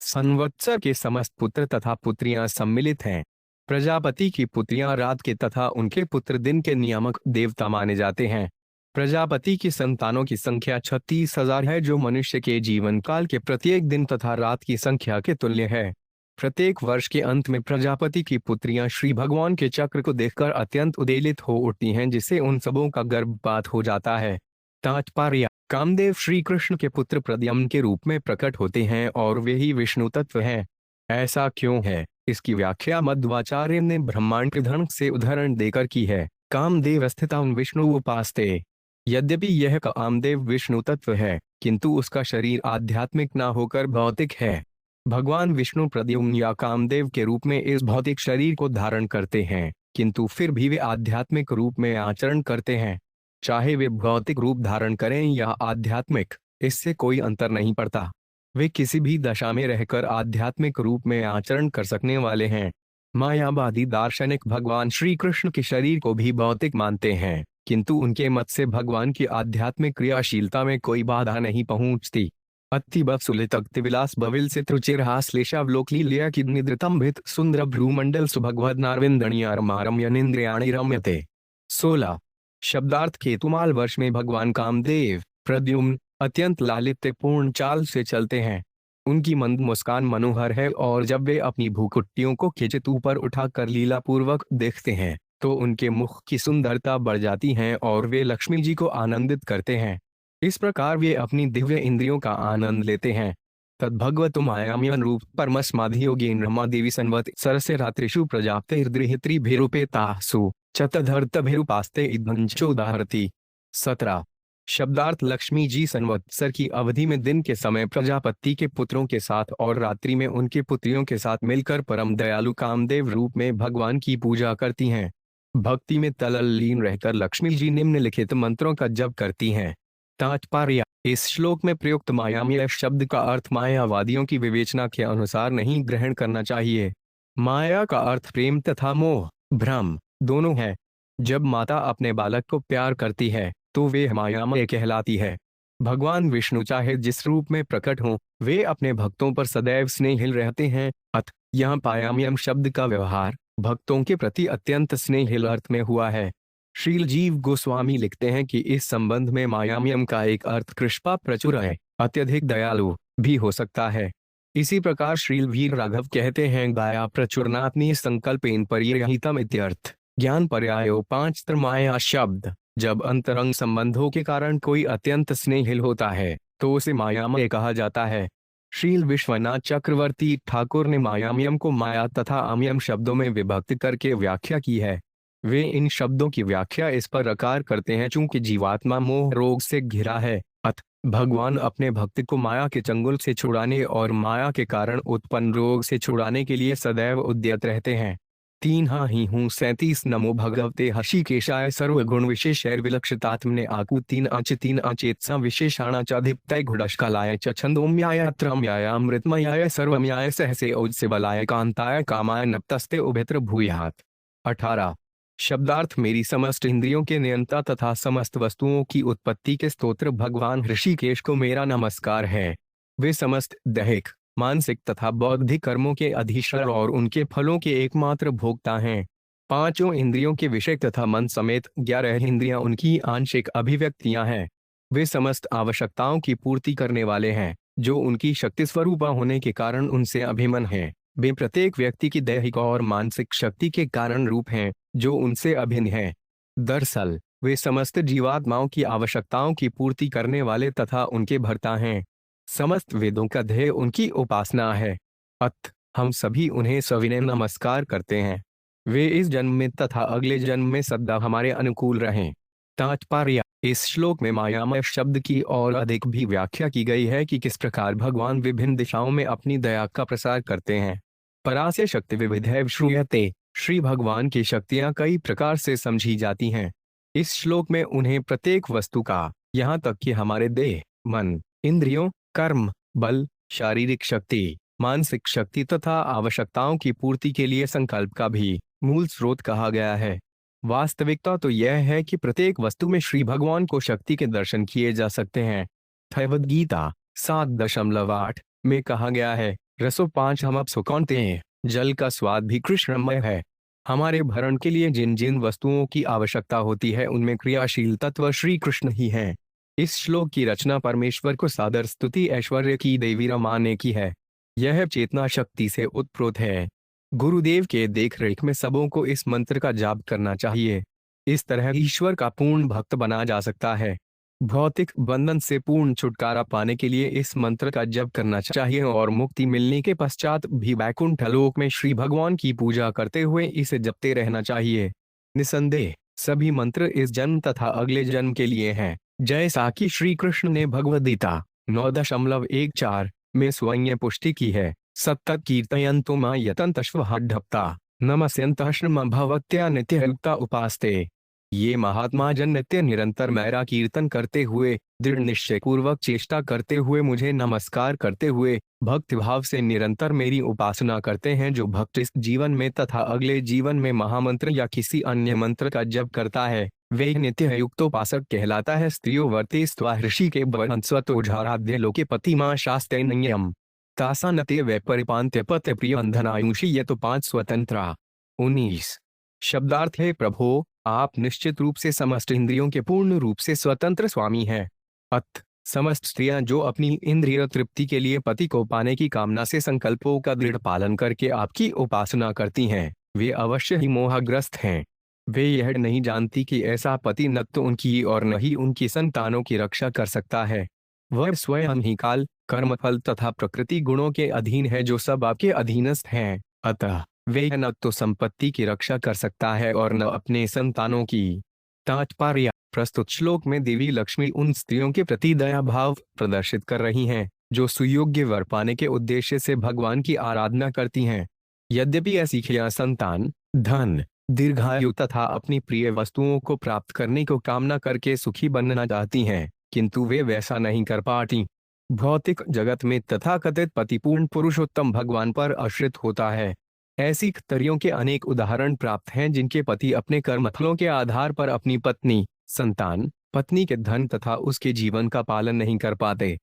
संवत्सर के समस्त पुत्र तथा पुत्रियां सम्मिलित हैं। प्रजापति की पुत्रियां रात के तथा उनके पुत्र दिन के नियामक देवता माने जाते हैं। प्रजापति की संतानों की संख्या 36,000 है, जो मनुष्य के जीवन काल के प्रत्येक दिन तथा रात की संख्या के तुल्य है। प्रत्येक वर्ष के अंत में प्रजापति की पुत्रियां श्री भगवान के चक्र को देखकर अत्यंत उद्वेलित हो उठती हैं, जिससे उन सबों का गर्भपात हो जाता है। तात्पर्य, कामदेव श्री कृष्ण के पुत्र प्रद्युम्न के रूप में प्रकट होते हैं और वे ही विष्णु तत्व हैं। ऐसा क्यों है, इसकी व्याख्या मध्वाचार्य ने ब्रह्मांड प्रधन से उदाहरण देकर की है। कामदेव स्थितं विष्णु उपास्ते। यद्यपि यह कामदेव विष्णु तत्व है, किंतु उसका शरीर आध्यात्मिक न होकर भौतिक है। भगवान विष्णु प्रद्युम्न या कामदेव के रूप में इस भौतिक शरीर को धारण करते हैं, किंतु फिर भी वे आध्यात्मिक रूप में आचरण करते हैं। चाहे वे भौतिक रूप धारण करें या आध्यात्मिक, इससे कोई अंतर नहीं पड़ता। वे किसी भी दशा में रहकर आध्यात्मिक रूप में आचरण कर सकने वाले हैं। मायावादी दार्शनिक भगवान श्री कृष्ण के शरीर को भी भौतिक मानते हैं, किंतु उनके मत से भगवान की आध्यात्मिक क्रियाशीलता में कोई बाधा नहीं पहुंचती। अति बवसुलित विलास बविल से त्रुचिरहाश्लेषावलोकलीलया की निद्रतंभित सुंदर भ्रूमंडल सुभगवदनारविंदणीयरमारम्यनिंद्रियाणि रम्यते। 16 शब्दार्थ केतुमाल वर्ष में भगवान कामदेव प्रद्युम्न अत्यंत लालित्यपूर्ण चाल से चलते हैं। उनकी मंद मुस्कान मनोहर है और जब वे अपनी भूकुट्टियों को खिंचित ऊपर उठाकर लीला पूर्वक देखते हैं, तो उनके मुख की सुंदरता बढ़ जाती है और वे लक्ष्मी जी को आनंदित करते हैं। इस प्रकार वे अपनी दिव्य इंद्रियों का आनंद लेते हैं। तद्भगवतो मायामयन रूप परमस्माधि योगेन रमा देवी संवत् सरसे रात्रिषु प्रजाप्तिर्दृहित्रिभिरूपेतासु चतधर्तभिरुपास्ते इदंचोदाहरति। 17। शब्दार्थ लक्ष्मी जी संवत्सर की अवधि में दिन के समय प्रजापति के पुत्रों के साथ और रात्रि में उनकी पुत्रियों के साथ मिलकर परम दयालु कामदेव रूप में भगवान की पूजा करती हैं। भक्ति में तल्लीन रहकर लक्ष्मी जी निम्नलिखित मंत्रों का जप करती हैं। तात्पर्य: इस श्लोक में प्रयुक्त मायामय शब्द का अर्थ मायावादियों की विवेचना के अनुसार नहीं ग्रहण करना चाहिए। माया का अर्थ प्रेम तथा मोह, भ्रम दोनों है। जब माता अपने बालक को प्यार करती है तो वे मायामय कहलाती है। भगवान विष्णु चाहे जिस रूप में प्रकट हों, वे अपने भक्तों पर सदैव स्नेहिल रहते हैं। अतः यहाँ पायाम्यम शब्द का व्यवहार भक्तों के प्रति अत्यंत स्नेहिल अर्थ में हुआ है। श्रील जीव गोस्वामी लिखते हैं कि इस संबंध में मायाम्यम का एक अर्थ कृष्पा प्रचुर है, अत्यधिक दयालु भी हो सकता है। इसी प्रकार श्रील वीर राघव कहते हैं, गाया प्रचुरनात्मी संकल्पेन पर्यहितम इत्यर्थ। ज्ञान पर्यायो 5 माया शब्द जब अंतरंग संबंधों के कारण कोई अत्यंत स्नेहिल होता है तो उसे मायामय कहा जाता है। श्रील विश्वनाथ चक्रवर्ती ठाकुर ने मायाम्यम को माया तथा अम्यम शब्दों में विभक्त करके व्याख्या की है। वे इन शब्दों की व्याख्या इस पर प्रकार करते हैं, चूंकि जीवात्मा मोह रोग से घिरा है, अतः भगवान अपने भक्त को माया के चंगुल से छुड़ाने और माया के कारण उत्पन्न रोग से छुड़ाने के लिए सदैव उद्यत रहते हैं। 3 हाँ ही हूँ 37 नमो भगवते हषिकेशाय सर्वगुण विशेषैर विलक्षितात्मने आकु 3 अच 3 अचेतसा विशेषाणाचाधिपतय घुडशकालाय च छंदोम्याय त्रम्याय अमृतमयाय सर्वमयाय सहसे ओजसे बलाय कांताय कामाय नप्तस्ते उभयत्र भूयात्। 18। शब्दार्थ मेरी समस्त इंद्रियों के नियंता तथा समस्त वस्तुओं की उत्पत्ति के स्तोत्र भगवान ऋषिकेश को मेरा नमस्कार है। वे समस्त दैहिक, मानसिक तथा बौद्धिक कर्मों के अधीश्वर और उनके फलों के एकमात्र भोक्ता हैं। 5 इंद्रियों के विषय तथा मन समेत 11 इंद्रियां उनकी आंशिक अभिव्यक्तियां हैं। वे समस्त आवश्यकताओं की पूर्ति करने वाले हैं, जो उनकी शक्ति स्वरूपा होने के कारण उनसे अभिमन है। वे प्रत्येक व्यक्ति की दैहिक और मानसिक शक्ति के कारण रूप हैं, जो उनसे अभिन्न है। दरअसल वे समस्त जीवात्माओं की आवश्यकताओं की पूर्ति करने वाले तथा उनके भर्ता हैं। समस्त वेदों का ध्येय उनकी उपासना है। अतः हम सभी उन्हें सविनय नमस्कार करते हैं। वे इस जन्म में तथा अगले जन्म में सदा हमारे अनुकूल रहें। तात्पर्य: इस श्लोक में मायामय शब्द की और अधिक भी व्याख्या की गई है कि किस प्रकार भगवान विभिन्न दिशाओं में अपनी दया का प्रसार करते हैं। परास्य शक्ति विविधैव श्रूयते। श्री भगवान की शक्तियां कई प्रकार से समझी जाती हैं। इस श्लोक में उन्हें प्रत्येक वस्तु का, यहाँ तक कि हमारे देह, मन, इंद्रियों, कर्म, बल, शारीरिक शक्ति, मानसिक शक्ति तथा आवश्यकताओं की पूर्ति के लिए संकल्प का भी मूल स्रोत कहा गया है। वास्तविकता तो यह है कि प्रत्येक वस्तु में श्री भगवान को शक्ति के दर्शन किए जा सकते हैं। भगवद गीता 7.8 में कहा गया है, रसो 5 हम अब सुकौनते हैं, जल का स्वाद भी कृष्णमय है। हमारे भरण के लिए जिन जिन वस्तुओं की आवश्यकता होती है उनमें क्रियाशील तत्व श्री कृष्ण ही हैं। इस श्लोक की रचना परमेश्वर को सादर स्तुति ऐश्वर्य की देवी रमा ने की है। यह चेतना शक्ति से उत्प्रोत है। गुरुदेव के देखरेख में सबों को इस मंत्र का जाप करना चाहिए। इस तरह ईश्वर का पूर्ण भक्त बना जा सकता है। भौतिक बंधन से पूर्ण छुटकारा पाने के लिए इस मंत्र का जप करना चाहिए और मुक्ति मिलने के पश्चात भी वैकुंठ लोक में श्री भगवान की पूजा करते हुए इसे जपते रहना चाहिए। निसंदेह सभी मंत्र इस जन्म तथा अगले जन्म के लिए हैं, जैसा कि श्री कृष्ण ने भगवद गीता 9.14 में स्वयं पुष्टि की है। सत्तत् कीर्तयन्तु मा यतन्तश्वहड्ढप्ता नमस्यन्तश्रम भवत्या नित्ययुक्ता उपास्ते। ये महात्मा जन नित्य निरंतर मेरा कीर्तन करते हुए, दृढ़ निश्चय पूर्वक चेष्टा करते हुए, मुझे नमस्कार करते हुए भक्ति भाव से निरंतर मेरी उपासना करते हैं। जो भक्त इस जीवन में तथा अगले जीवन में महामंत्र या किसी अन्य मंत्र का जप करता है, वे नित्य युक्तोपासक कहलाता है। स्त्रियों वर्ते स्वा ऋषि के बंस्वतोझाराध्य लोके पतिमा शास्ते नयम तासा नते वे परिपांत्य पत्य प्रिय अंधनायुषी ये तो 5 स्वतंत्रा। 19। शब्दार्थ है, प्रभो आप निश्चित रूप से समस्त इंद्रियों के पूर्ण रूप से स्वतंत्र स्वामी हैं। अतः समस्त स्त्रियां जो अपनी इंद्रिय तृप्ति के लिए पति को पाने की कामना से संकल्पों का दृढ़ पालन करके आपकी उपासना करती हैं, वे अवश्य ही मोहग्रस्त हैं। वे यह नहीं जानती कि ऐसा पति न तो उनकी और न ही उनकी संतानों की रक्षा कर सकता है। वह स्वयं ही काल, कर्मफल तथा प्रकृति गुणों के अधीन है, जो सब आपके अधीनस्थ हैं। अतः वे न तो संपत्ति की रक्षा कर सकता है और न अपने संतानों की। तात्पर्य: प्रस्तुत श्लोक में देवी लक्ष्मी उन स्त्रियों के प्रति दया भाव प्रदर्शित कर रही हैं जो सुयोग्य वर पाने के उद्देश्य से भगवान की आराधना करती हैं। यद्यपि ऐसी खिया संतान, धन, दीर्घायु तथा अपनी प्रिय वस्तुओं को प्राप्त करने को कामना करके सुखी बनना चाहती हैं, किंतु वे वैसा नहीं कर पाती। भौतिक जगत में तथाकथित पतिपूर्ण पुरुषोत्तम भगवान पर आश्रित होता है। ऐसी स्त्रियों के अनेक उदाहरण प्राप्त हैं जिनके पति अपने कर्मफलों के आधार पर अपनी पत्नी, संतान, पत्नी के धन तथा उसके जीवन का पालन नहीं कर पाते।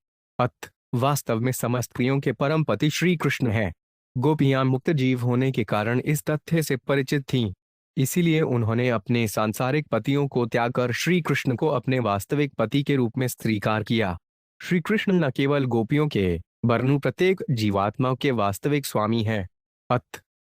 वास्तव में समस्त प्रियों के परम पति श्री कृष्ण हैं। गोपियां मुक्त जीव होने के कारण इस तथ्य से परिचित थीं। इसीलिए उन्होंने अपने सांसारिक पतियों को त्याग कर श्री कृष्ण को अपने वास्तविक पति के रूप में स्वीकार किया। श्री कृष्ण न केवल गोपियों के वरनु प्रत्येक जीवात्मा के वास्तविक स्वामी हैं।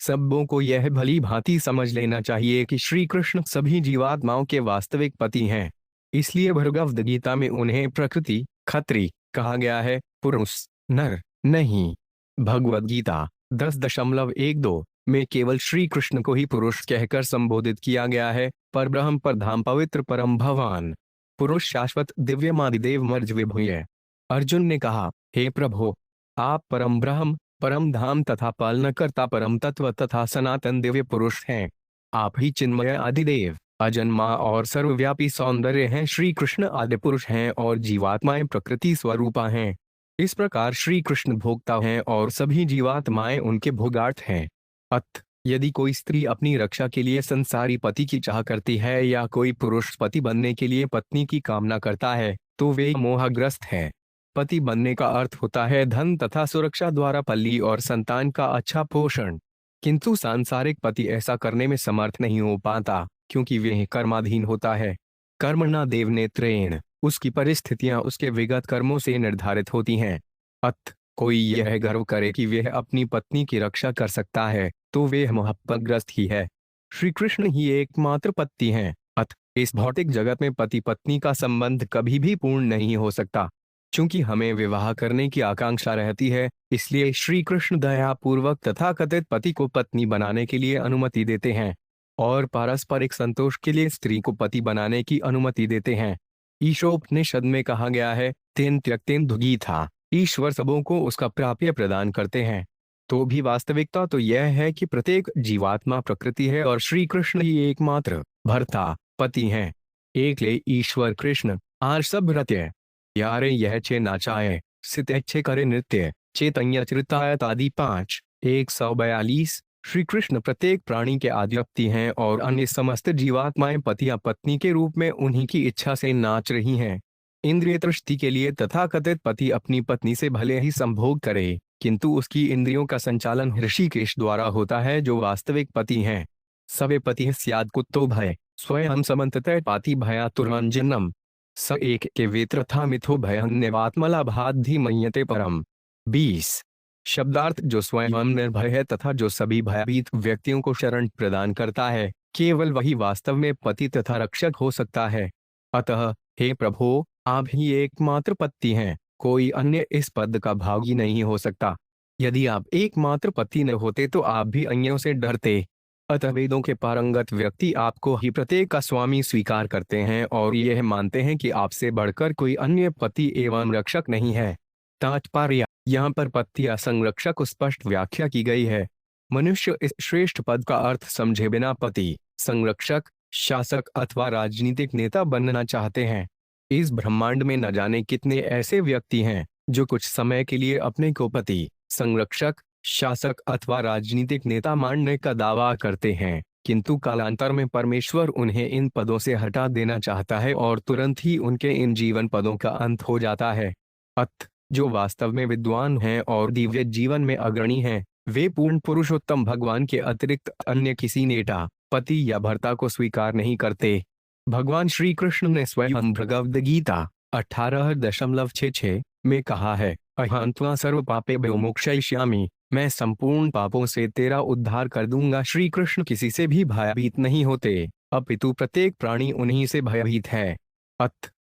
सबों को यह भली भांति समझ लेना चाहिए कि श्री कृष्ण सभी जीवात्माओं के वास्तविक पति हैं। इसलिए भगवद गीता में उन्हें प्रकृति खत्री कहा गया है, पुरुष नर नहीं। भगवद गीता 10.12 में केवल श्री कृष्ण को ही पुरुष कहकर संबोधित किया गया है। परब्रह्म परधाम पवित्र परम भगवान पुरुष शाश्वत दिव्यमादिदेव मर्ज विभूय। अर्जुन ने कहा, हे प्रभु, आप परम ब्रह्म, परम धाम तथा पालनकर्ता परम तत्व तथा सनातन दिव्य पुरुष हैं। आप ही चिन्मय आदिदेव, अजन्मा और सर्वव्यापी सौंदर्य हैं। श्री कृष्ण आदि पुरुष हैं और जीवात्माएं प्रकृति स्वरूपा हैं। इस प्रकार श्री कृष्ण भोक्ता हैं और सभी जीवात्माएं उनके भोगार्थ हैं। यदि कोई स्त्री अपनी रक्षा के लिए संसारी पति की चाह करती है या कोई पुरुष पति बनने के लिए पत्नी की कामना करता है तो वे मोहग्रस्त हैं। पति बनने का अर्थ होता है धन तथा सुरक्षा द्वारा पल्ली और संतान का अच्छा पोषण, किंतु सांसारिक पति ऐसा करने में समर्थ नहीं हो पाता क्योंकि वह कर्माधीन होता है। कर्मणा देवनेत्रेण, उसकी परिस्थितियां उसके विगत कर्मों से निर्धारित होती हैं। कोई यह गर्व करे कि वह अपनी पत्नी की रक्षा कर सकता है तो वह मोहग्रस्त ही है। श्री कृष्ण ही एकमात्र पति हैं। इस भौतिक जगत में पति पत्नी का संबंध कभी भी पूर्ण नहीं हो सकता। चूंकि हमें विवाह करने की आकांक्षा रहती है, इसलिए श्री कृष्ण दया पूर्वक तथाकथित पति को पत्नी बनाने के लिए अनुमति देते हैं और पारस्परिक संतोष के लिए स्त्री को पति बनाने की अनुमति देते हैं। ईशोपनिषद में कहा गया है, तेन त्यक्तेन दुगीथा, ईश्वर सबों को उसका प्राप्य प्रदान करते हैं। तो भी वास्तविकता तो यह है कि प्रत्येक जीवात्मा प्रकृति है और श्री कृष्ण ही एकमात्र भर्ता पति हैं। एकले ईश्वर कृष्ण आर सब रत्य यारे यह चे नाचाए सित अच्छे करे नृत्य चैतन्य चरितायत आदि 5:142। श्री कृष्ण प्रत्येक प्राणी के आदिव्यक्ति हैं और अन्य समस्त जीवात्माएं पति या पत्नी के रूप में उन्हीं की इच्छा से नाच रही हैं। इंद्रिय तृष्टि के लिए तथाकथित पति अपनी पत्नी से भले ही संभोग करे, किंतु उसकी इंद्रियों का संचालन ऋषिकेश द्वारा होता है जो वास्तविक पति हैं। सवे पति स्याद कुत्तो भय स्वयं समन्ततः पाति भयातुरंजनम स एक के वेत्रथा मिथो भयन्यवात्मलाभाद्धि मन्यते परम। 20। शब्दार्थ जो स्वयं निर्भय है तथा जो सभी भयभीत व्यक्तियों को शरण प्रदान करता है, केवल वही वास्तव में पति तथा रक्षक हो सकता है। अतः हे प्रभु, आप ही एकमात्र पति हैं, कोई अन्य इस पद का भागी नहीं हो सकता। यदि आप एकमात्र पति न होते तो आप भी अन्यों से डरते। अतः वेदों के पारंगत व्यक्ति आपको ही प्रत्येक का स्वामी स्वीकार करते हैं और यह मानते हैं कि आपसे बढ़कर कोई अन्य पति एवं रक्षक नहीं है। तात्पर्य: यहाँ पर पति या संरक्षक स्पष्ट व्याख्या की गई है। मनुष्य इस श्रेष्ठ पद का अर्थ समझे बिना पति, संरक्षक, शासक अथवा राजनीतिक नेता बनना चाहते हैं। इस ब्रह्मांड में न जाने कितने ऐसे व्यक्ति हैं जो कुछ समय के लिए अपने को पति, संरक्षक, शासक अथवा राजनीतिक नेता मानने का दावा करते हैं, किंतु कालांतर में परमेश्वर उन्हें इन पदों से हटा देना चाहता है और तुरंत ही उनके इन जीवन पदों का अंत हो जाता है। जो वास्तव में विद्वान हैं और दिव्य जीवन में अग्रणी हैं, वे पूर्ण पुरुषोत्तम भगवान के अतिरिक्त अन्य किसी नेता, पति या भर्ता को स्वीकार नहीं करते। भगवान श्री कृष्ण ने स्वयं भगवद गीता 18.66 में कहा है, अहंत्वा सर्व पापे विमोक्षयिष्यामि, मैं संपूर्ण पापों से तेरा उद्धार कर दूंगा। श्री कृष्ण किसी से भी भयभीत नहीं होते, अपितु प्रत्येक प्राणी उन्हीं से भयभीत है।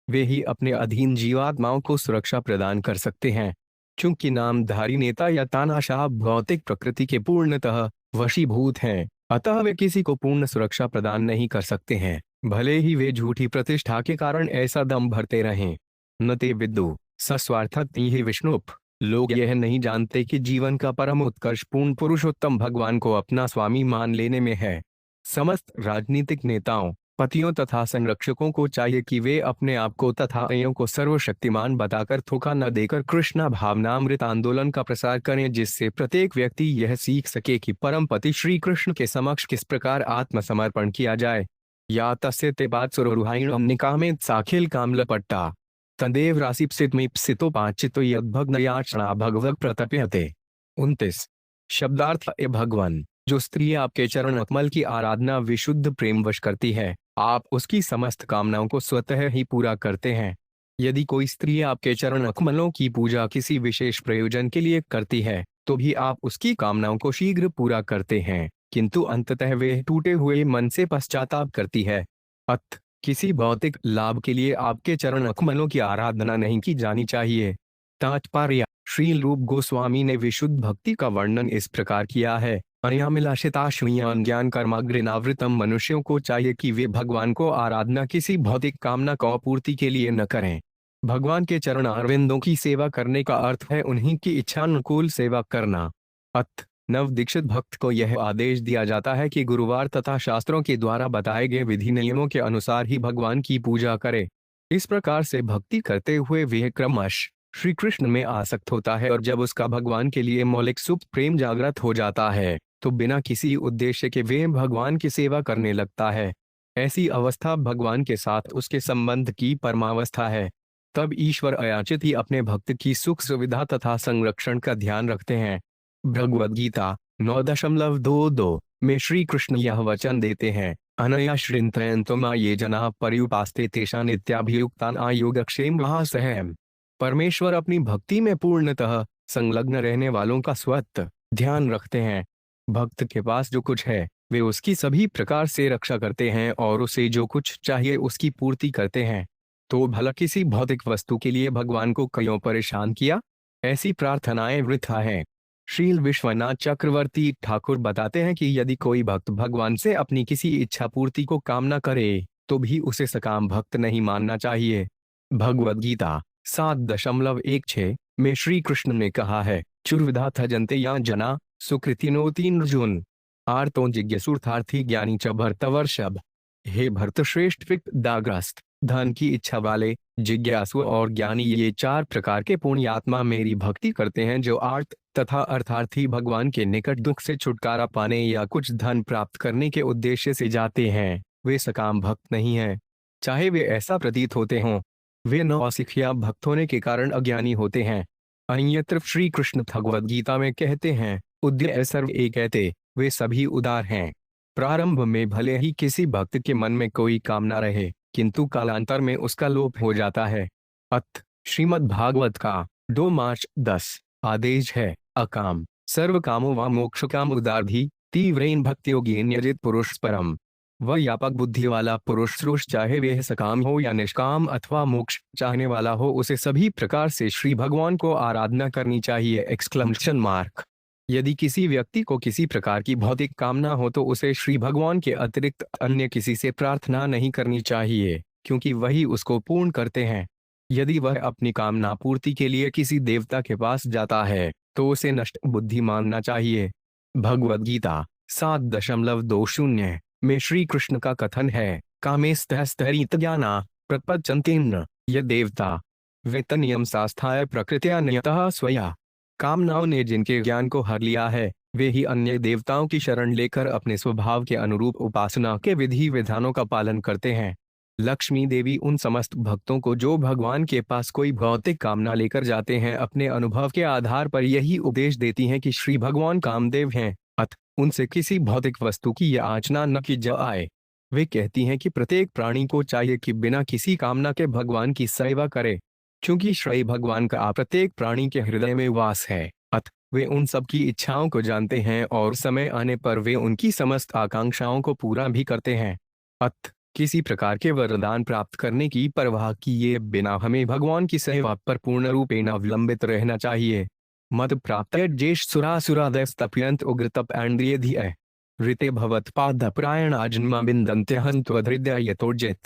वे ही अपने अधीन जीवात्माओं को सुरक्षा प्रदान कर सकते हैं। चूंकि नामधारी नेता या तानाशाह भौतिक प्रकृति के पूर्णतः वशीभूत हैं, अतः वे किसी को पूर्ण सुरक्षा प्रदान नहीं कर सकते हैं, भले ही वे झूठी प्रतिष्ठा के कारण ऐसा दम भरते रहें। न ते विद्दु सस्वार्थत ही विष्णुप। लोग यह नहीं जानते कि जीवन का परम उत्कर्ष पूर्ण पुरुषोत्तम भगवान को अपना स्वामी मान लेने में है। समस्त राजनीतिक नेताओं, पतियों तथा संरक्षकों को चाहिए कि वे अपने आप को तथा अन्यों को सर्वशक्तिमान बताकर धोखा न देकर कृष्णा भावनामृत आंदोलन का प्रसार करें, जिससे प्रत्येक व्यक्ति यह सीख सके कि परम पति श्री कृष्ण के समक्ष किस प्रकार आत्मसमर्पण किया जाए। या तस्य ते बात सुरुहाइणम निकामेत साखिल कामलपट्टा तदेव राशिप्सितोपाचितो यद्भग्नयाचना भगवत प्रतप्यते। 29 शब्दार्थ ए भगवान। जो स्त्री आपके चरण कमल की आराधना विशुद्ध प्रेमवश करती है, आप उसकी समस्त कामनाओं को स्वतः ही पूरा करते हैं। यदि कोई स्त्री आपके चरण कमलों की पूजा किसी विशेष प्रयोजन के लिए करती है, तो भी आप उसकी कामनाओं को शीघ्र पूरा करते हैं, किंतु अंततः वे टूटे हुए मन से पश्चाताप करती है। अत किसी भौतिक लाभ के लिए आपके चरण कमलों की आराधना नहीं की जानी चाहिए। तात्पर्य। श्रील रूप गोस्वामी ने विशुद्ध भक्ति का वर्णन इस प्रकार किया है। अनियामिलाशिताश्मियान ज्ञान कर्माग्रनावृतम मनुष्यों को चाहिए कि वे भगवान को आराधना किसी भौतिक कामना को पूर्ति के लिए न करें। भगवान के चरण अरविंदों की सेवा करने का अर्थ है उन्हीं की इच्छानुकूल सेवा करना। अत नव दीक्षित भक्त को यह आदेश दिया जाता है कि गुरुवार तथा शास्त्रों के द्वारा बताए गए विधि नियमों के अनुसार ही भगवान की पूजा करे। इस प्रकार से भक्ति करते हुए वह क्रमश श्री कृष्ण में आसक्त होता है, और जब उसका भगवान के लिए मौलिक सुप्त प्रेम जागृत हो जाता है, तो बिना किसी उद्देश्य के वे भगवान की सेवा करने लगता है। ऐसी अवस्था भगवान के साथ उसके संबंध की परमावस्था है। तब ईश्वर अयाचित ही अपने भक्त की सुख सुविधा तथा संरक्षण का ध्यान रखते हैं। भगवद गीता 9.22 में श्री कृष्ण यह वचन देते हैं, अनया श्रिंतयन्तुमा ये जना पर्युपास्ते तेषा नित्याभियुक्तान आयोगक्षेम महासहम। परमेश्वर अपनी भक्ति में पूर्णतः संलग्न रहने वालों का स्वतः ध्यान रखते हैं। भक्त के पास जो कुछ है वे उसकी सभी प्रकार से रक्षा करते हैं और उसे जो कुछ चाहिए उसकी पूर्ति करते हैं। तो भला किसी भौतिक वस्तु के लिए भगवान को क्यों परेशान किया? ऐसी प्रार्थनाएं वृथा हैं। श्रील विश्वनाथ चक्रवर्ती ठाकुर बताते हैं कि यदि कोई भक्त भगवान से अपनी किसी इच्छा पूर्ति को कामना करे तो भी उसे सकाम भक्त नहीं मानना चाहिए। भगवद गीता 7.16 में श्री कृष्ण ने कहा है, चुर्विधा थजन्ते या जना सुकृतिनोतीन अर्जुन आर्तो जिज्ञासूर्थार्थी ज्ञानी च भरतवर्षभ। हे भरत श्रेष्ठ दाग्रस्त धन की इच्छा वाले जिज्ञासु और ज्ञानी ये चार प्रकार के पुण्यात्मा मेरी भक्ति करते हैं, जो आर्त तथा अर्थार्थी भगवान के निकट दुख से छुटकारा पाने या कुछ धन प्राप्त करने के उद्देश्य से जाते हैं, वे सकाम भक्त नहीं हैं। चाहे वे ऐसा प्रतीत होते हों, वे नौसिखिया भक्त होने के कारण अज्ञानी होते हैं। अन्यत्र श्री कृष्ण भगवद गीता में कहते हैं, उद्य सर्व एकैते, वे सभी उदार हैं। प्रारंभ में भले ही किसी भक्त के मन में कोई कामना रहे, किंतु कालांतर में उसका लोप हो जाता है। अत श्रीमद् भागवत का 2 मार्च 10 आदेश है, अकाम सर्व कामो व मोक्ष काम उदारधी तीव्रेन भक्ति योगी न्यजित पुरुष परम। वह व्यापक बुद्धि वाला पुरुष श्रुष चाहे वह सकाम हो या निष्काम अथवा मोक्ष चाहने वाला हो, उसे सभी प्रकार से श्री भगवान को आराधना करनी चाहिए! Exclamation mark. यदि किसी व्यक्ति को किसी प्रकार की भौतिक कामना हो तो उसे श्री भगवान के अतिरिक्त अन्य किसी से प्रार्थना नहीं करनी चाहिए, क्योंकि वही उसको पूर्ण करते हैं। यदि वह अपनी कामना पूर्ति के लिए किसी देवता के पास जाता है तो उसे नष्ट बुद्धि मानना चाहिए। भगवद गीता 7.20 में श्री कृष्ण का कथन है, कामेस्तहस्तरित ज्ञाना प्रपंचन्तेन ये देवता वेत नियम सास्थाय प्रकृत्या नियतः स्वया। कामनाओं ने जिनके ज्ञान को हर लिया है, वे ही अन्य देवताओं की शरण लेकर अपने स्वभाव के अनुरूप उपासना के विधि विधानों का पालन करते हैं। लक्ष्मी देवी उन समस्त भक्तों को जो भगवान के पास कोई भौतिक कामना लेकर जाते हैं, अपने अनुभव के आधार पर यही उपदेश देती हैं कि श्री भगवान कामदेव हैं, अत उनसे किसी भौतिक वस्तु की याचना न की जाए। वे कहती हैं कि प्रत्येक प्राणी को चाहिए कि बिना किसी कामना के भगवान की सेवा करे, क्योंकि श्री भगवान का प्रत्येक प्राणी के हृदय में वास है। अत वे उन सब की इच्छाओं को जानते हैं और समय आने पर वे उनकी समस्त आकांक्षाओं को पूरा भी करते हैं। अत किसी प्रकार के वरदान प्राप्त करने की परवाह किए बिना हमें भगवान की सेवा पर पूर्ण रूपेण अवलंबित रहना चाहिए। मत प्राप्त जेष सुरासुरादस्तप्यंत उग्र तप एंद्रिय धिय ऋते भवत्पाद प्रायण आजन्मा बिंदंत्य हृदय यथोजित।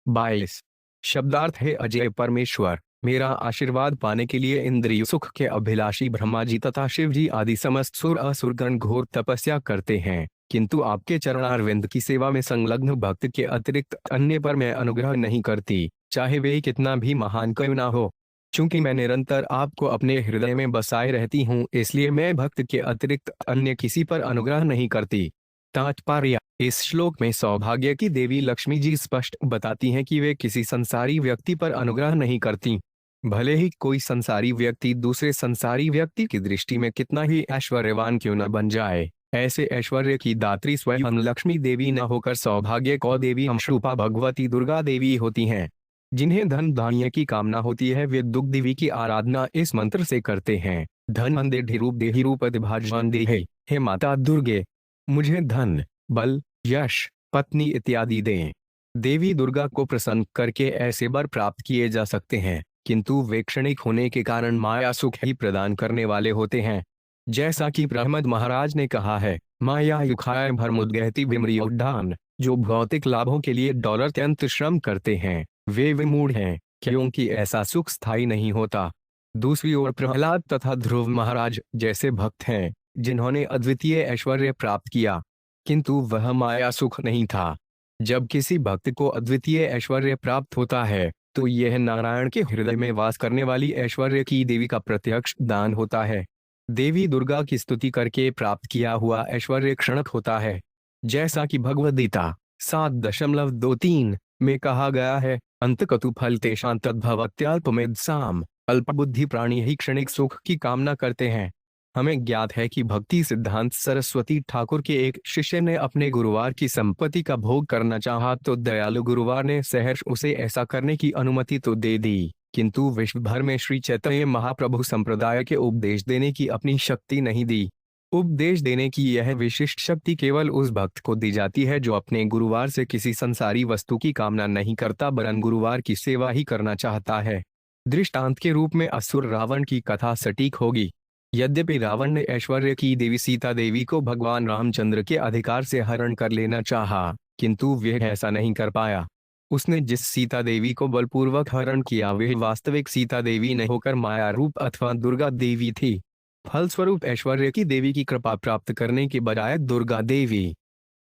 22। शब्दार्थ है अजय परमेश्वर, मेरा आशीर्वाद पाने के लिए इंद्रिय सुख के अभिलाषी ब्रह्मा जी तथा शिव जी आदि समस्त सुर असुरगण घोर तपस्या करते हैं, किंतु आपके चरणारविंद की सेवा में संलग्न भक्त के अतिरिक्त अन्य पर मैं अनुग्रह नहीं करती, चाहे वे कितना भी महान क्यों ना हो। चूंकि मैं निरंतर आपको अपने हृदय में बसाए रहती हूँ, इसलिए मैं भक्त के अतिरिक्त अन्य किसी पर अनुग्रह नहीं करती। तात्पर्य: इस श्लोक में सौभाग्य की देवी लक्ष्मी जी स्पष्ट बताती हैं कि वे किसी संसारी व्यक्ति पर अनुग्रह नहीं करती। भले ही कोई संसारी व्यक्ति दूसरे संसारी व्यक्ति की दृष्टि में कितना ही ऐश्वर्यवान क्यों न बन जाए, ऐसे ऐश्वर्य की दात्री स्वयं लक्ष्मी देवी न होकर सौभाग्य को देवी अमरूपा भगवती दुर्गा देवी होती हैं। जिन्हें धन धान्य की कामना होती है, वे दुग्ध देवी की आराधना इस मंत्र से करते हैं। धन अंधे ढिरूप देही रूप भाजवान देहे, हे माता दुर्गे मुझे धन, बल, यश, पत्नी इत्यादि दें। देवी दुर्गा को प्रसन्न करके ऐसे वर प्राप्त किए जा सकते हैं, किंतु वे क्षणिक होने के कारण माया सुख ही प्रदान करने वाले होते हैं। जैसा कि प्रहमद महाराज ने कहा है, माया युखाय भरमुद्गहति विमृयोद्धान, जो भौतिक लाभों के लिए डॉलर अत्यंत श्रम करते हैं वे विमूढ़ हैं, क्योंकि ऐसा सुख स्थायी नहीं होता। दूसरी ओर प्रहलाद तथा ध्रुव महाराज जैसे भक्त हैं जिन्होंने अद्वितीय ऐश्वर्य प्राप्त किया, किंतु वह माया सुख नहीं था। जब किसी भक्त को अद्वितीय ऐश्वर्य प्राप्त होता है तो यह नारायण के हृदय में वास करने वाली ऐश्वर्य की देवी का प्रत्यक्ष दान होता है। देवी दुर्गा की स्तुति करके प्राप्त किया हुआ ऐश्वर्य क्षणिक होता है। जैसा कि भगवद गीता 7.23 में कहा गया है, अंतकतु फल तेषां तद्भवत्यल्पमेधसाम्, अल्पबुद्धि प्राणी ही क्षणिक सुख की कामना करते हैं। हमें ज्ञात है कि भक्ति सिद्धांत सरस्वती ठाकुर के एक शिष्य ने अपने गुरुवार की संपत्ति का भोग करना चाहा तो दयालु गुरुवार ने सहर्ष उसे ऐसा करने की अनुमति तो दे दी, किंतु विश्व भर में श्री चैतन्य महाप्रभु संप्रदाय के उपदेश देने की अपनी शक्ति नहीं दी। उपदेश देने की यह विशिष्ट शक्ति केवल उस भक्त को दी जाती है जो अपने गुरुवार से किसी संसारी वस्तु की कामना नहीं करता, वरन गुरुवार की सेवा ही करना चाहता है। दृष्टांत के रूप में असुर रावण की कथा सटीक होगी। यद्यपि रावण ने ऐश्वर्य की देवी सीता देवी को भगवान रामचंद्र के अधिकार से हरण कर लेना चाहा, किंतु वह ऐसा नहीं कर पाया। उसने जिस सीता देवी को बलपूर्वक हरण किया वह वास्तविक सीता देवी नहीं होकर माया रूप अथवा दुर्गा देवी थी। फलस्वरूप ऐश्वर्य की देवी की कृपा प्राप्त करने के बजाय दुर्गा देवी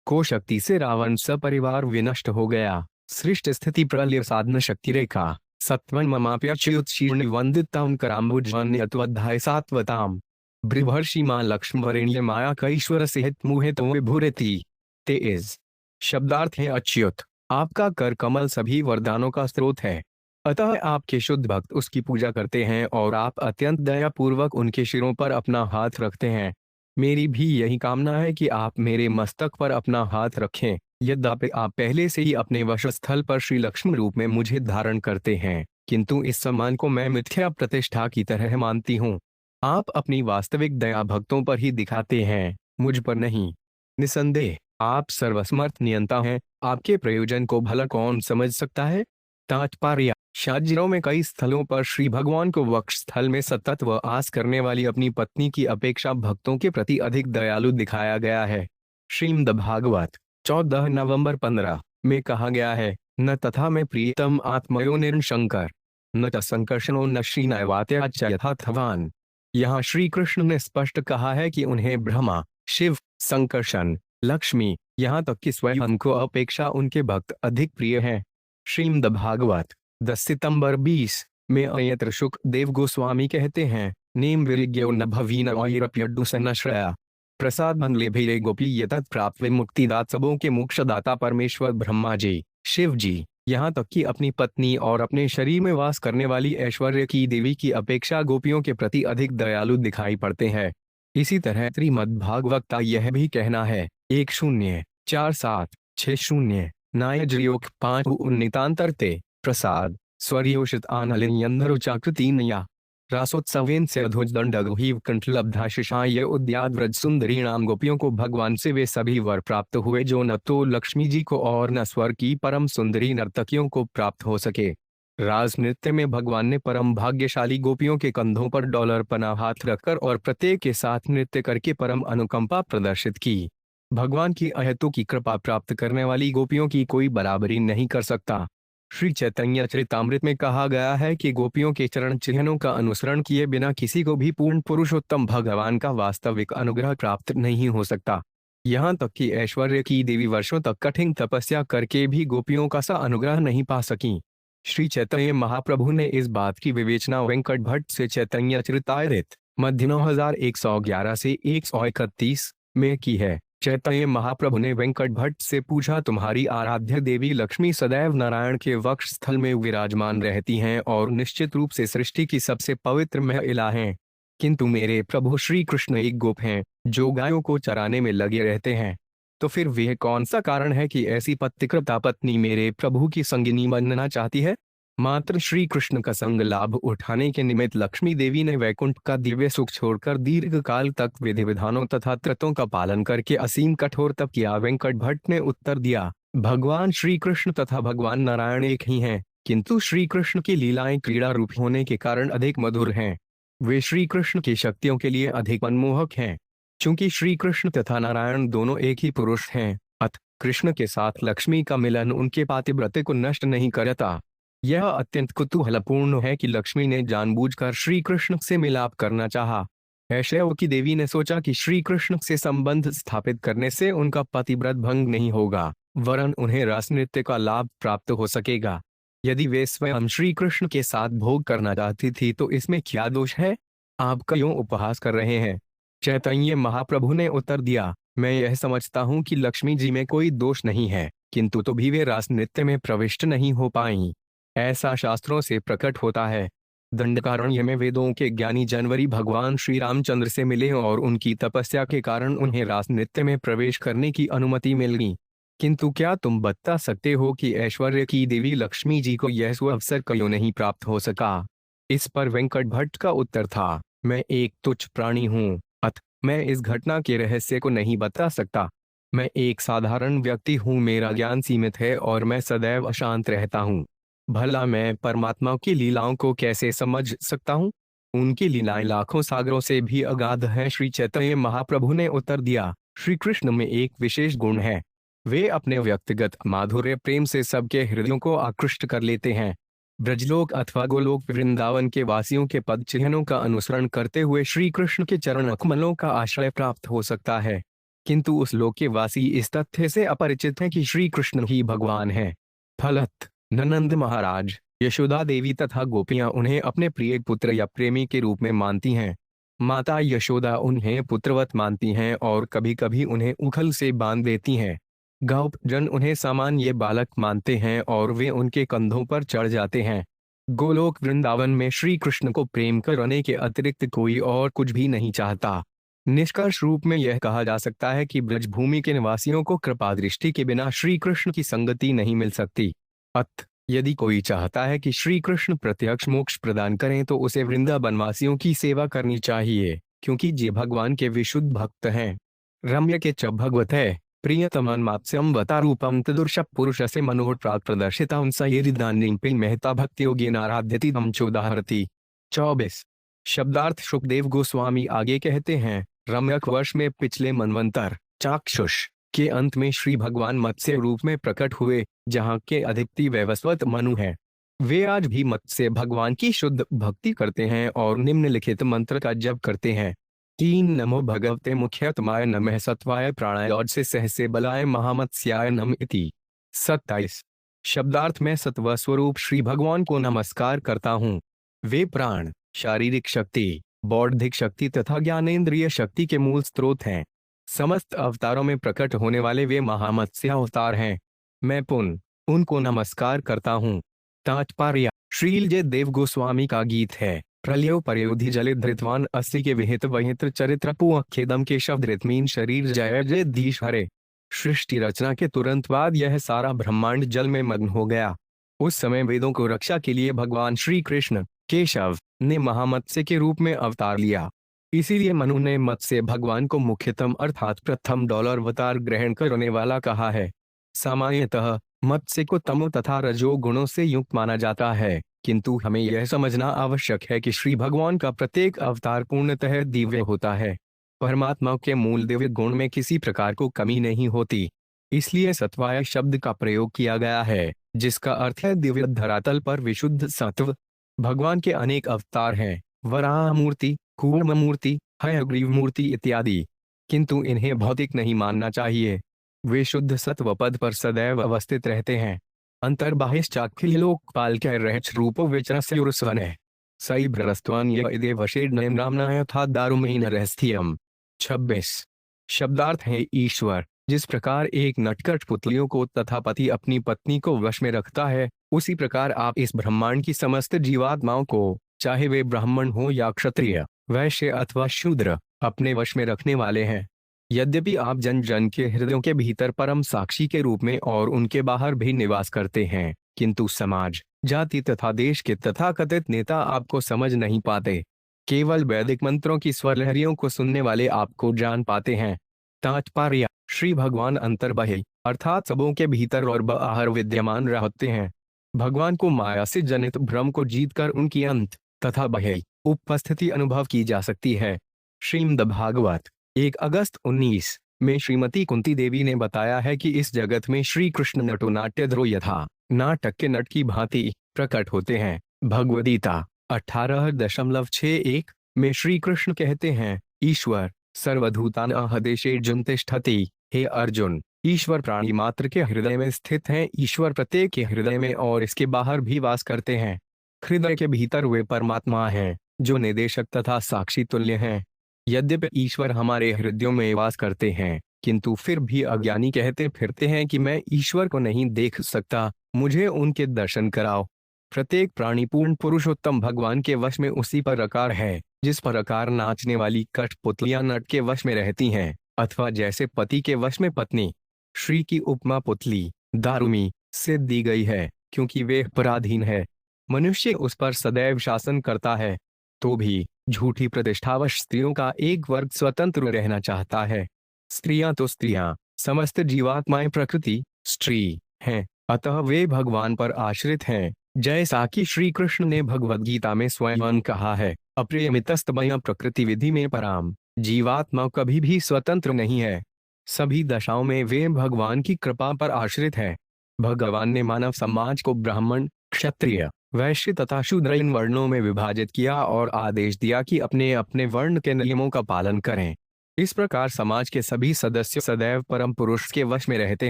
को शक्ति से रावण सपरिवार विनष्ट हो गया। सृष्टि स्थिति प्रलय साधन शक्ति रेखा सत्वं ममाप्यच्युतशीर्णि वंदितां कराम्बुजवन्यत्वध्याय सात्वताम् बृहर्षि मां लक्ष्मणवरेण्य माया कैश्वर सहित मुहे तो विभुरति। 23। शब्दार्थ है अच्युत, आपका कर कमल सभी वरदानों का स्रोत है, अतः आपके शुद्ध भक्त उसकी पूजा करते हैं और आप अत्यंत दयापूर्वक उनके शिरों पर अपना हाथ रखते हैं। मेरी भी यही कामना है कि आप मेरे मस्तक पर अपना हाथ रखें। यद्यपि आप पहले से ही अपने वक्षस्थल पर श्री लक्ष्मी रूप में मुझे धारण करते हैं, किंतु इस सम्मान को मैं मिथ्या प्रतिष्ठा की तरह मानती हूँ। आप अपनी वास्तविक दया भक्तों पर ही दिखाते हैं, मुझ पर नहीं। निसंदेह आप सर्वसमर्थ नियंता हैं, आपके प्रयोजन को भला कौन समझ सकता है। तात्पर्य: शास्त्रों में कई स्थलों पर श्री भगवान को वक्षस्थल में सतत व आस करने वाली अपनी पत्नी की अपेक्षा भक्तों के प्रति अधिक दयालु दिखाया गया है। श्रीमद् भागवत 14 नवंबर 15 में कहा गया है, न तथा में प्रियतम आत्मयो निर्शंकर न च संकर्षणो न श्रीनैवात्याच यथार्थवान। यहाँ श्री कृष्ण ने स्पष्ट कहा है कि उन्हें ब्रह्मा, शिव, संकर्षण, लक्ष्मी, यहाँ तक कि स्वयं को अपेक्षा उनके भक्त अधिक प्रिय हैं। श्रीमद् भागवत 10 सितंबर 20 में अयत्र शुक देव गोस्वामी कहते हैं, नेम विरिज्ञो न भवीन औरप्यड्डुसनश्रया प्रसाद मंगले भीरे गोपी यतत प्राप्त मुक्तिदात सबों के मोक्षदाता परमेश्वर ब्रह्मा जी, शिव जी, यहाँ तक कि अपनी पत्नी और अपने शरीर में वास करने वाली ऐश्वर्य की देवी की अपेक्षा गोपियों के प्रति अधिक दयालु दिखाई पड़ते हैं। इसी तरह श्रीमद् भागवत का यह भी कहना है, 104760 नायजयोग 5 नितांतरते प्रसाद स्वर्योषित आनलिन्यन्दरुचाकृति नया रासोत्सवेन से अध्वजदंडगुहीव कंठलब्धाशिषाय उद्याद व्रज सुंदरीणाम। गोपियों को भगवान से वे सभी वर प्राप्त हुए जो न तो लक्ष्मी जी को और न स्वर की परम सुंदरी नर्तकियों को प्राप्त हो सके। रास नृत्य में भगवान ने परम भाग्यशाली गोपियों के कंधों पर डॉलर पना हाथ रखकर और प्रत्येक के साथ नृत्य करके परम अनुकंपा प्रदर्शित की। भगवान की अहेतु की कृपा प्राप्त करने वाली गोपियों की कोई बराबरी नहीं कर सकता। श्री चैतन्य चरितामृत में कहा गया है कि गोपियों के चरण चिन्हों का अनुसरण किए बिना किसी को भी पूर्ण पुरुषोत्तम भगवान का वास्तविक अनुग्रह प्राप्त नहीं हो सकता। यहाँ तक कि ऐश्वर्य की देवी वर्षों तक कठिन तपस्या करके भी गोपियों का सा अनुग्रह नहीं पा सकी। श्री चैतन्य महाप्रभु ने इस बात की विवेचना वेंकट भट्ट से चैतन्य चरितामृत मध्य 9111 से 131 में की है। चैतन्य महाप्रभु ने वेंकट भट्ट से पूछा, तुम्हारी आराध्य देवी लक्ष्मी सदैव नारायण के वक्ष स्थल में विराजमान रहती हैं और निश्चित रूप से सृष्टि की सबसे पवित्र महिला हैं, किंतु मेरे प्रभु श्री कृष्ण एक गोप हैं जो गायों को चराने में लगे रहते हैं। तो फिर वह कौन सा कारण है कि ऐसी पतिव्रता पत्नी मेरे प्रभु की संगिनी बनना चाहती है? मात्र श्री कृष्ण का संग लाभ उठाने के निमित्त लक्ष्मी देवी ने वैकुंठ का दिव्य सुख छोड़कर दीर्घ काल तक विधि विधानों तथा त्रितों का पालन करके असीम कठोर तप किया। वेंकट भट्ट ने उत्तर दिया, भगवान श्री कृष्ण तथा भगवान नारायण एक ही हैं, किंतु श्री कृष्ण की लीलाएं क्रीड़ा रूप होने के कारण अधिक मधुर हैं। वे श्री कृष्ण की शक्तियों के लिए अधिक मनमोहक हैं। चूंकि श्री कृष्ण तथा नारायण दोनों एक ही पुरुष हैं, अतः कृष्ण के साथ लक्ष्मी का मिलन उनके पातिव्रत्य को नष्ट नहीं करता। यह अत्यंत कुतूहलपूर्ण है कि लक्ष्मी ने जानबूझकर श्री कृष्ण से मिलाप करना चाहा। ऐश्वर्य की देवी ने सोचा कि श्री कृष्ण से संबंध स्थापित करने से उनका पतिव्रत भंग नहीं होगा, वरन उन्हें रस नृत्य का लाभ प्राप्त हो सकेगा। यदि वे स्वयं श्री कृष्ण के साथ भोग करना चाहती थी तो इसमें क्या दोष है? आप क्यों उपहास कर रहे हैं? चैतन्य महाप्रभु ने उत्तर दिया, मैं यह समझता हूँ कि लक्ष्मी जी में कोई दोष नहीं है, किंतु तो भी वे रास नृत्य में प्रविष्ट नहीं हो पाईं। ऐसा शास्त्रों से प्रकट होता है। दंडकारण्य में वेदों के ज्ञानी जनवरी भगवान श्री रामचंद्र से मिले और उनकी तपस्या के कारण उन्हें रास नृत्य में प्रवेश करने की अनुमति मिल गई। किंतु क्या तुम बता सकते हो कि ऐश्वर्य की देवी लक्ष्मी जी को यह सुअवसर क्यों नहीं प्राप्त हो सका? इस पर वेंकट भट्ट का उत्तर था, मैं एक तुच्छ प्राणी हूँ, अतः मैं इस घटना के रहस्य को नहीं बता सकता। मैं एक साधारण व्यक्ति हूँ, मेरा ज्ञान सीमित है और मैं सदैव अशांत रहता हूँ। भला मैं परमात्मा की लीलाओं को कैसे समझ सकता हूँ? उनकी लीलाएं लाखों सागरों से भी अगाध हैं। श्री चैतन्य महाप्रभु ने उत्तर दिया, श्री कृष्ण में एक विशेष गुण है, वे अपने व्यक्तिगत माधुर्य प्रेम से सबके हृदयों को आकृष्ट कर लेते हैं। ब्रजलोक अथवा गोलोक वृंदावन के वासियों के पद चिन्हों का अनुसरण करते हुए श्री कृष्ण के चरण कमलों का आश्रय प्राप्त हो सकता है, किंतु उस लोक के वासी इस तथ्य से अपरिचित हैं कि श्री कृष्ण ही भगवान हैं। फलत नंद महाराज, यशोदा देवी तथा गोपियां उन्हें अपने प्रिय पुत्र या प्रेमी के रूप में मानती हैं। माता यशोदा उन्हें पुत्रवत मानती हैं और कभी कभी उन्हें उखल से बांध देती हैं। गाँव जन उन्हें सामान्य बालक मानते हैं और वे उनके कंधों पर चढ़ जाते हैं। गोलोक वृंदावन में श्री कृष्ण को प्रेम करने के अतिरिक्त कोई और कुछ भी नहीं चाहता। निष्कर्ष रूप में यह कहा जा सकता है कि ब्रजभूमि के निवासियों को कृपा दृष्टि के बिना श्री कृष्ण की संगति नहीं मिल सकती। अतः यदि कोई चाहता है कि श्री कृष्ण प्रत्यक्ष मोक्ष प्रदान करें तो उसे वृंदावनवासियों की सेवा करनी चाहिए, क्योंकि जे भगवान के विशुद्ध भक्त हैं। रम्य के च भगवत है प्रियतमन मात्स्यम वतारूपम तदुर्श पुरुष से मनोहर प्राग प्रदर्शिता उनसा यदिदानी महता भक्ति योगी नाराध्यति तम चोदाहरती। 24 शब्दार्थ शुकदेव गोस्वामी आगे कहते हैं, रम्यक वर्ष में पिछले मनवंतर चाक्षुष के अंत में श्री भगवान मत्स्य रूप में प्रकट हुए, जहाँ के अधिपति वैवस्वत मनु है। वे आज भी मत्स्य भगवान की शुद्ध भक्ति करते हैं और निम्नलिखित मंत्र का जप करते हैं। 3 नमो भगवते मुख्यतमाय नमः सत्वाय प्राणाय से सहसे बलाय महामत्स्याय नम इति। 27 शब्दार्थ में सत्व स्वरूप श्री भगवान को नमस्कार करता हूँ। वे प्राण, शारीरिक शक्ति, बौद्धिक शक्ति तथा ज्ञानेंद्रिय शक्ति के मूल स्रोत हैं। समस्त अवतारों में प्रकट होने वाले वे महामत्स्य अवतार हैं। मैं पुनः उनको नमस्कार करता हूँ। तात्पर्य श्रील जय देव गोस्वामी का गीत है, प्रलयो परयोधि जले धृतवान अस्सी के विहित वहित्र चरित्र पुअखेदम के शब्द रितमीन शरीर जय जय धीश हरे। सृष्टि रचना के तुरंत बाद यह सारा ब्रह्मांड जल में मग्न हो गया। उस समय वेदों को रक्षा के लिए भगवान श्री कृष्ण केशव ने महामत्स्य के रूप में अवतार लिया। इसीलिए मनु ने मत्स्य भगवान को मुख्यतम अर्थात प्रथम डॉलर अवतार ग्रहण करने वाला कहा है। सामान्यतः मत्स्य को तमो तथा रजो गुणों से युक्त माना जाता है, किंतु हमें यह समझना आवश्यक है कि श्री भगवान का प्रत्येक अवतार पूर्णतः दिव्य होता है। परमात्मा के मूल दिव्य गुण में किसी प्रकार को कमी नहीं होती। इसलिए सत्वाय शब्द का प्रयोग किया गया है, जिसका अर्थ है दिव्य धरातल पर विशुद्ध सत्व। भगवान के अनेक अवतार हैं, वराह मूर्ति, कूर्म मूर्ति, हयग्रीव मूर्ति इत्यादि, किंतु इन्हें भौतिक नहीं मानना चाहिए। वे शुद्ध सत्व पद पर सदैव अवस्थित रहते हैं। अंतर्बाह्यश्चाखिल लोकपाल के रहच रूपो विचरस्युर्स्वन है सई भ्रस्तवान यदे वशेड नामना यथा दारुमहीन रहस्थियम। 26 शब्दार्थ है ईश्वर। जिस प्रकार एक नटखट पुतलियों को तथा पति अपनी पत्नी को वश में रखता है, उसी प्रकार आप इस ब्रह्मांड की समस्त जीवात्माओं को, चाहे वे ब्राह्मण हो या क्षत्रिय, वैश्य अथवा शूद्र, अपने वश में रखने वाले हैं। यद्यपि आप जन जन के हृदयों के भीतर परम साक्षी के रूप में और उनके बाहर भी निवास करते हैं, किंतु समाज, जाति तथा देश के तथाकथित नेता आपको समझ नहीं पाते। केवल वैदिक मंत्रों की स्वरलहरियों को सुनने वाले आपको जान पाते हैं। तात्पर्य: श्री भगवान अंतर्बाह्य अर्थात सबों के भीतर और बाहर विद्यमान रहते हैं। भगवान को माया से जनित भ्रम को जीतकर उनकी अंत तथा बाह्य उपस्थिति अनुभव की जा सकती है। श्रीमद् भागवत 1 अगस्त 19 में श्रीमती कुंती देवी ने बताया है कि इस जगत में श्री कृष्ण नटोनाट्यध्रो यथा नाटक के नट की भांति प्रकट होते हैं। भगवद्गीता 18.61 में श्री कृष्ण कहते हैं, ईश्वर सर्वभूतानां हृदयेषु तिष्ठति। हे अर्जुन, ईश्वर प्राणी मात्र के हृदय में स्थित हैं। ईश्वर प्रत्येक के हृदय में और इसके बाहर भी वास करते हैं। हृदय के भीतर वे परमात्मा हैं, जो निदेशक तथा साक्षी तुल्य हैं। यद्यपि ईश्वर हमारे हृदयों में वास करते हैं, किंतु फिर भी अज्ञानी कहते फिरते हैं कि मैं ईश्वर को नहीं देख सकता, मुझे उनके दर्शन कराओ। प्रत्येक प्राणी पूर्ण पुरुषोत्तम भगवान के वश में उसी प्रकार है जिस प्रकार नाचने वाली कठपुतलियां नट के वश में रहती हैं, अथवा जैसे पति के वश में पत्नी। श्री की उपमा पुतली दारुमी से दी गई है, क्योंकि वे पराधीन है। मनुष्य उस पर सदैव शासन करता है, तो भी झूठी प्रतिष्ठावश स्त्रियों का एक वर्ग स्वतंत्र रहना चाहता है। स्त्रियां तो स्त्रियां, समस्त जीवात्माएं प्रकृति स्त्री हैं, अतः वे भगवान पर आश्रित हैं। जैसा कि श्री कृष्ण ने भगवद गीता में स्वयं कहा है, अप्रियमितस्तमया प्रकृति विधि में पराम। जीवात्मा कभी भी स्वतंत्र नहीं है, सभी दशाओं में वे भगवान की कृपा पर आश्रित है। भगवान ने मानव समाज को ब्राह्मण, क्षत्रिय, वैश्य तथा शूद्र इन वर्णों में विभाजित किया और आदेश दिया कि अपने अपने वर्ण के नियमों का पालन करें। इस प्रकार समाज के सभी सदस्य सदैव परम पुरुष के वश में रहते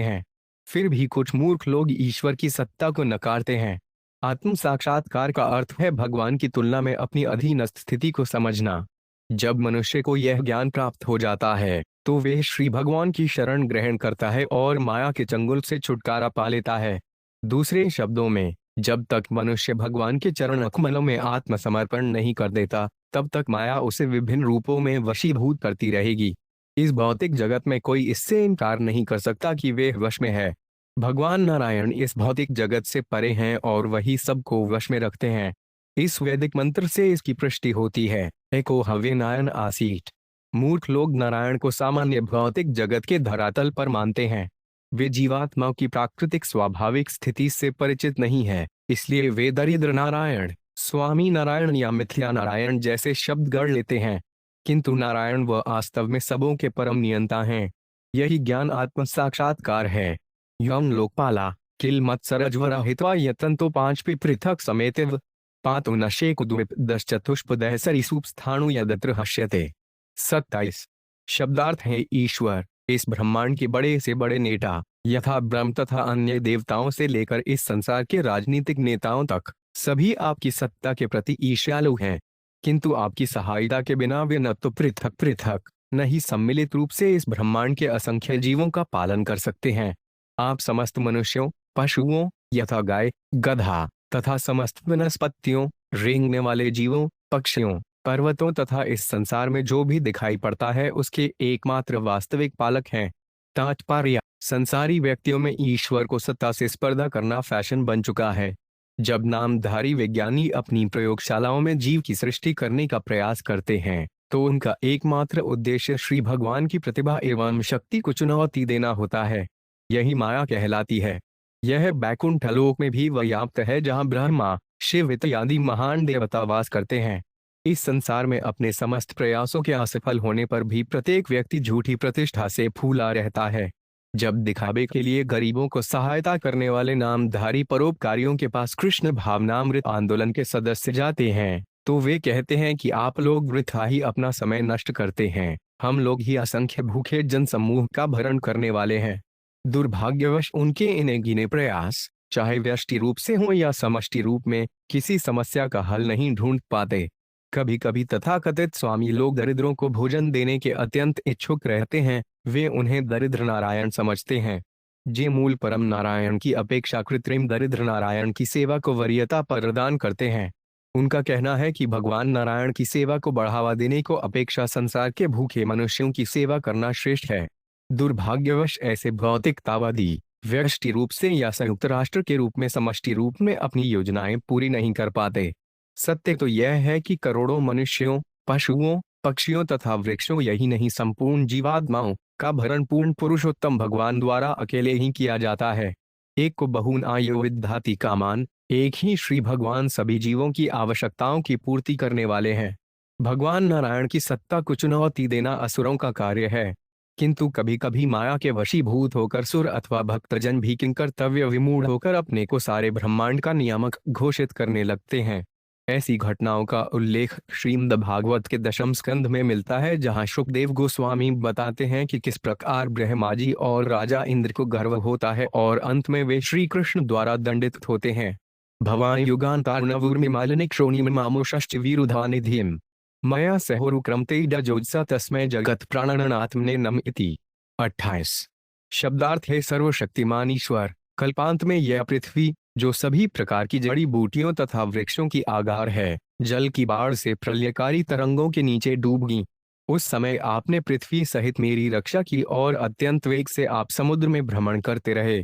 हैं। फिर भी कुछ मूर्ख लोग ईश्वर की सत्ता को नकारते हैं। आत्म साक्षात्कार का अर्थ है भगवान की तुलना में अपनी अधीनस्थ स्थिति को समझना। जब मनुष्य को यह ज्ञान प्राप्त हो जाता है, तो वे श्री भगवान की शरण ग्रहण करता है और माया के चंगुल से छुटकारा पा लेता है। दूसरे शब्दों में, जब तक मनुष्य भगवान के चरण कमलों में आत्मसमर्पण नहीं कर देता, तब तक माया उसे विभिन्न रूपों में वशीभूत करती रहेगी। इस भौतिक जगत में कोई इससे इनकार नहीं कर सकता कि वे वश में है। भगवान नारायण इस भौतिक जगत से परे हैं और वही सबको वश में रखते हैं। इस वैदिक मंत्र से इसकी पुष्टि होती है, एको हव्य नारायण आसीत। मूर्ख लोग नारायण को सामान्य भौतिक जगत के धरातल पर मानते हैं। वे जीवात्माओं की प्राकृतिक स्वाभाविक स्थिति से परिचित नहीं है, इसलिए वे दरिद्र नारायण, स्वामी नारायण या मिथ्या नारायण जैसे शब्द गढ़ लेते हैं। किंतु नारायण व वास्तव में सबों के परम नियंता हैं। यही ज्ञान आत्म साक्षात्कार है। यम लोकपाला किल मत्सरज्वरा हित्वा यतंतो 5 पृथक समेतिव पातु नशेकुद्विप 10 चतुष्पदः सरिसूपस्थाणु यदत्र हश्यते। 27 शब्दार्थ है ईश्वर। इस ब्रह्मांड के बड़े से बड़े नेता यथा ब्रह्म तथा अन्य देवताओं से लेकर इस संसार के राजनीतिक नेताओं तक सभी आपकी सत्ता के प्रति ईर्ष्यालु हैं, किंतु आपकी सहायता के बिना वे न तो पृथक पृथक न ही सम्मिलित रूप से इस ब्रह्मांड के असंख्य जीवों का पालन कर सकते हैं। आप समस्त मनुष्यों, पशुओं यथा गाय, गधा तथा समस्त वनस्पतियों, रेंगने वाले जीवों, पक्षियों, पर्वतों तथा इस संसार में जो भी दिखाई पड़ता है उसके एकमात्र वास्तविक पालक हैं। तात्पर्य: संसारी व्यक्तियों में ईश्वर को सत्ता से स्पर्धा करना फैशन बन चुका है। जब नामधारी विज्ञानी अपनी प्रयोगशालाओं में जीव की सृष्टि करने का प्रयास करते हैं, तो उनका एकमात्र उद्देश्य श्री भगवान की प्रतिभा एवं शक्ति को चुनौती देना होता है। यही माया कहलाती है। यह बैकुंठ लोक में भी व्याप्त है, जहाँ ब्रह्मा, शिव इत्यादि महान देवता वास करते हैं। इस संसार में अपने समस्त प्रयासों के असफल होने पर भी प्रत्येक व्यक्ति झूठी प्रतिष्ठा से फूला रहता है। जब दिखावे के लिए गरीबों को सहायता करने वाले नामधारी परोपकारियों के पास कृष्ण भावनामृत आंदोलन के सदस्य जाते हैं, तो वे कहते हैं कि आप लोग वृथा ही अपना समय नष्ट करते हैं, हम लोग ही असंख्य भूखे जनसमूह का भरण करने वाले हैं। दुर्भाग्यवश उनके इन्हें गिने प्रयास, चाहे व्यष्टि रूप से हो या समष्टि रूप में, किसी समस्या का हल नहीं ढूंढ पाते। कभी कभी तथाकथित स्वामी लोग दरिद्रों को भोजन देने के अत्यंत इच्छुक रहते हैं, वे उन्हें दरिद्र नारायण समझते हैं। जे मूल परम नारायण की अपेक्षा कृत्रिम दरिद्र नारायण की सेवा को वरीयता प्रदान करते हैं। उनका कहना है कि भगवान नारायण की सेवा को बढ़ावा देने को अपेक्षा संसार के भूखे मनुष्यों की सेवा करना श्रेष्ठ है। दुर्भाग्यवश ऐसे भौतिकतावादी व्यष्टि रूप से या संयुक्त राष्ट्र के रूप में समष्टि रूप में अपनी योजनाएं पूरी नहीं कर पाते। सत्य तो यह है कि करोड़ों मनुष्यों, पशुओं, पक्षियों तथा वृक्षों, यही नहीं संपूर्ण जीवात्माओं का भरण पूर्ण पुरुषोत्तम भगवान द्वारा अकेले ही किया जाता है। एक को बहुन आयो विद्धाति कामान, एक ही श्री भगवान सभी जीवों की आवश्यकताओं की पूर्ति करने वाले हैं। भगवान नारायण की सत्ता को चुनौती देना असुरों का कार्य है, किंतु कभी कभी माया के वशीभूत होकर सुर अथवा भक्तजन भी किंकर्तव्य विमूढ़ होकर अपने को सारे ब्रह्मांड का नियामक घोषित करने लगते हैं। ऐसी घटनाओं का उल्लेख श्रीमद् भागवत के दशम स्कंध में मिलता है, जहां शुकदेव गोस्वामी बताते हैं कि किस प्रकार ब्रह्मा जी और राजा इंद्र को गर्व होता है और अंत में वे श्री कृष्ण द्वारा दंडित होते हैं। भवान युगान्तार्णवूर्मिमालिनी क्षोणिमामुषश्च विरुधानिधिम् मया सहोरुक्रमते डजोत्सा तस्मै जगत प्राणनात्मने नम इति। 28 शब्दार्थ है सर्वशक्तिमान ईश्वर। कल्पांत में यह पृथ्वी, जो सभी प्रकार की जड़ी बूटियों तथा वृक्षों की आगार है, जल की बाढ़ से प्रलयकारी तरंगों के नीचे डूब गई। उस समय आपने पृथ्वी सहित मेरी रक्षा की और अत्यंत वेग से आप समुद्र में भ्रमण करते रहे।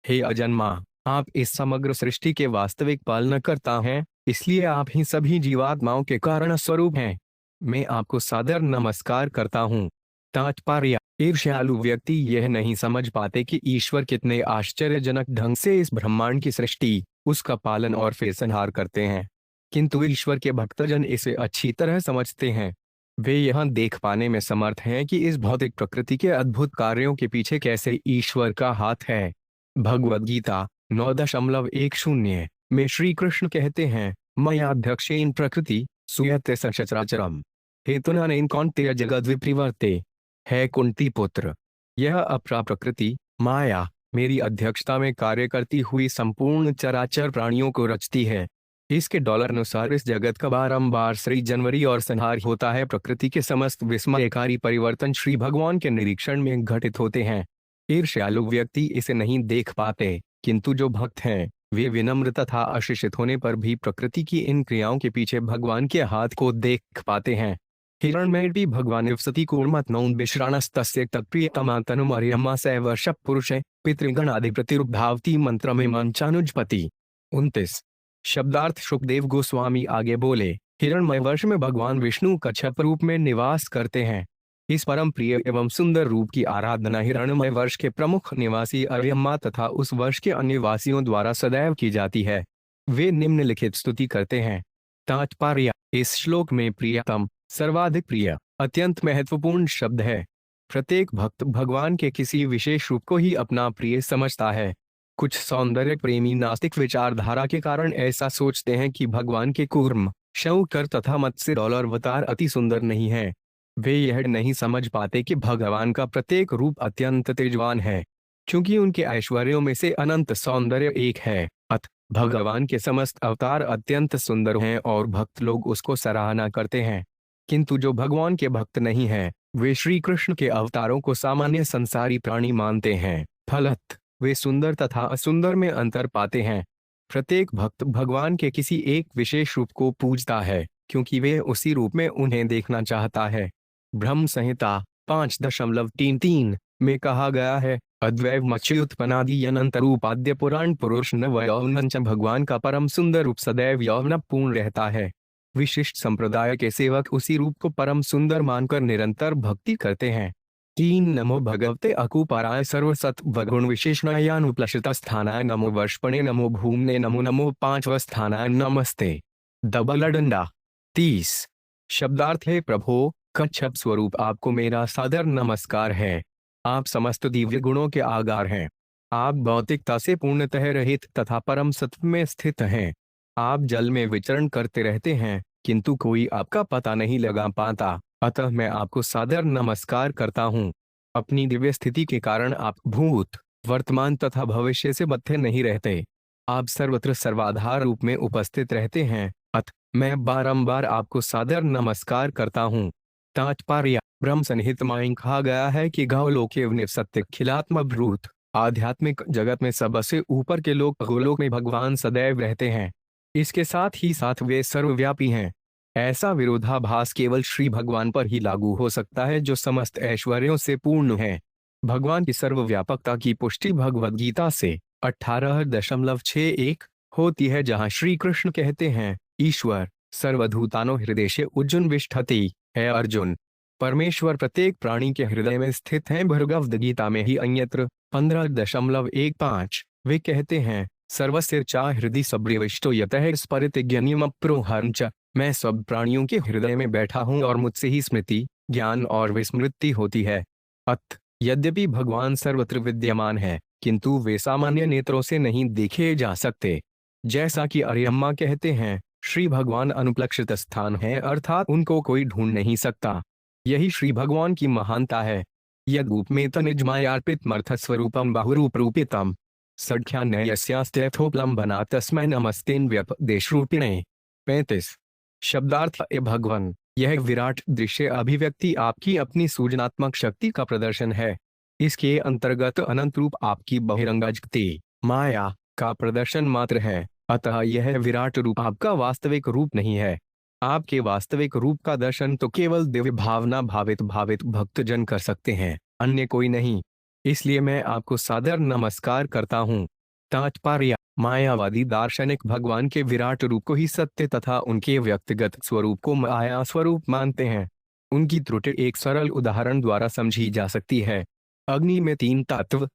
हे अजन्मा, आप इस समग्र सृष्टि के वास्तविक पालनकर्ता हैं, इसलिए आप ही सभी जीवात्माओं के कारण स्वरूप हैं। मैं आपको सादर नमस्कार करता हूँ। तात्पर्य: ईर्ष्यालु व्यक्ति यह नहीं समझ पाते कि ईश्वर कितने आश्चर्यजनक ढंग से इस ब्रह्मांड की सृष्टि, उसका पालन और फिर संहार करते हैं, किंतु ईश्वर के भक्तजन इसे अच्छी तरह समझते हैं। वे यह देख पाने में समर्थ हैं कि इस भौतिक प्रकृति के अद्भुत कार्यों के पीछे कैसे ईश्वर का हाथ है। भगवद गीता 9.10 में श्री कृष्ण कहते हैं, मयाध्यक्षेन प्रकृति सुयते सचराचरम हेतुनानेन कौन्तेय जगद विप्रवर्ते। है कुंती पुत्र, यह अपरा प्रकृति माया मेरी अध्यक्षता में कार्य करती हुई संपूर्ण चराचर प्राणियों को रचती है। इसके डॉलर अनुसार इस जगत का बारंबार जनवरी और संहार होता है। प्रकृति के समस्त विस्मयकारी परिवर्तन श्री भगवान के निरीक्षण में घटित होते हैं। ईर्ष्यालु व्यक्ति इसे नहीं देख पाते, किंतु जो भक्त हैं वे विनम्र तथा अशिक्षित होने पर भी प्रकृति की इन क्रियाओं के पीछे भगवान के हाथ को देख पाते हैं। हिरण्मयी भगवान विवसति कूर्मत्नौन विश्राणस्तस्य तत्प्रियतमा तनुमर्यमा सैवर्ष पुरुष पितृगण आदि प्रतिरूपधावती मंत्र में मंचानुजपति। 29 शब्दार्थ शुकदेव गोस्वामी आगे बोले, हिरण्मय वर्ष में भगवान विष्णु कच्छप रूप में निवास करते हैं। इस परम प्रिय एवं सुंदर रूप की आराधना हिरण्मय वर्ष के प्रमुख निवासी अर्यमा तथा उस वर्ष के अन्य वासियों द्वारा सदैव की जाती है। वे निम्नलिखित स्तुति करते हैं। तात्पर्य: इस श्लोक में प्रियतम, सर्वाधिक प्रिय, अत्यंत महत्वपूर्ण शब्द है। प्रत्येक भक्त भगवान के किसी विशेष रूप को ही अपना प्रिय समझता है। कुछ सौंदर्य प्रेमी नास्तिक विचारधारा के कारण ऐसा सोचते हैं कि भगवान के कूर्म, शंकर तथा मत्स्य अवतार अति सुंदर नहीं है। वे यह नहीं समझ पाते कि भगवान का प्रत्येक रूप अत्यंत तेजवान है, क्योंकि उनके ऐश्वर्यों में से अनंत सौंदर्य एक है। अतः भगवान के समस्त अवतार अत्यंत सुंदर हैं और भक्त लोग उसको सराहना करते हैं। किंतु जो भगवान के भक्त नहीं है, वे श्री कृष्ण के अवतारों को सामान्य संसारी प्राणी मानते हैं। फलत वे सुंदर तथा असुंदर में अंतर पाते हैं। प्रत्येक भक्त भगवान के किसी एक विशेष रूप को पूजता है, क्योंकि वे उसी रूप में उन्हें देखना चाहता है। ब्रह्म संहिता 5.33 में कहा गया है, अद्वैव मच्युत्पन्नादि अनंत रूपाद्य पुराण पुरुष न वयौनंच। भगवान का परम सुंदर रूप सदैव यौवन पूर्ण रहता है। विशिष्ट संप्रदाय के सेवक उसी रूप को परम सुंदर मानकर निरंतर भक्ति करते हैं। 3 नमो भगवते अकुपाराय सर्वसत वगुण विशेषणायानुप्लशित स्थानाय नमो वर्षपणे नमो भूमने नमो नमो 5 स्थानाय नमस्ते। डबल डंडा। 30 शब्दार्थ है प्रभो, कच्छप स्वरूप आपको मेरा सादर नमस्कार है। आप समस्त दिव्य गुणों के आगार हैं। आप भौतिकता से पूर्णतः रहित तथा परम सत्व में स्थित हैं। आप जल में विचरण करते रहते हैं, किंतु कोई आपका पता नहीं लगा पाता, अतः मैं आपको सादर नमस्कार करता हूँ। अपनी दिव्य स्थिति के कारण आप भूत, वर्तमान तथा भविष्य से बंधे नहीं रहते। आप सर्वत्र सर्वाधार रूप में उपस्थित रहते हैं, अतः मैं बारंबार आपको सादर नमस्कार करता हूँ। तात्पर्य: ब्रह्म संहिता में कहा गया है कि गौलोके सत्य खिलात्म भूत, आध्यात्मिक जगत में सबसे ऊपर के लोक गोलोक में भगवान सदैव रहते हैं। इसके साथ ही साथ वे सर्वव्यापी हैं। ऐसा विरोधाभास केवल श्री भगवान पर ही लागू हो सकता है, जो समस्त ऐश्वर्यों से पूर्ण है। भगवान की सर्वव्यापकता की पुष्टि भगवद गीता से 18.61 होती है, जहां श्री कृष्ण कहते हैं, ईश्वर सर्वभूतानो हृदय से उज्जुन विष्ठति है। अर्जुन, परमेश्वर प्रत्येक प्राणी के हृदय में स्थित है। भगवद गीता में ही अन्यत्र 15.15 वे कहते हैं, सर्वस्य हृदय सब्रविष्टो यतः स्फुरति अप्रोहरंच। मैं सब प्राणियों के हृदय में बैठा हूँ और मुझसे ही स्मृति, ज्ञान और विस्मृति होती है। अत यद्यपि भगवान सर्वत्र विद्यमान है, किंतु वे सामान्य नेत्रों से नहीं देखे जा सकते। जैसा कि अरियम्मा कहते हैं, श्री भगवान अनुपलक्षित स्थान है, अर्थात उनको कोई ढूंढ नहीं सकता। यही श्री भगवान की महानता है। यद्रूपमेत निजमायार्पित मर्थ स्वरूपम बहुरूप रूपितम सख्यान्यस्यास्त्यथोपलम्बना तस्मै नमस्तेन व्यपदेशरूपिणे। 35 शब्दार्थ ए भगवन, यह विराट दृश्य अभिव्यक्ति आपकी अपनी सृजनात्मक शक्ति का प्रदर्शन है। इसके अंतर्गत अनंत रूप आपकी बहिरंगशक्ति माया का प्रदर्शन मात्र है। अतः यह विराट रूप आपका वास्तविक रूप नहीं है। आपके वास्तविक रूप का दर्शन तो केवल दिव्य भावना भावित भक्तजन कर सकते हैं, अन्य कोई नहीं। इसलिए मैं आपको सादर नमस्कार करता हूँ। तात्पर्य: मायावादी दार्शनिक भगवान के विराट रूप को ही सत्य तथा उनके व्यक्तिगत स्वरूप को माया स्वरूप मानते हैं। उनकी त्रुटि एक सरल उदाहरण द्वारा समझी जा सकती है। अग्नि में 3 तत्व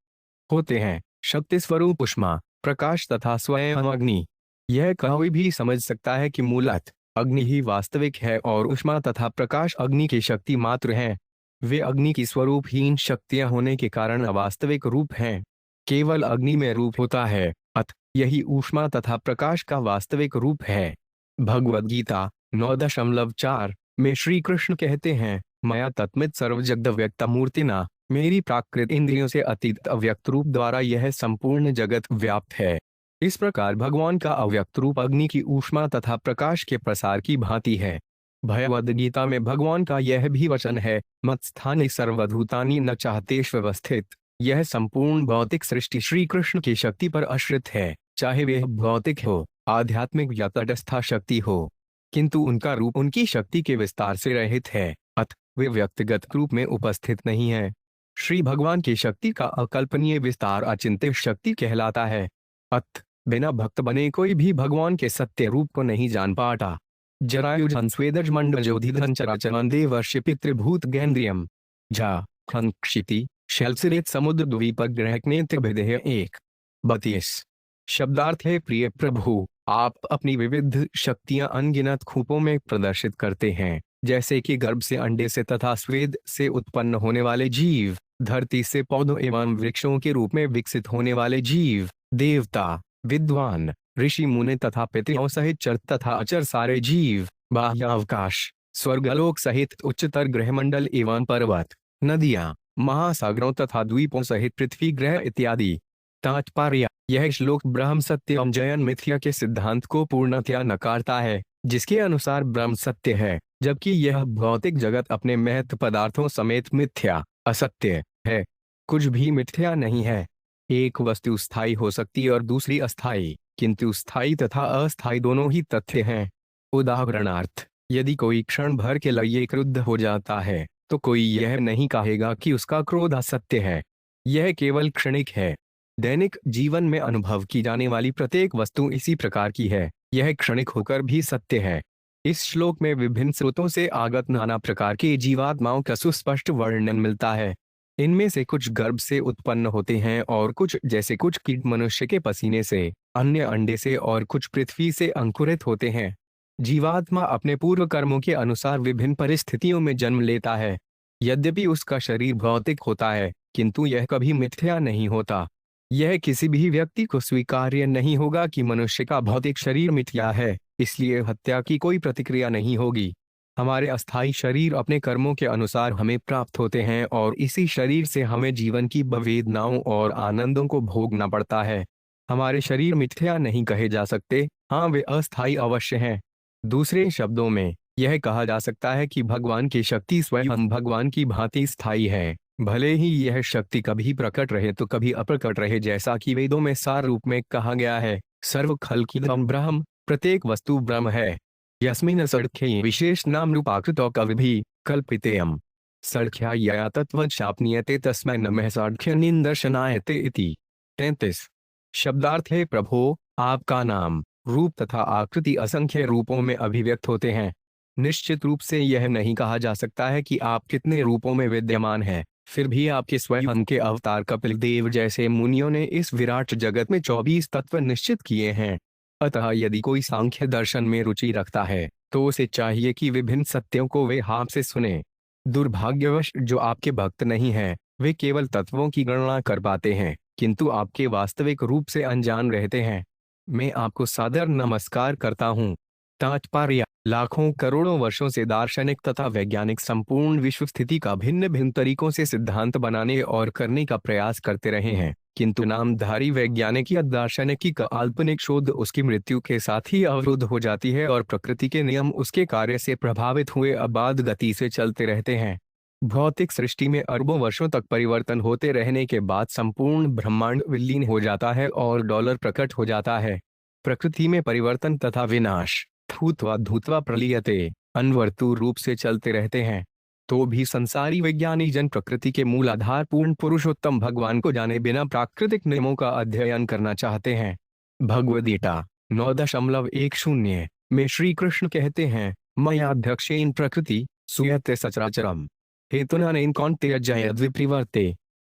होते हैं: शक्ति स्वरूप ऊष्मा, प्रकाश तथा स्वयं अग्नि। यह कोई भी समझ सकता है कि मूलतः अग्नि ही वास्तविक है और ऊष्मा तथा प्रकाश अग्नि की शक्ति मात्र हैं। वे अग्नि की स्वरूपहीन शक्तियां होने के कारण अवास्तविक रूप हैं। केवल अग्नि में रूप होता है, अतः यही ऊष्मा तथा प्रकाश का वास्तविक रूप है। भगवद गीता 9.4 में श्री कृष्ण कहते हैं, मया तत्मित सर्वजगद व्यक्त मूर्तिना, मेरी प्राकृत इंद्रियों से अतीत अव्यक्त रूप द्वारा यह संपूर्ण जगत व्याप्त है। इस प्रकार भगवान का अव्यक्त रूप अग्नि की ऊष्मा तथा प्रकाश के प्रसार की भांति है। भगवद गीता में भगवान का यह भी वचन है, मत्स्थानि सर्वभूतानि न चाहतेष्वस्थित। यह संपूर्ण भौतिक सृष्टि श्री कृष्ण की शक्ति पर आश्रित है, चाहे वह भौतिक हो, आध्यात्मिक या तटस्था शक्ति हो, किंतु उनका रूप उनकी शक्ति के विस्तार से रहित है, अतः वे व्यक्तिगत रूप में उपस्थित नहीं है। श्री भगवान की शक्ति का अकल्पनीय विस्तार अचिंत्य शक्ति कहलाता है। अतः बिना भक्त बने कोई भी भगवान के सत्य रूप को नहीं जान पाता। जरायुधं स्वेदज मंडलजोधिधं चराचरं देवर्षि पितृभूत गैंद्रियम झा क्षिति शैलसिरेत समुद्र द्वीपग्रहनेत्र भेदेह 1:32 शब्दार्थ है प्रिय प्रभु, आप अपनी विविध शक्तियां अनगिनत खूपों में प्रदर्शित करते हैं, जैसे कि गर्भ से अंडे से तथा स्वेद से उत्पन्न होने वाले जीव, धरती से पौधों एवं वृक्षों के रूप में विकसित होने वाले जीव, देवता, विद्वान, ऋषि मुनि तथा पितरों सहित चर तथा अचर सारे जीव, बाह्यावकाश, स्वर्गलोक सहित उच्चतर ग्रहमंडल एवं पर्वत, नदियां, महासागरों तथा द्वीपों सहित पृथ्वी ग्रह इत्यादि। तात्पर्य: यह श्लोक ब्रह्म सत्य एवं जयन मिथ्या के सिद्धांत को पूर्णतया नकारता है, जिसके अनुसार ब्रह्म सत्य है, जबकि यह भौतिक जगत अपने महत्व पदार्थों समेत मिथ्या, असत्य है। कुछ भी मिथ्या नहीं है। एक वस्तु स्थायी हो सकती है और दूसरी अस्थायी, किंतु स्थायी तथा अस्थायी दोनों ही तथ्य हैं। उदाहरणार्थ, यदि कोई क्षण भर के लिए क्रुद्ध हो जाता है, तो कोई यह नहीं कहेगा कि उसका क्रोध असत्य है। यह केवल क्षणिक है। दैनिक जीवन में अनुभव की जाने वाली प्रत्येक वस्तु इसी प्रकार की है, यह क्षणिक होकर भी सत्य है। इस श्लोक में विभिन्न स्रोतों से आगत नाना प्रकार के जीवात्माओं का सुस्पष्ट वर्णन मिलता है। इनमें से कुछ गर्भ से उत्पन्न होते हैं और कुछ जैसे कुछ कीट मनुष्य के पसीने से, अन्य अंडे से और कुछ पृथ्वी से अंकुरित होते हैं। जीवात्मा अपने पूर्व कर्मों के अनुसार विभिन्न परिस्थितियों में जन्म लेता है। यद्यपि उसका शरीर भौतिक होता है, किंतु यह कभी मिथ्या नहीं होता। यह किसी भी व्यक्ति को स्वीकार्य नहीं होगा कि मनुष्य का भौतिक शरीर मिथ्या है, इसलिए हत्या की कोई प्रतिक्रिया नहीं होगी। हमारे अस्थायी शरीर अपने कर्मों के अनुसार हमें प्राप्त होते हैं और इसी शरीर से हमें जीवन की वेदनाओं और आनंदों को भोगना पड़ता है। हमारे शरीर मिथ्या नहीं कहे जा सकते, हाँ वे अस्थायी अवश्य हैं। दूसरे शब्दों में यह कहा जा सकता है कि भगवान की शक्ति स्वयं भगवान की भांति स्थायी है, भले ही यह शक्ति कभी प्रकट रहे तो कभी अप्रकट रहे, जैसा कि वेदों में सार रूप में कहा गया है, सर्व खल्किदं ब्रह्म, प्रत्येक वस्तु ब्रह्म है। यस्मिन् सङ्ख्ये विशेष नाम रूपाकृतौ कविभिः कल्पितेयम् सङ्ख्याया तत्त्वशाप्नियते तस्मै नमः साङ्ख्यनिदर्शनायते इति। 33। शब्दार्थ है प्रभो, आपका नाम, रूप तथा आकृति असंख्य रूपों में अभिव्यक्त होते हैं। निश्चित रूप से यह नहीं कहा जा सकता है कि आप कितने रूपों में विद्यमान हैं, फिर भी आपके स्वयं के अवतार कपिल देव जैसे मुनियों ने इस विराट जगत में 24 तत्व निश्चित किए हैं। अतः यदि कोई सांख्य दर्शन में रुचि रखता है तो उसे चाहिए कि विभिन्न सत्यों को वे हाथ से सुने। दुर्भाग्यवश जो आपके भक्त नहीं हैं, वे केवल तत्वों की गणना कर पाते हैं, किंतु आपके वास्तविक रूप से अनजान रहते हैं। मैं आपको सादर नमस्कार करता हूँ। तात्पर्य: लाखों करोड़ों वर्षों से दार्शनिक तथा वैज्ञानिक संपूर्ण विश्व स्थिति का भिन्न भिन्न तरीकों से सिद्धांत बनाने और करने का प्रयास करते रहे हैं, किंतु नामधारी वैज्ञानिक या दार्शनिक की काल्पनिक शोध उसकी मृत्यु के साथ ही अवरुद्ध हो जाती है और प्रकृति के नियम उसके कार्य से प्रभावित हुए अबाध गति से चलते रहते हैं। भौतिक सृष्टि में अरबों वर्षों तक परिवर्तन होते रहने के बाद संपूर्ण ब्रह्मांड विलीन हो जाता है और डॉलर प्रकट हो जाता है। प्रकृति में परिवर्तन तथा विनाश धूत्वा धूत्वा प्रलीयते अनवर्तु रूप से चलते रहते हैं। तो भी संसारी वैज्ञानिक जन प्रकृति के मूल आधार पूर्ण पुरुषोत्तम भगवान को जाने बिना प्राकृतिक नियमों का अध्ययन करना चाहते हैं। भगवद्गीता 9.10 में श्री कृष्ण कहते हैं, मयाध्यक्षेन प्रकृति सूयते सचराचरम हेतुनानेन कौन्तेय जयद्विप्रिवर्ते।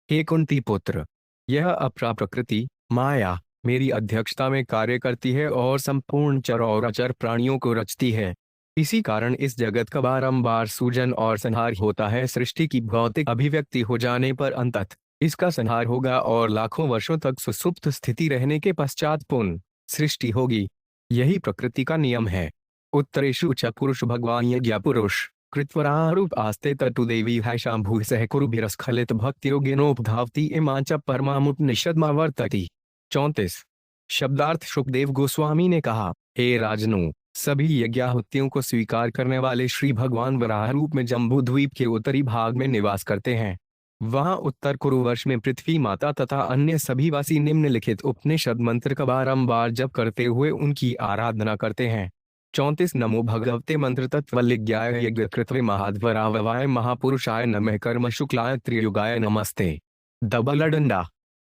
हे कुंती पुत्र, यह अपरा प्रकृति माया मेरी अध्यक्षता में कार्य करती है और संपूर्ण चर और अचर प्राणियों को रचती है। इसी कारण इस जगत का बारंबार सूजन और संहार होता है। सृष्टि की भौतिक अभिव्यक्ति हो जाने पर अंततः इसका संहार होगा और लाखों वर्षों तक सुसुप्त स्थिति रहने के पश्चात पुनः सृष्टि होगी। यही प्रकृति का नियम है। उत्तरेषु च पुरुष भगवान यज्ञ पुरुष कृत्वरारूप आस्ते तटु देवी हैषां भूसः कुरुभिरस्खलित भक्तियोगेनोपधावति इमां च परमामुपनिषद्मावर्तति। 34। शब्दार्थ: सुखदेव गोस्वामी ने कहा, हे राजनु, सभी यज्ञाहुतियों को स्वीकार करने वाले श्री भगवान वराह रूप में जम्बू द्वीप के उत्तरी भाग में निवास करते हैं। वहां उत्तर कुरुवर्ष में पृथ्वी माता तथा अन्य सभी वासी निम्नलिखित उपनिषद मंत्र का बारंबार जप करते हुए उनकी आराधना करते हैं। 34 नमो भगवते मंत्र तत्त्वलिज्ञाय यज्ञकृत्वे महाध्वराववाय महापुरुषाय नमः कर्म शुक्लाय त्रियुगाय नमस्ते। डबल डंडा।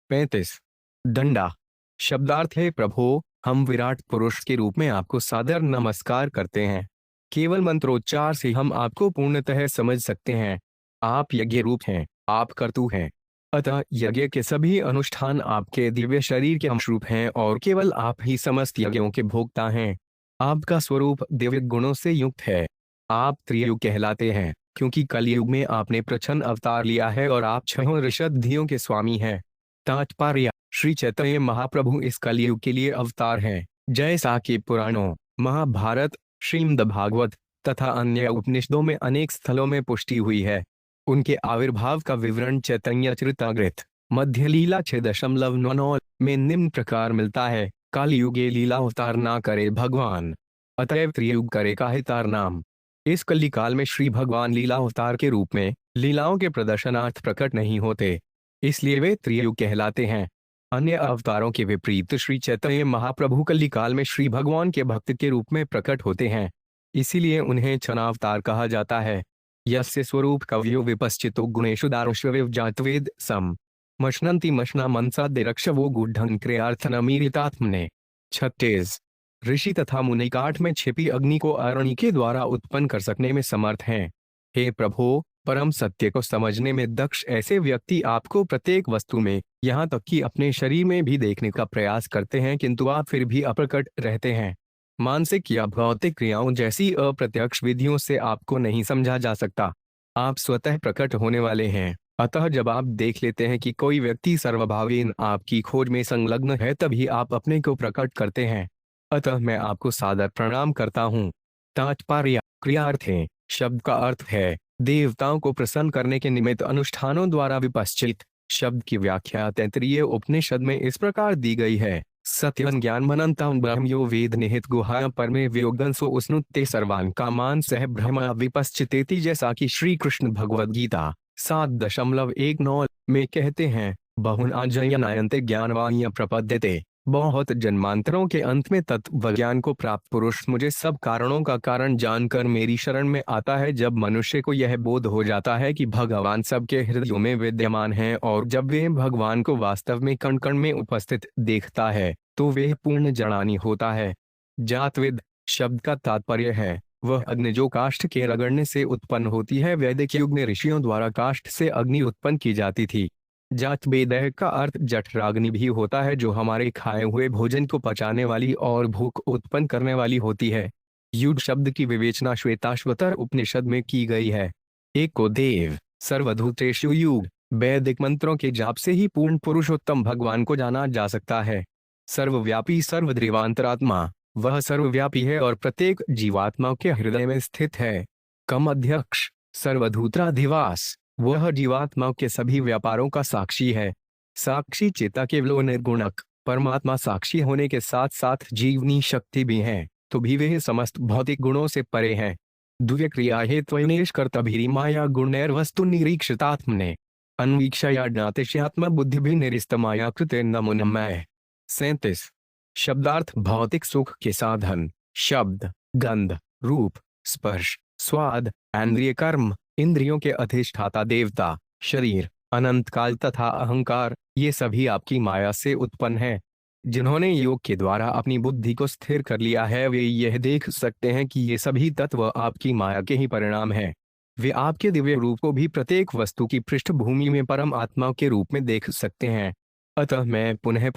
35। डंडा शब्दार्थ है प्रभो, हम विराट पुरुष के रूप में आपको सादर नमस्कार करते हैं। केवल मंत्रोच्चार से हम आपको पूर्णतः समझ सकते हैं। आप यज्ञ रूप हैं, आप कर्तु हैं। अतः यज्ञ के सभी अनुष्ठान आपके दिव्य शरीर के अंशरूप हैं और केवल आप ही समस्त यज्ञों के भोक्ता हैं। आपका स्वरूप दिव्य गुणों से युक्त है। आप त्रियुग कहलाते हैं क्योंकि कलयुग में आपने प्रच्छन्न अवतार लिया है और आप छहों ऋषधियों के स्वामी हैं। तात्पर्य: श्री चैतन्य महाप्रभु इस कलयुग के लिए अवतार हैं, जैसा कि पुराणों, महाभारत, श्रीमद्भागवत तथा अन्य उपनिषदों में अनेक स्थलों में पुष्टि हुई है। उनके आविर्भाव का विवरण चैतन्य चरितामृत मध्य लीला 6.9 में निम्न प्रकार मिलता है, कलयुगे लीला अवतार ना करे भगवान, अतएव त्रियुग करे काहितार नाम। इस कलिकाल में श्री भगवान लीला अवतार के रूप में लीलाओं के प्रदर्शनार्थ प्रकट नहीं होते, इसलिए वे त्रियुग कहलाते हैं। अन्य अवतारों के विपरीत श्री चैतन्य महाप्रभु कलिकाल में श्री भगवान के भक्त के रूप में प्रकट होते हैं, इसीलिए उन्हें क्षणावतार कहा जाता है। यस्य स्वरूप कवयो विपश्चितो गुणेषु दारुष्यविजातवेद सम मशनन्ति मशना मनसा दिरक्षवो गूढ़ं क्रियार्थनमीरितात्मने। 36। ऋषि तथा मुनि काठ में छिपी अग्नि को अरणि के द्वारा उत्पन्न कर सकने में समर्थ हैं। हे प्रभो, परम सत्य को समझने में दक्ष ऐसे व्यक्ति आपको प्रत्येक वस्तु में, यहाँ तक कि अपने शरीर में भी देखने का प्रयास करते हैं, किंतु आप फिर भी अप्रकट रहते हैं। मानसिक या भौतिक क्रियाओं जैसी अप्रत्यक्ष विधियों से आपको नहीं समझा जा सकता। आप स्वतः प्रकट होने वाले हैं। अतः जब आप देख लेते हैं कि कोई व्यक्ति सर्वभावीन आपकी खोज में संलग्न है, तभी आप अपने को प्रकट करते हैं। अतः मैं आपको सादर प्रणाम करता हूँ। तात्पर्य क्रियार्थ है। शब्द का अर्थ है देवताओं को प्रसन्न करने के निमित्त अनुष्ठानों द्वारा विपश्चित। शब्द की व्याख्या तैत्तिरीय उपनिषद में इस प्रकार दी गई है। सत्यं ज्ञान मनंतं ब्रह्म यो वेद निहित गुहा परमे व्योगन सो उसनुते सर्वान कामान सह ब्रह्म विपश्चितेति, जैसा कि श्री कृष्ण भगवद गीता 7.19 में कहते हैं, बहुन आजयनायन्ते ज्ञानवान्य प्रपद्यते। बहुत जन्मांतरों के अंत में तत्व ज्ञान को प्राप्त पुरुष मुझे सब कारणों का कारण जानकर मेरी शरण में आता है। जब मनुष्य को यह बोध हो जाता है कि भगवान सबके हृदयों में विद्यमान है, और जब वे भगवान को वास्तव में कण कण में उपस्थित देखता है, तो वे पूर्ण जड़ानी होता है। जातविद शब्द का तात्पर्य है वह अग्नि जो काष्ठ के रगड़ने से उत्पन्न होती है। वैदिक युग में ऋषियों द्वारा काष्ठ से अग्नि उत्पन्न की जाती थी। जात वेदय का अर्थ जठराग्नि भी होता है, जो हमारे खाए हुए भोजन को पचाने वाली और भूख उत्पन्न करने वाली होती है। युग शब्द की विवेचना श्वेताश्वतर उपनिषद में की गई है। एक को देव सर्वभूतेषु युग वैदिक मंत्रों के जाप से ही पूर्ण पुरुषोत्तम भगवान को जाना जा सकता है। सर्वव्यापी सर्वद्रिवांतरात्मा वह सर्वव्यापी है और प्रत्येक जीवात्मा के हृदय में स्थित है। कम अध्यक्ष सर्वधूत्राधिवास वह जीवात्मा के सभी व्यापारों का साक्षी है। साक्षी चेता केवल निर्गुणक परमात्मा साक्षी होने के साथ साथ जीवनी शक्ति भी है, तो भी वे समस्त भौतिक गुणों से परे हैं। द्व्य क्रिया हेत्वनेश कर्तभिरी माया गुणैर वस्तु निरीक्षितात्मने अन्वीक्षया ज्ञातिष्यात्म बुद्धि भी निरिस्तमाया कृते नमो नमः। 37 शब्दार्थ भौतिक सुख के साधन। शब्द गंध रूप स्पर्श स्वाद इंद्रिय कर्म इंद्रियों के अधिष्ठाता देवता शरीर अनंत काल तथा अहंकार, ये सभी आपकी माया से उत्पन्न है। जिन्होंने योग के द्वारा अपनी बुद्धि को स्थिर कर लिया है, वे यह देख सकते हैं कि ये सभी तत्व आपकी माया के ही परिणाम हैं। वे आपके दिव्य रूप को भी प्रत्येक वस्तु की पृष्ठभूमि में परम आत्मा के रूप में देख सकते हैं। अतः मैं पुनः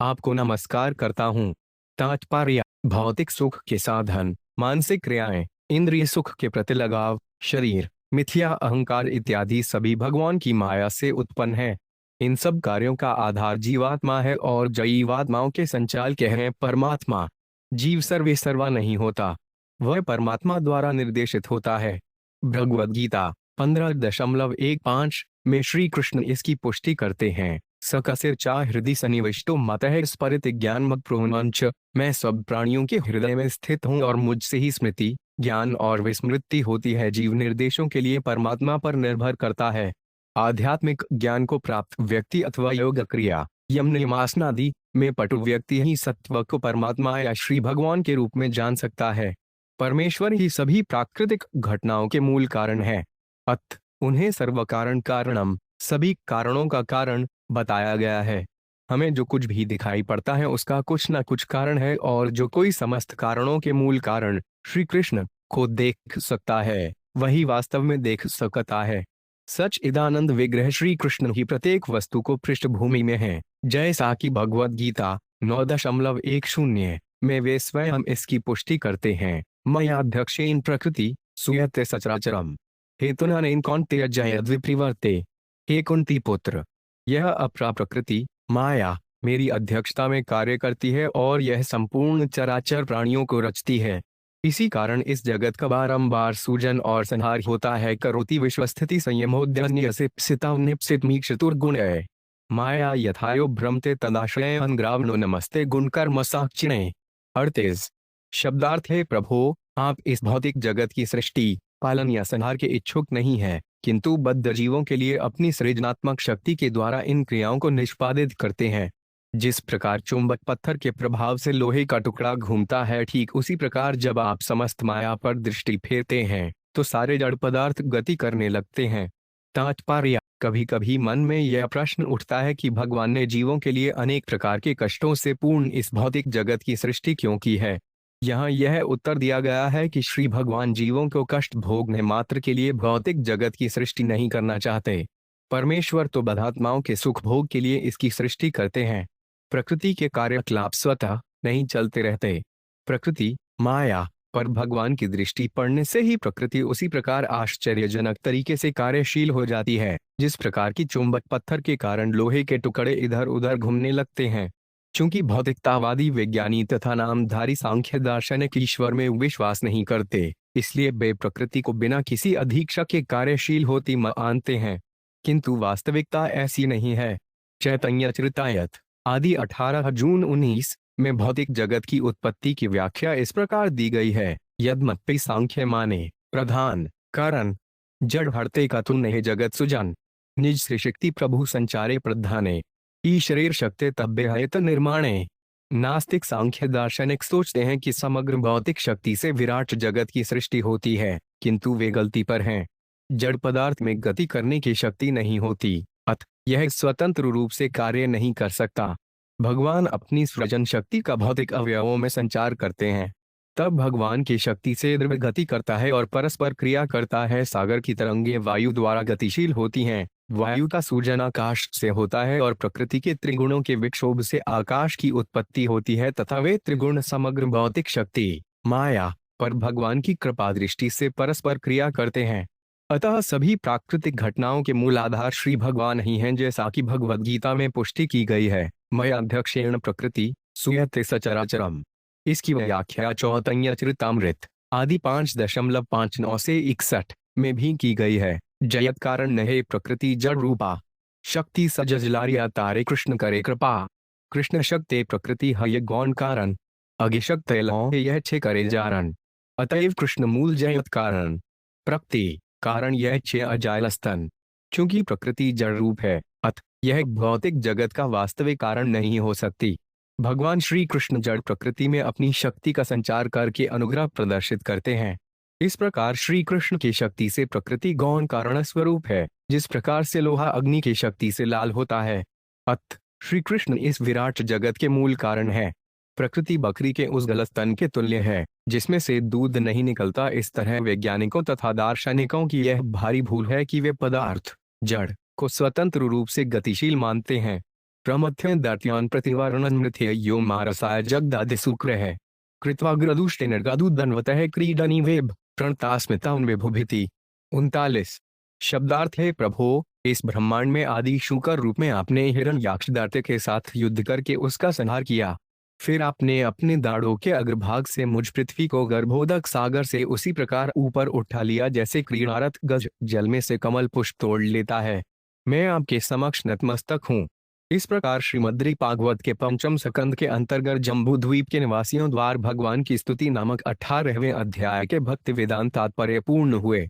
आपको नमस्कार करता हूँ। तात्पर्य भौतिक सुख के साधन मानसिक क्रियाएं, इंद्रिय सुख के प्रति लगाव, शरीर मिथ्या अहंकार इत्यादि सभी भगवान की माया से उत्पन्न है। इन सब कार्यों का आधार जीवात्मा है और जीवात्माओं के संचालक हैं परमात्मा। जीव सर्वे सर्वा नहीं होता, वह परमात्मा द्वारा निर्देशित होता है। भगवद गीता 15.15 में श्री कृष्ण इसकी पुष्टि करते हैं। सकसिर चा हृदय सन्निविष्टो मतः स्फुरित ज्ञानमग्न प्रोन्वंच। मैं सब प्राणियों के हृदय में स्थित हूँ और मुझसे ही स्मृति ज्ञान और विस्मृति होती है। जीव निर्देशों के लिए परमात्मा पर निर्भर करता है। आध्यात्मिक ज्ञान को प्राप्त व्यक्ति अथवा योग क्रिया यम नियमासनादि में पटु व्यक्ति ही सत्व को परमात्मा या श्री भगवान के रूप में जान सकता है। परमेश्वर ही सभी प्राकृतिक घटनाओं के मूल कारण है। अत उन्हें सर्व कारण कारणम सभी कारणों का कारण बताया गया है। हमें जो कुछ भी दिखाई पड़ता है उसका कुछ न कुछ कारण है, और जो कोई समस्त कारणों के मूल कारण श्री कृष्ण को देख सकता है, वही वास्तव में देख सकता है। सच इदानंद विग्रह श्री कृष्ण ही प्रत्येक वस्तु को पृष्ठभूमि में है। जैसा कि भगवद गीता 9.10 में वे स्वयं इसकी पुष्टि करते हैं। मयाध्यक्षेन प्रकृति सुयते सचराचरम हेतुनानेन कौन्तेय जयद्विप्रिवर्ते। हे कुंती पुत्र, यह अपरा प्रकृति माया मेरी अध्यक्षता में कार्य करती है और यह संपूर्ण चराचर प्राणियों को रचती है। इसी कारण इस जगत का बारंबार सूजन और संहार होता है। करोति विश्वस्थिति संयमोद्यन्यसिप्सितमीक्षतुर्गुणय माया यथायो भ्रमते तदाश्रय ग्रावनो नमस्ते गुणकर्म साक्षिणे। 38 शब्दार्थ है प्रभो, आप इस भौतिक जगत की सृष्टि पालन या संहार के इच्छुक नहीं है, किंतु बद्ध जीवों के लिए अपनी सृजनात्मक शक्ति के द्वारा इन क्रियाओं को निष्पादित करते हैं। जिस प्रकार चुंबक पत्थर के प्रभाव से लोहे का टुकड़ा घूमता है, ठीक उसी प्रकार जब आप समस्त माया पर दृष्टि फेरते हैं तो सारे जड़ पदार्थ गति करने लगते हैं। तात्पर्य कभी कभी मन में यह प्रश्न उठता है कि भगवान ने जीवों के लिए अनेक प्रकार के कष्टों से पूर्ण इस भौतिक जगत की सृष्टि क्यों की है। यहाँ यह उत्तर दिया गया है कि श्री भगवान जीवों को कष्ट भोगने मात्र के लिए भौतिक जगत की सृष्टि नहीं करना चाहते। परमेश्वर तो बद्धात्माओं के सुख भोग के लिए इसकी सृष्टि करते हैं। प्रकृति के कार्यकलाप स्वतः नहीं चलते रहते। प्रकृति माया पर भगवान की दृष्टि पड़ने से ही प्रकृति उसी प्रकार आश्चर्यजनक तरीके से कार्यशील हो जाती है, जिस प्रकार की चुंबक पत्थर के कारण लोहे के टुकड़े इधर उधर घूमने लगते हैं। चूंकि भौतिकतावादी विज्ञानी तथा नामधारी सांख्य दार्शनिक ईश्वर में विश्वास नहीं करते, इसलिए वे प्रकृति को बिना किसी अधीक्षक के कार्यशील होती मानते हैं। किंतु वास्तविकता ऐसी नहीं है। चैतन्य चरितायत आदि 18 जून 19 में भौतिक जगत की उत्पत्ति की व्याख्या इस प्रकार दी गई है। यद्यपि सांख्य माने प्रधान कारण जड़ हरते का तुन्ने जगत सुजन निज श्री शक्ति प्रभु संचारे प्रधाने ईश्वरेर शक्ति तब्बेहयत निर्माणे। नास्तिक सांख्य दार्शनिक सोचते हैं कि समग्र भौतिक शक्ति से विराट जगत की सृष्टि होती है, किंतु वे गलती पर हैं। जड़ पदार्थ में गति करने की शक्ति नहीं होती, अतः यह स्वतंत्र रूप से कार्य नहीं कर सकता। भगवान अपनी सृजन शक्ति का भौतिक अवयवों में संचार करते हैं, तब भगवान की शक्ति से द्रव्य गति करता है और परस्पर क्रिया करता है। सागर की तरंगें वायु द्वारा गतिशील होती हैं। वायु का सूजन आकाश से होता है और प्रकृति के त्रिगुणों के विक्षोभ से आकाश की उत्पत्ति होती है तथा वे त्रिगुण समग्र भौतिक शक्ति माया पर भगवान की कृपा दृष्टि से परस्पर क्रिया करते हैं। अतः सभी प्राकृतिक घटनाओं के मूल आधार श्री भगवान ही हैं, जैसा कि भगवद गीता में पुष्टि की गई है। मया अध्यक्षेण प्रकृति सुयते सचराचरम। इसकी व्याख्या चौतन्य चरितामृत आदि 5.59 से 61 में भी की गई है। जयत कारण नहे प्रकृति जड़ रूपा शक्ति सजलारिया तारे कृष्ण करे कृपा। कृष्ण शक्ति प्रकृति हय गौण कारण अगे शक्ति लौ यह छे करे जारण। अतएव कृष्ण मूल जयत कारण प्रकृति कारण यह छे अजायलस्तन। चूंकि प्रकृति जड़ रूप है, अतः यह भौतिक जगत का वास्तविक कारण नहीं हो सकती। भगवान श्री कृष्ण जड़ प्रकृति में अपनी शक्ति का संचार करके अनुग्रह प्रदर्शित करते हैं। इस प्रकार श्री कृष्ण की शक्ति से प्रकृति गौण कारण स्वरूप है, जिस प्रकार से लोहा अग्नि की शक्ति से लाल होता है। अतः श्री कृष्ण इस विराट जगत के मूल कारण है। प्रकृति बकरी के उस गलस्तन के तुल्य है जिसमें से दूध नहीं निकलता। इस तरह वैज्ञानिकों तथा दार्शनिकों की यह भारी भूल है कि वे पदार्थ जड़ को स्वतंत्र रूप से गतिशील मानते हैं। प्रमथ्य दर्त्यान प्रतिवारणन मृथ्य यो मारसाय जगदादि शुक्र है कृत्वाग्रदुष्टे निर्गादुदन्वतः क्रीडनी वेब प्रणतास्मिता विभुभिति। 39 शब्दार्थ है प्रभो, इस ब्रह्मांड में आदि शुकर रूप में आपने हिरण्याक्ष दैत्य के साथ युद्ध करके उसका संहार किया। फिर आपने अपने दाढ़ों के अग्रभाग से मुझ पृथ्वी को गर्भोदक सागर से उसी प्रकार ऊपर उठा लिया जैसे क्रीड़ारत गज जल में से कमल पुष्प तोड़ लेता है। मैं आपके समक्ष नतमस्तक हूँ। इस प्रकार श्रीमद्री भागवत के 5 स्कंद के अंतर्गत जम्बू द्वीप के निवासियों द्वारा भगवान की स्तुति नामक 18वें अध्याय के भक्ति वेदांत तात्पर्य पूर्ण हुए।